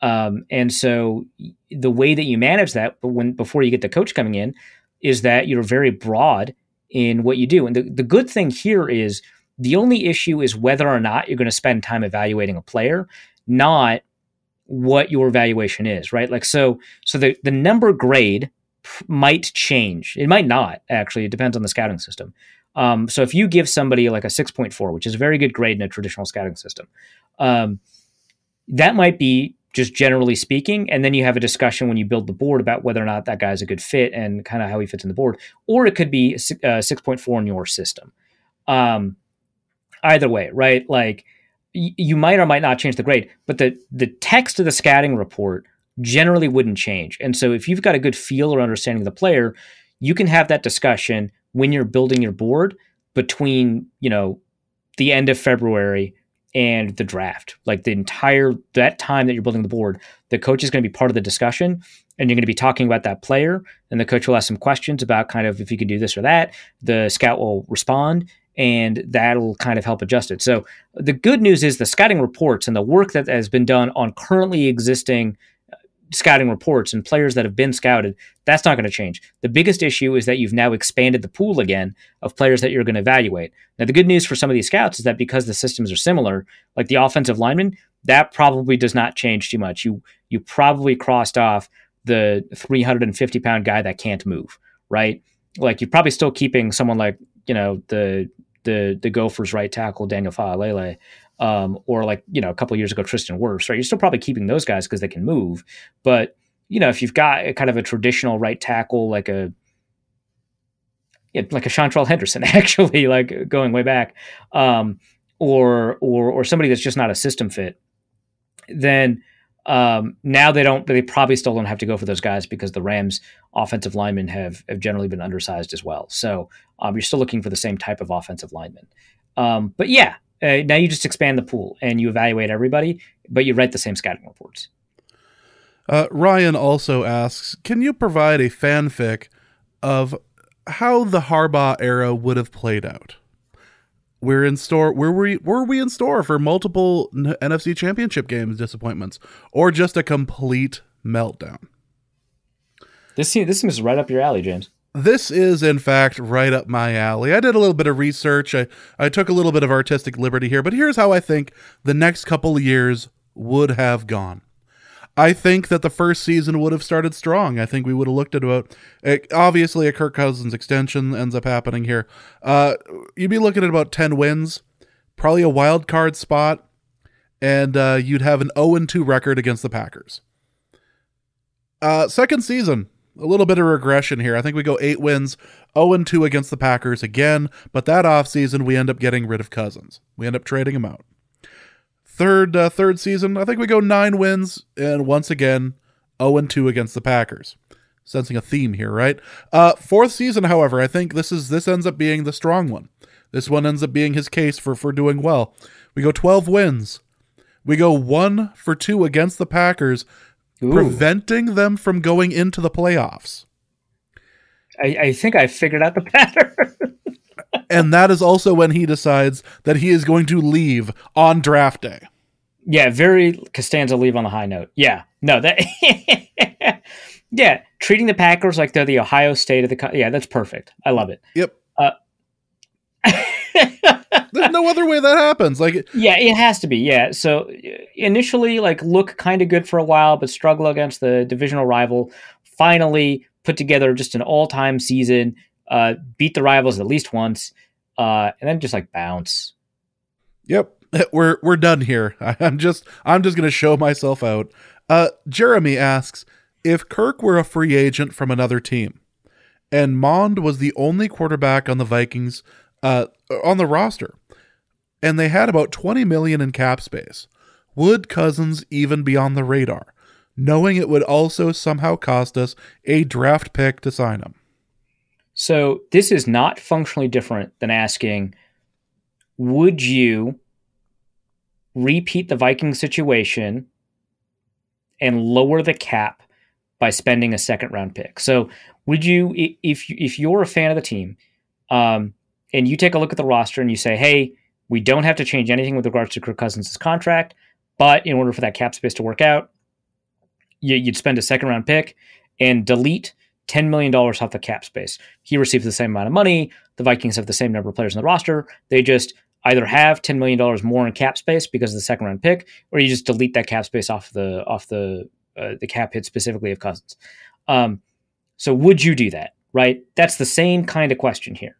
B: And so the way that you manage that before you get the coach coming in is that you're very broad in what you do. And the good thing here is the only issue is whether or not you're going to spend time evaluating a player, not what your evaluation is, right? Like, so the number grade might change. It might not, actually. It depends on the scouting system. So if you give somebody like a 6.4, which is a very good grade in a traditional scouting system, that might be just generally speaking. And then you have a discussion when you build the board about whether or not that guy's a good fit and kind of how he fits in the board. Or it could be a 6.4 in your system. Either way, right? Like you might or might not change the grade, but the text of the scouting report generally wouldn't change. And so if you've got a good feel or understanding of the player, you can have that discussion when you're building your board between, the end of February and the draft. Like that time that you're building the board, the coach is going to be part of the discussion, and you're going to be talking about that player, and the coach will ask some questions about kind of if you can do this or that. The scout will respond, and that'll kind of help adjust it. So the good news is the scouting reports and the work that has been done on currently existing scouting reports and players that have been scouted, that's not going to change. The biggest issue is that you've now expanded the pool again of players that you're going to evaluate. Now, the good news for some of these scouts is that because the systems are similar, like the offensive linemen, that probably does not change too much. You probably crossed off the 350-pound guy that can't move, right? Like you're probably still keeping someone like, the Gophers right tackle Daniel Faalele, or like, a couple of years ago Tristan Wirfs, right? You're still probably keeping those guys because they can move. But if you've got a kind of a traditional right tackle, like a Chantrell Henderson, actually, like going way back, or somebody that's just not a system fit, then now they probably still don't have to go for those guys because the Rams offensive linemen have generally been undersized as well. So you're still looking for the same type of offensive lineman. But yeah, now you just expand the pool and you evaluate everybody, but you write the same scouting reports.
A: Ryan also asks, can you provide a fanfic of how the Harbaugh era would have played out? Were we in store for multiple NFC Championship games disappointments, or just a complete meltdown?
B: This seems right up your alley, James.
A: This is, in fact, right up my alley. I did a little bit of research. I took a little bit of artistic liberty here, but here's how I think the next couple of years would have gone. I think that the first season would have started strong. I think we would have looked at obviously a Kirk Cousins extension ends up happening here. You'd be looking at about 10 wins, probably a wild card spot, and you'd have an 0-2 record against the Packers. Second season, a little bit of regression here. I think we go 8 wins, 0-2 against the Packers again, but that offseason we end up getting rid of Cousins. We end up trading him out. Third season, I think we go 9 wins, and once again, 0-2 against the Packers. Sensing a theme here, right? Fourth season, however, I think this ends up being the strong one. This one ends up being his case for doing well. We go 12 wins. We go 1-2 against the Packers, preventing them from going into the playoffs.
B: I think I figured out the pattern.
A: And that is also when he decides that he is going to leave on draft day.
B: Yeah, very Costanza leave on the high note. Yeah, no, that. Yeah, treating the Packers like they're the Ohio State of the. Yeah, that's perfect. I love it.
A: Yep. There's no other way that happens.
B: Yeah, it has to be. Yeah. So initially, look kind of good for a while, but struggle against the divisional rival. Finally, put together just an all-time season. Beat the rivals at least once, and then just bounce.
A: Yep, we're done here. I'm just gonna show myself out. Jeremy asks, if Kirk were a free agent from another team, and Mond was the only quarterback on the Vikings on the roster, and they had about $20 million in cap space, would Cousins even be on the radar, knowing it would also somehow cost us a draft pick to sign him?
B: So this is not functionally different than asking, would you repeat the Vikings situation and lower the cap by spending a second round pick? So would you, if you're a fan of the team, and you take a look at the roster and you say, hey, we don't have to change anything with regards to Kirk Cousins' contract, but in order for that cap space to work out, you'd spend a second round pick and delete $10 million off the cap space. He receives the same amount of money. The Vikings have the same number of players in the roster. They just either have $10 million more in cap space because of the second round pick, or you just delete that cap space off the cap hit specifically of Cousins. So would you do that? Right? That's the same kind of question here.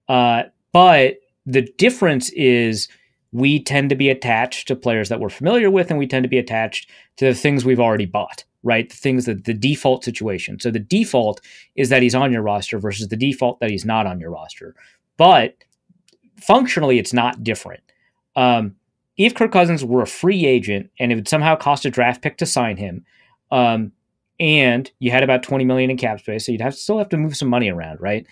B: But the difference is we tend to be attached to players that we're familiar with, and we tend to be attached to the things we've already bought. Right? The things that the default situation. So the default is that he's on your roster versus the default that he's not on your roster. But functionally, it's not different. If Kirk Cousins were a free agent and it would somehow cost a draft pick to sign him, and you had about $20 million in cap space, so you'd still have to move some money around, right?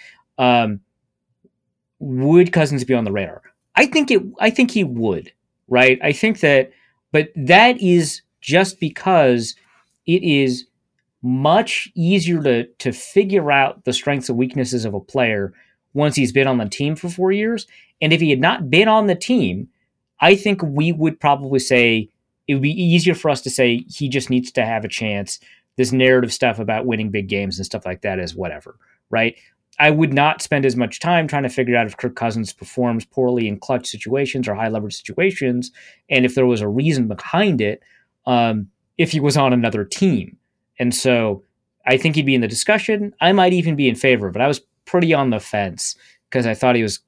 B: Would Cousins be on the radar? I think he would, right? I think that, but that is just because it is much easier to figure out the strengths and weaknesses of a player once he's been on the team for 4 years. And if he had not been on the team, I think we would probably say it would be easier for us to say he just needs to have a chance. This narrative stuff about winning big games and stuff like that is whatever, right? I would not spend as much time trying to figure out if Kirk Cousins performs poorly in clutch situations or high leverage situations, and if there was a reason behind it, if he was on another team. And so I think he'd be in the discussion. I might even be in favor, but I was pretty on the fence because I thought he was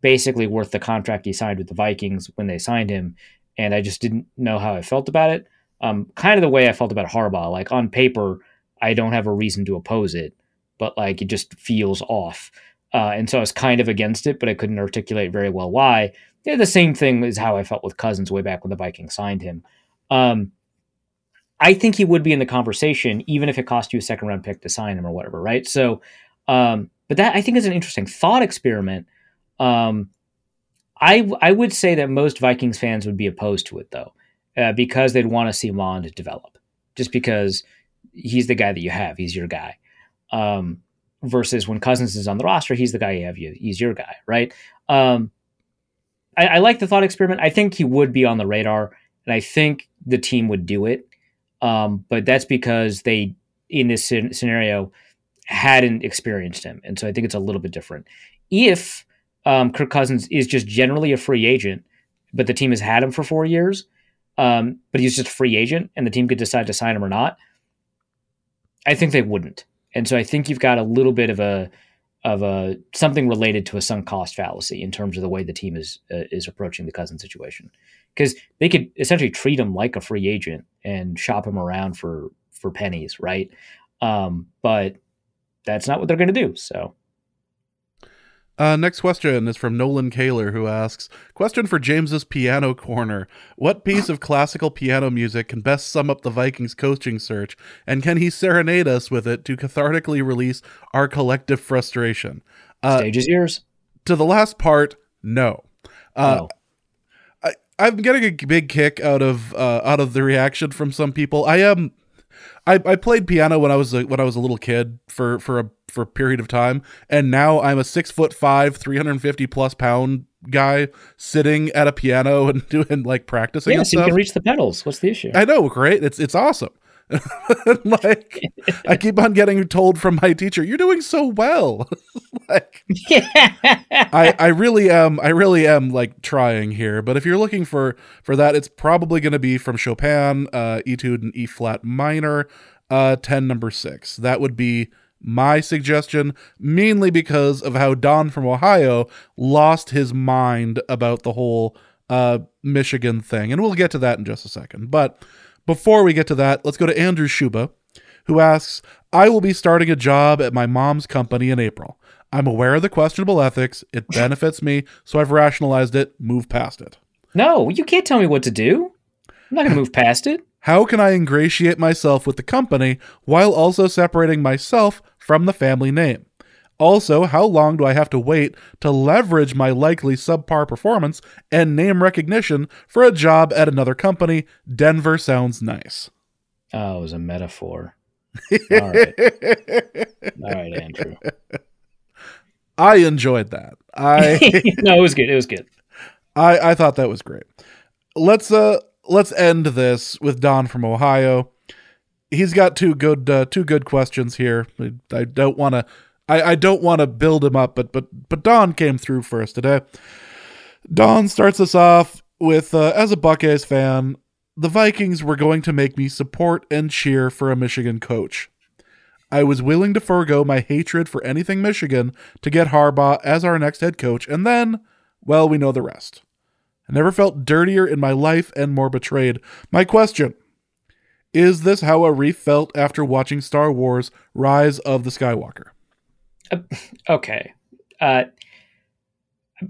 B: basically worth the contract he signed with the Vikings when they signed him, and I just didn't know how I felt about it. Kind of the way I felt about Harbaugh. Like, on paper, I don't have a reason to oppose it, but like it just feels off. And so I was kind of against it, but I couldn't articulate very well why. Yeah, the same thing is how I felt with Cousins way back when the Vikings signed him. I think he would be in the conversation, even if it cost you a second round pick to sign him or whatever, right? So, but that I think is an interesting thought experiment. I would say that most Vikings fans would be opposed to it, though, because they'd want to see Mond develop, just because he's the guy that you have. He's your guy. Versus when Cousins is on the roster, he's the guy you have. He's your guy, right? I like the thought experiment. I think he would be on the radar, and I think the team would do it. But that's because they, in this scenario, hadn't experienced him. And so I think it's a little bit different. If Kirk Cousins is just generally a free agent, but the team has had him for 4 years, but he's just a free agent and the team could decide to sign him or not, I think they wouldn't. And so I think you've got a little bit of a something related to a sunk cost fallacy in terms of the way the team is approaching the Cousins situation, because they could essentially treat him like a free agent and shop him around for pennies, right? But that's not what they're going to do. So.
A: Next question is from Nolan Kaler, who asks, question for James's Piano Corner. What piece of classical piano music can best sum up the Vikings coaching search, and can he serenade us with it to cathartically release our collective frustration?
B: Stage is yours.
A: To the last part, no. I'm getting a big kick out of the reaction from some people. I played piano when I was a little kid for a period of time, and now I'm a 6'5", 350 plus pound guy sitting at a piano and doing like practicing.
B: Yeah, so you can reach the pedals. What's the issue?
A: I know, great. It's awesome. Like, I keep on getting told from my teacher, "You're doing so well." Like, I really am like trying here. But if you're looking for that, it's probably going to be from Chopin, Etude in E flat minor, 10 number 6. That would be my suggestion, mainly because of how Don from Ohio lost his mind about the whole Michigan thing, and we'll get to that in just a second. But before we get to that, let's go to Andrew Shuba, who asks, I will be starting a job at my mom's company in April. I'm aware of the questionable ethics. It benefits me, so I've rationalized it, moved past it.
B: No, you can't tell me what to do. I'm not going to move past it.
A: How can I ingratiate myself with the company while also separating myself from the family name? Also, how long do I have to wait to leverage my likely subpar performance and name recognition for a job at another company? Denver sounds nice.
B: Oh, it was a metaphor. All right. All right, Andrew.
A: I enjoyed that.
B: No, it was good. It was good.
A: I thought that was great. Let's end this with Don from Ohio. He's got two good questions here. I don't want to build him up, but Don came through first today. Don starts us off with, as a Buckeyes fan, the Vikings were going to make me support and cheer for a Michigan coach. I was willing to forego my hatred for anything Michigan to get Harbaugh as our next head coach, and then, well, we know the rest. I never felt dirtier in my life and more betrayed. My question, is this how Arif felt after watching Star Wars Rise of the Skywalker?
B: Okay.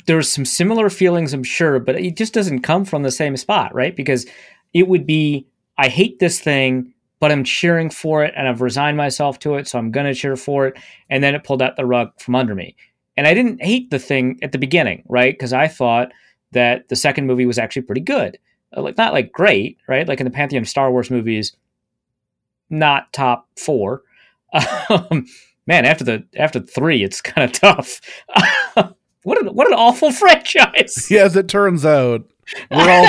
B: There's some similar feelings, I'm sure, but it just doesn't come from the same spot, right? Because it would be, I hate this thing, but I'm cheering for it and I've resigned myself to it, so I'm going to cheer for it. And then it pulled out the rug from under me. And I didn't hate the thing at the beginning, right? Because I thought that the second movie was actually pretty good. Like, not like great, right? Like in the Pantheon of Star Wars movies, not top 4. Man, after 3, it's kind of tough. What an awful franchise.
A: Yeah, as it turns out, we're all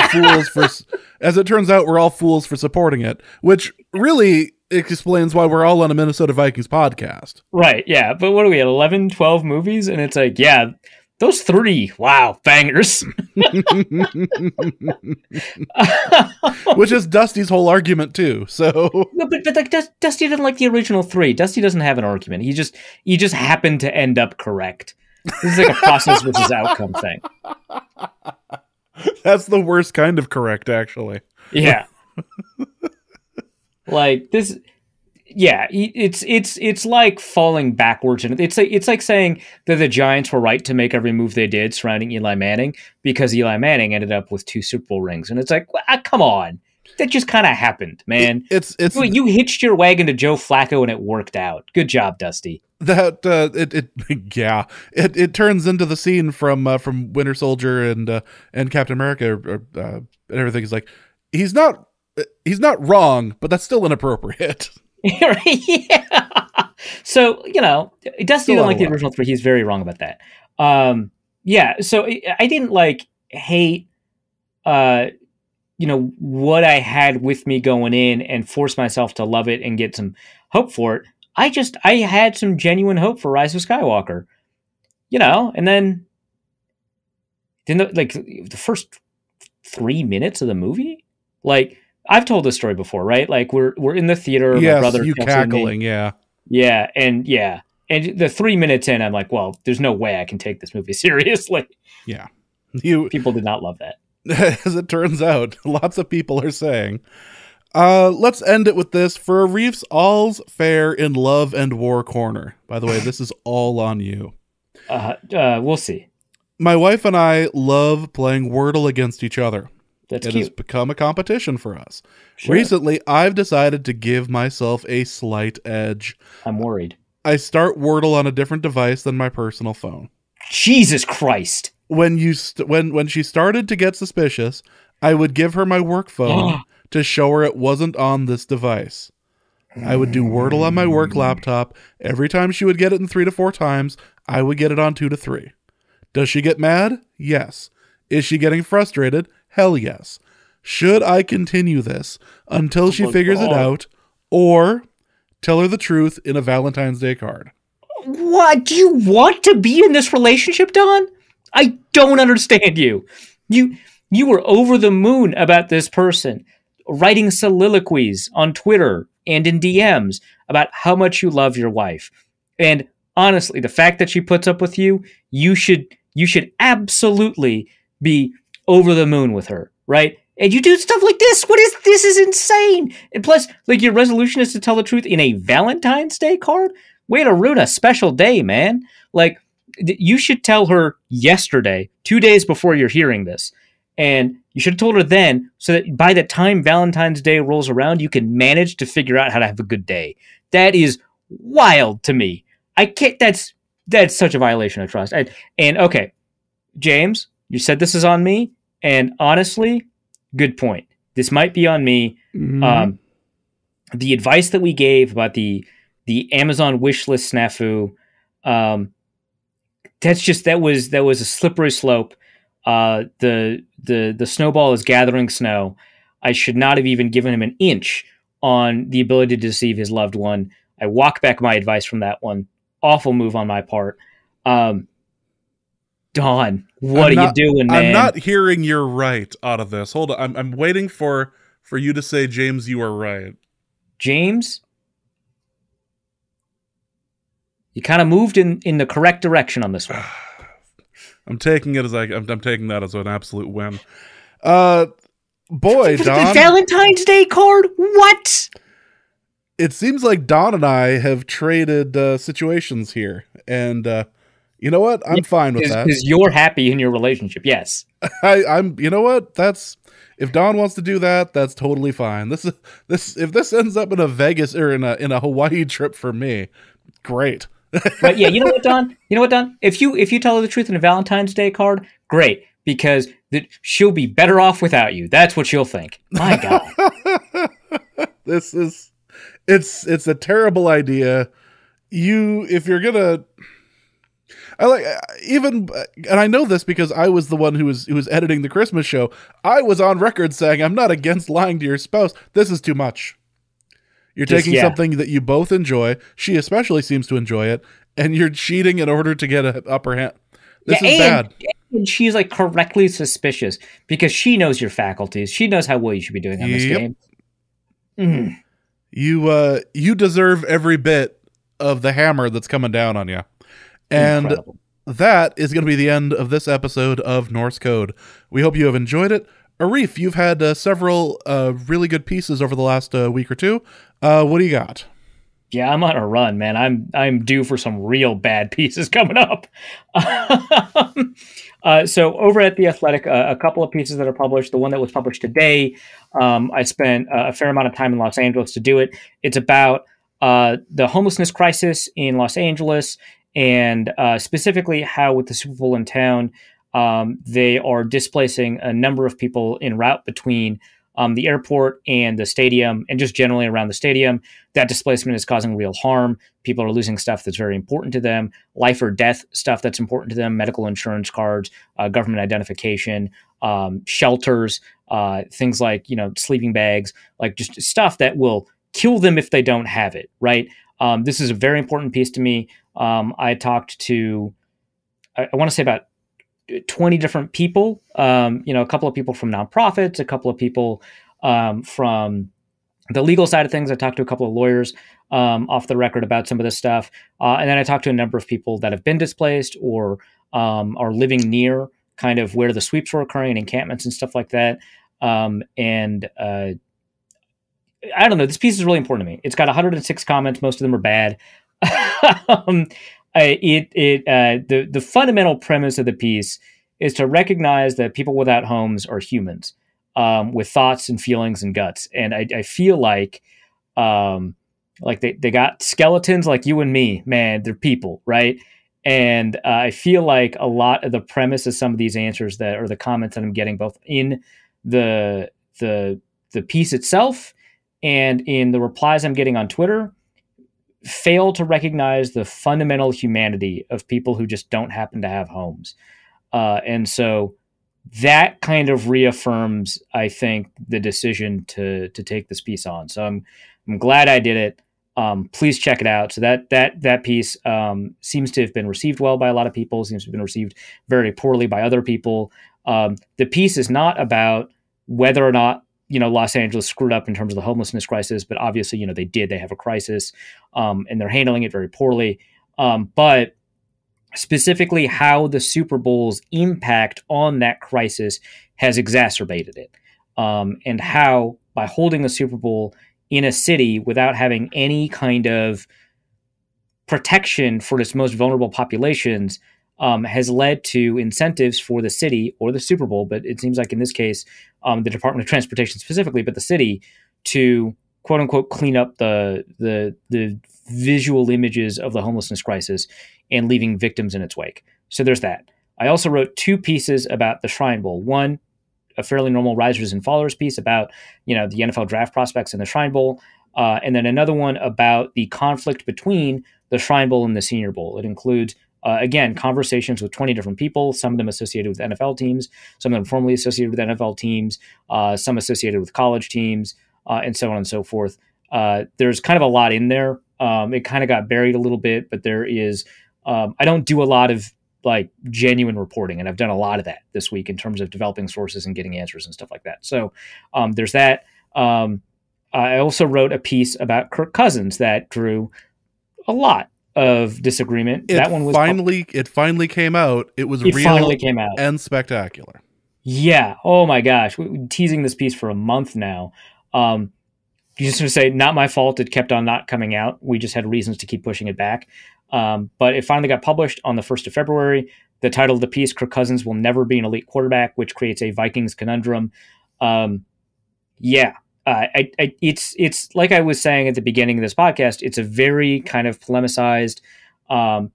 A: fools for supporting it, which really It explains why we're all on a Minnesota Vikings podcast.
B: Right, yeah. But what are we at, 11, 12 movies? And it's like, yeah, those 3, wow, bangers.
A: Which is Dusty's whole argument, too. So,
B: no, but like Dusty doesn't like the original 3. Dusty doesn't have an argument. He just happened to end up correct. This is like a process versus outcome thing.
A: That's the worst kind of correct, actually.
B: Yeah. Like this, yeah. It's like falling backwards, and it's like saying that the Giants were right to make every move they did surrounding Eli Manning because Eli Manning ended up with 2 Super Bowl rings, and it's like, come on, that just kind of happened, man. You hitched your wagon to Joe Flacco, and it worked out. Good job, Dusty.
A: That it turns into the scene from Winter Soldier and Captain America and everything. Is like he's not wrong, but that's still inappropriate.
B: Yeah. So Dusty didn't like the original 3. He's very wrong about that. Yeah. So I didn't like hate what I had with me going in and force myself to love it and get some hope for it. I had some genuine hope for Rise of Skywalker, and then the first 3 minutes of the movie, like I've told this story before, right? Like we're in the theater,
A: yes,
B: my brother,
A: you cackling, yeah, and the 3 minutes in, I'm like, well, there's no way I can take this movie seriously. Yeah,
B: people did not love that.
A: As it turns out, lots of people are saying. Let's end it with this. For a Reef's all's fair in love and war corner. By the way, this is all on you.
B: We'll see.
A: My wife and I love playing Wordle against each other.
B: That's
A: it
B: cute.
A: has become a competition for us.
B: Sure.
A: Recently, I've decided to give myself a slight edge.
B: I'm worried.
A: I start Wordle on a different device than my personal phone.
B: Jesus Christ.
A: When she started to get suspicious, I would give her my work phone to show her it wasn't on this device. I would do Wordle on my work laptop. Every time she would get it in 3 to 4 times, I would get it on 2 to 3. Does she get mad? Yes. Is she getting frustrated? Hell yes. Should I continue this until she figures it out, or tell her the truth in a Valentine's Day card?
B: What? Do you want to be in this relationship, Don? I don't understand you. You were over the moon about this person, writing soliloquies on Twitter and in DMs about how much you love your wife. And honestly, the fact that she puts up with you, you should absolutely be over the moon with her, right? And you do stuff like this. This is insane. And plus, like, your resolution is to tell the truth in a Valentine's Day card? Way to ruin a special day, man. Like, you should tell her yesterday, 2 days before you're hearing this. And you should have told her then, so that by the time Valentine's Day rolls around, you can manage to figure out how to have a good day. That is wild to me. I can't. That's such a violation of trust. And okay, James, you said this is on me, and honestly, good point. This might be on me. Mm-hmm. The advice that we gave about the Amazon wish list snafu, that was a slippery slope. The snowball is gathering snow. I should not have even given him an inch on the ability to deceive his loved one. I walk back my advice from that one. Awful move on my part. Don, what are you doing, man?
A: I'm not hearing you're right out of this. Hold on. I'm waiting for you to say, James, you are right.
B: James, you kind of moved in the correct direction on this one.
A: I'm taking it as I'm taking that as an absolute win. Boy, Don.
B: The Valentine's Day card? What?
A: It seems like Don and I have traded situations here, and you know what? I'm fine with that.
B: Because you're happy in your relationship, yes.
A: I'm. You know what? That's, if Don wants to do that, that's totally fine. This if this ends up in a Vegas or in a Hawaii trip for me, great.
B: But yeah, you know what, Don? If you tell her the truth in a Valentine's Day card, great, because she'll be better off without you. That's what she'll think. My God.
A: It's a terrible idea. If you're gonna, and I know this because I was the one who was editing the Christmas show. I was on record saying I'm not against lying to your spouse. This is too much. You're
B: Just,
A: taking
B: yeah.
A: something that you both enjoy. She especially seems to enjoy it, and you're cheating in order to get an upper hand. This is bad.
B: And she's like correctly suspicious because she knows your faculties. She knows how well you should be doing on this
A: Yep.
B: game. Mm.
A: You deserve every bit of the hammer that's coming down on you. And
B: Incredible.
A: that is going to be the end of this episode of Norse Code. We hope you have enjoyed it. Arif, you've had several really good pieces over the last week or two. What do you got?
B: Yeah, I'm on a run, man. I'm due for some real bad pieces coming up. So over at The Athletic, a couple of pieces that are published. The one that was published today, I spent a fair amount of time in Los Angeles to do it. It's about the homelessness crisis in Los Angeles, and specifically how with the Super Bowl in town, they are displacing a number of people en route between the airport and the stadium, and just generally around the stadium. That displacement is causing real harm. People are losing stuff that's very important to them, life or death stuff that's important to them, medical insurance cards, government identification, shelters, things like, sleeping bags, like just stuff that will kill them if they don't have it, right? This is a very important piece to me. I talked to, I want to say about 20 different people, a couple of people from nonprofits, a couple of people from the legal side of things. I talked to a couple of lawyers off the record about some of this stuff. And then I talked to a number of people that have been displaced or are living near kind of where the sweeps were occurring, encampments and stuff like that. I don't know. This piece is really important to me. It's got 106 comments. Most of them are bad. The fundamental premise of the piece is to recognize that people without homes are humans with thoughts and feelings and guts. And I feel like they got skeletons like you and me, man. They're people, right? And I feel like a lot of the premise of some of these answers that or the comments that I'm getting both in the piece itself and in the replies I'm getting on Twitter fail to recognize the fundamental humanity of people who just don't happen to have homes. And so that kind of reaffirms, I think, the decision to take this piece on. So I'm glad I did it. Please check it out. So that piece seems to have been received well by a lot of people, seems to have been received very poorly by other people. The piece is not about whether or not Los Angeles screwed up in terms of the homelessness crisis, but obviously, they have a crisis, and they're handling it very poorly. But specifically how the Super Bowl's impact on that crisis has exacerbated it. And how by holding the Super Bowl in a city without having any kind of protection for its most vulnerable populations has led to incentives for the city or the Super Bowl, but it seems like in this case, the Department of Transportation specifically, but the city to quote unquote clean up the visual images of the homelessness crisis and leaving victims in its wake. So there's that. I also wrote two pieces about the Shrine Bowl. One, a fairly normal risers and fallers piece about the NFL draft prospects in the Shrine Bowl, and then another one about the conflict between the Shrine Bowl and the Senior Bowl. It includes again, conversations with 20 different people, some of them associated with NFL teams, some of them formerly associated with NFL teams, some associated with college teams, and so on and so forth. There's kind of a lot in there. It kind of got buried a little bit, but there is, I don't do a lot of like genuine reporting, and I've done a lot of that this week in terms of developing sources and getting answers and stuff like that. So there's that. I also wrote a piece about Kirk Cousins that drew a lot of disagreement. That one was
A: it finally came out. It was real
B: finally came out
A: and spectacular.
B: Yeah. Oh my gosh. We've been teasing this piece for a month now. You just want to say, not my fault. It kept on not coming out. We just had reasons to keep pushing it back. But it finally got published on the 1st of February. The title of the piece, Kirk Cousins will never be an elite quarterback, which creates a Vikings conundrum. It's like I was saying at the beginning of this podcast, it's a very kind of polemicized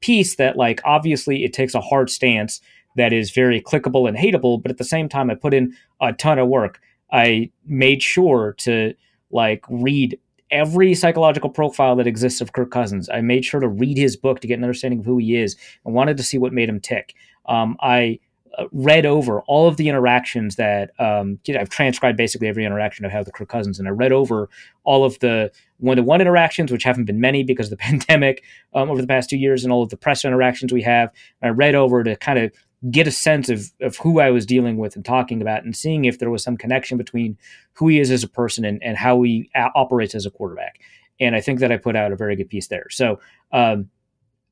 B: piece that, like, obviously it takes a hard stance that is very clickable and hateable, but at the same time I put in a ton of work. I made sure to like read every psychological profile that exists of Kirk Cousins. I made sure to read his book to get an understanding of who he is and wanted to see what made him tick. I read over all of the interactions that I've transcribed basically every interaction I've had with Kirk Cousins, and I read over all of the one-to-one interactions, which haven't been many because of the pandemic over the past 2 years, and all of the press interactions we have. And I read over to kind of get a sense of who I was dealing with and talking about, and seeing if there was some connection between who he is as a person and how he operates as a quarterback. And I think that I put out a very good piece there. So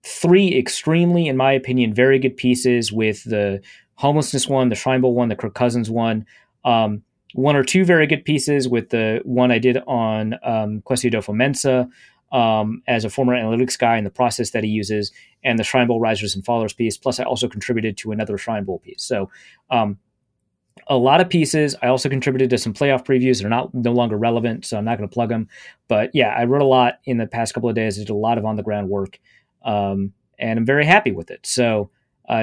B: 3 extremely, in my opinion, very good pieces with the homelessness one, the Shrine Bowl one, the Kirk Cousins one. 1 or 2 very good pieces with the one I did on Kwesi Adofo-Mensah as a former analytics guy and the process that he uses, and the Shrine Bowl risers and fallers piece. Plus, I also contributed to another Shrine Bowl piece. So a lot of pieces. I also contributed to some playoff previews that are no longer relevant, so I'm not going to plug them. But yeah, I wrote a lot in the past couple of days. I did a lot of on-the-ground work, and I'm very happy with it. So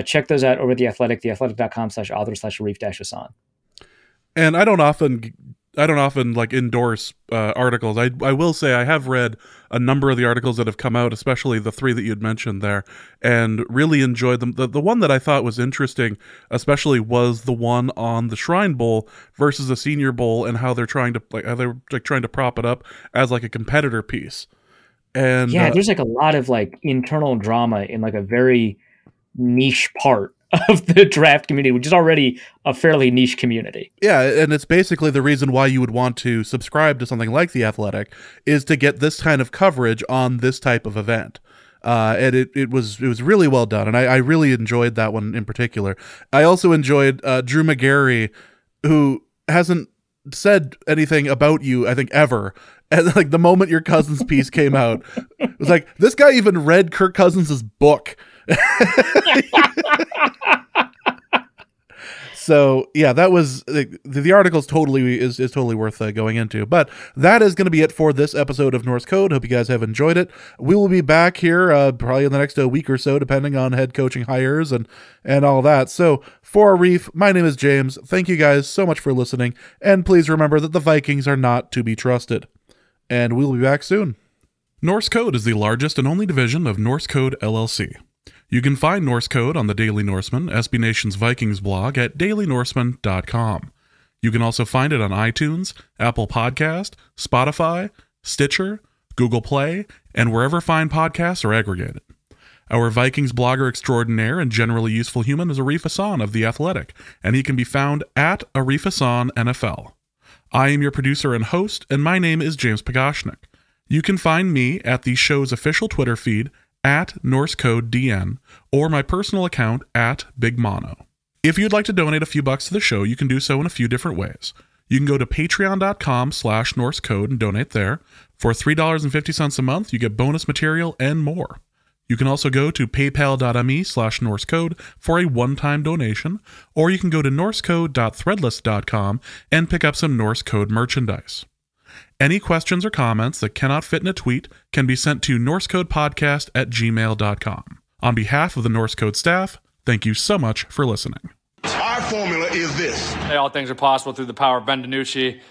B: check those out over at The Athletic, theathletic.com/author/Arif-Hassan.
A: And I don't often like endorse articles. I will say I have read a number of the articles that have come out, especially the 3 that you'd mentioned there, and really enjoyed them. The one that I thought was interesting, especially, was the one on the Shrine Bowl versus the Senior Bowl and how they're trying to trying to prop it up as like a competitor piece. And
B: yeah, there's like a lot of like internal drama in like a very niche part of the draft community, which is already a fairly niche community.
A: Yeah, and it's basically the reason why you would want to subscribe to something like The Athletic, is to get this kind of coverage on this type of event. And it was really well done, and I really enjoyed that one in particular. I also enjoyed Drew Magary, who hasn't said anything about you, I think, ever. And like the moment your Cousins piece came out, it was like, this guy even read Kirk Cousins' book. So yeah, that was the article's totally is totally worth going into. But that is going to be it for this episode of Norse Code. Hope you guys have enjoyed it. We will be back here probably in the next week or so, depending on head coaching hires and all that. So for Arif, my name is James. Thank you guys so much for listening, and please remember that the Vikings are not to be trusted. And we'll be back soon. Norse Code is the largest and only division of Norse Code LLC. You can find Norse Code on the Daily Norseman, SB Nation's Vikings blog, at dailynorseman.com. You can also find it on iTunes, Apple Podcast, Spotify, Stitcher, Google Play, and wherever fine podcasts are aggregated. Our Vikings blogger extraordinaire and generally useful human is Arif Hassan of The Athletic, and he can be found at Arif Hassan NFL. I am your producer and host, and my name is James Pagashnik. You can find me at the show's official Twitter feed, at NorseCodeDN, or my personal account at Big Mono. If you'd like to donate a few bucks to the show, you can do so in a few different ways. You can go to patreon.com/NorseCode and donate there. For $3.50 a month, you get bonus material and more. You can also go to paypal.me/NorseCode for a one-time donation, or you can go to norsecode.threadless.com and pick up some Norse Code merchandise. Any questions or comments that cannot fit in a tweet can be sent to norsecodepodcast@gmail.com. On behalf of the Norse Code staff, thank you so much for listening.
C: Our formula is this.
D: Hey, all things are possible through the power of Ben DiNucci.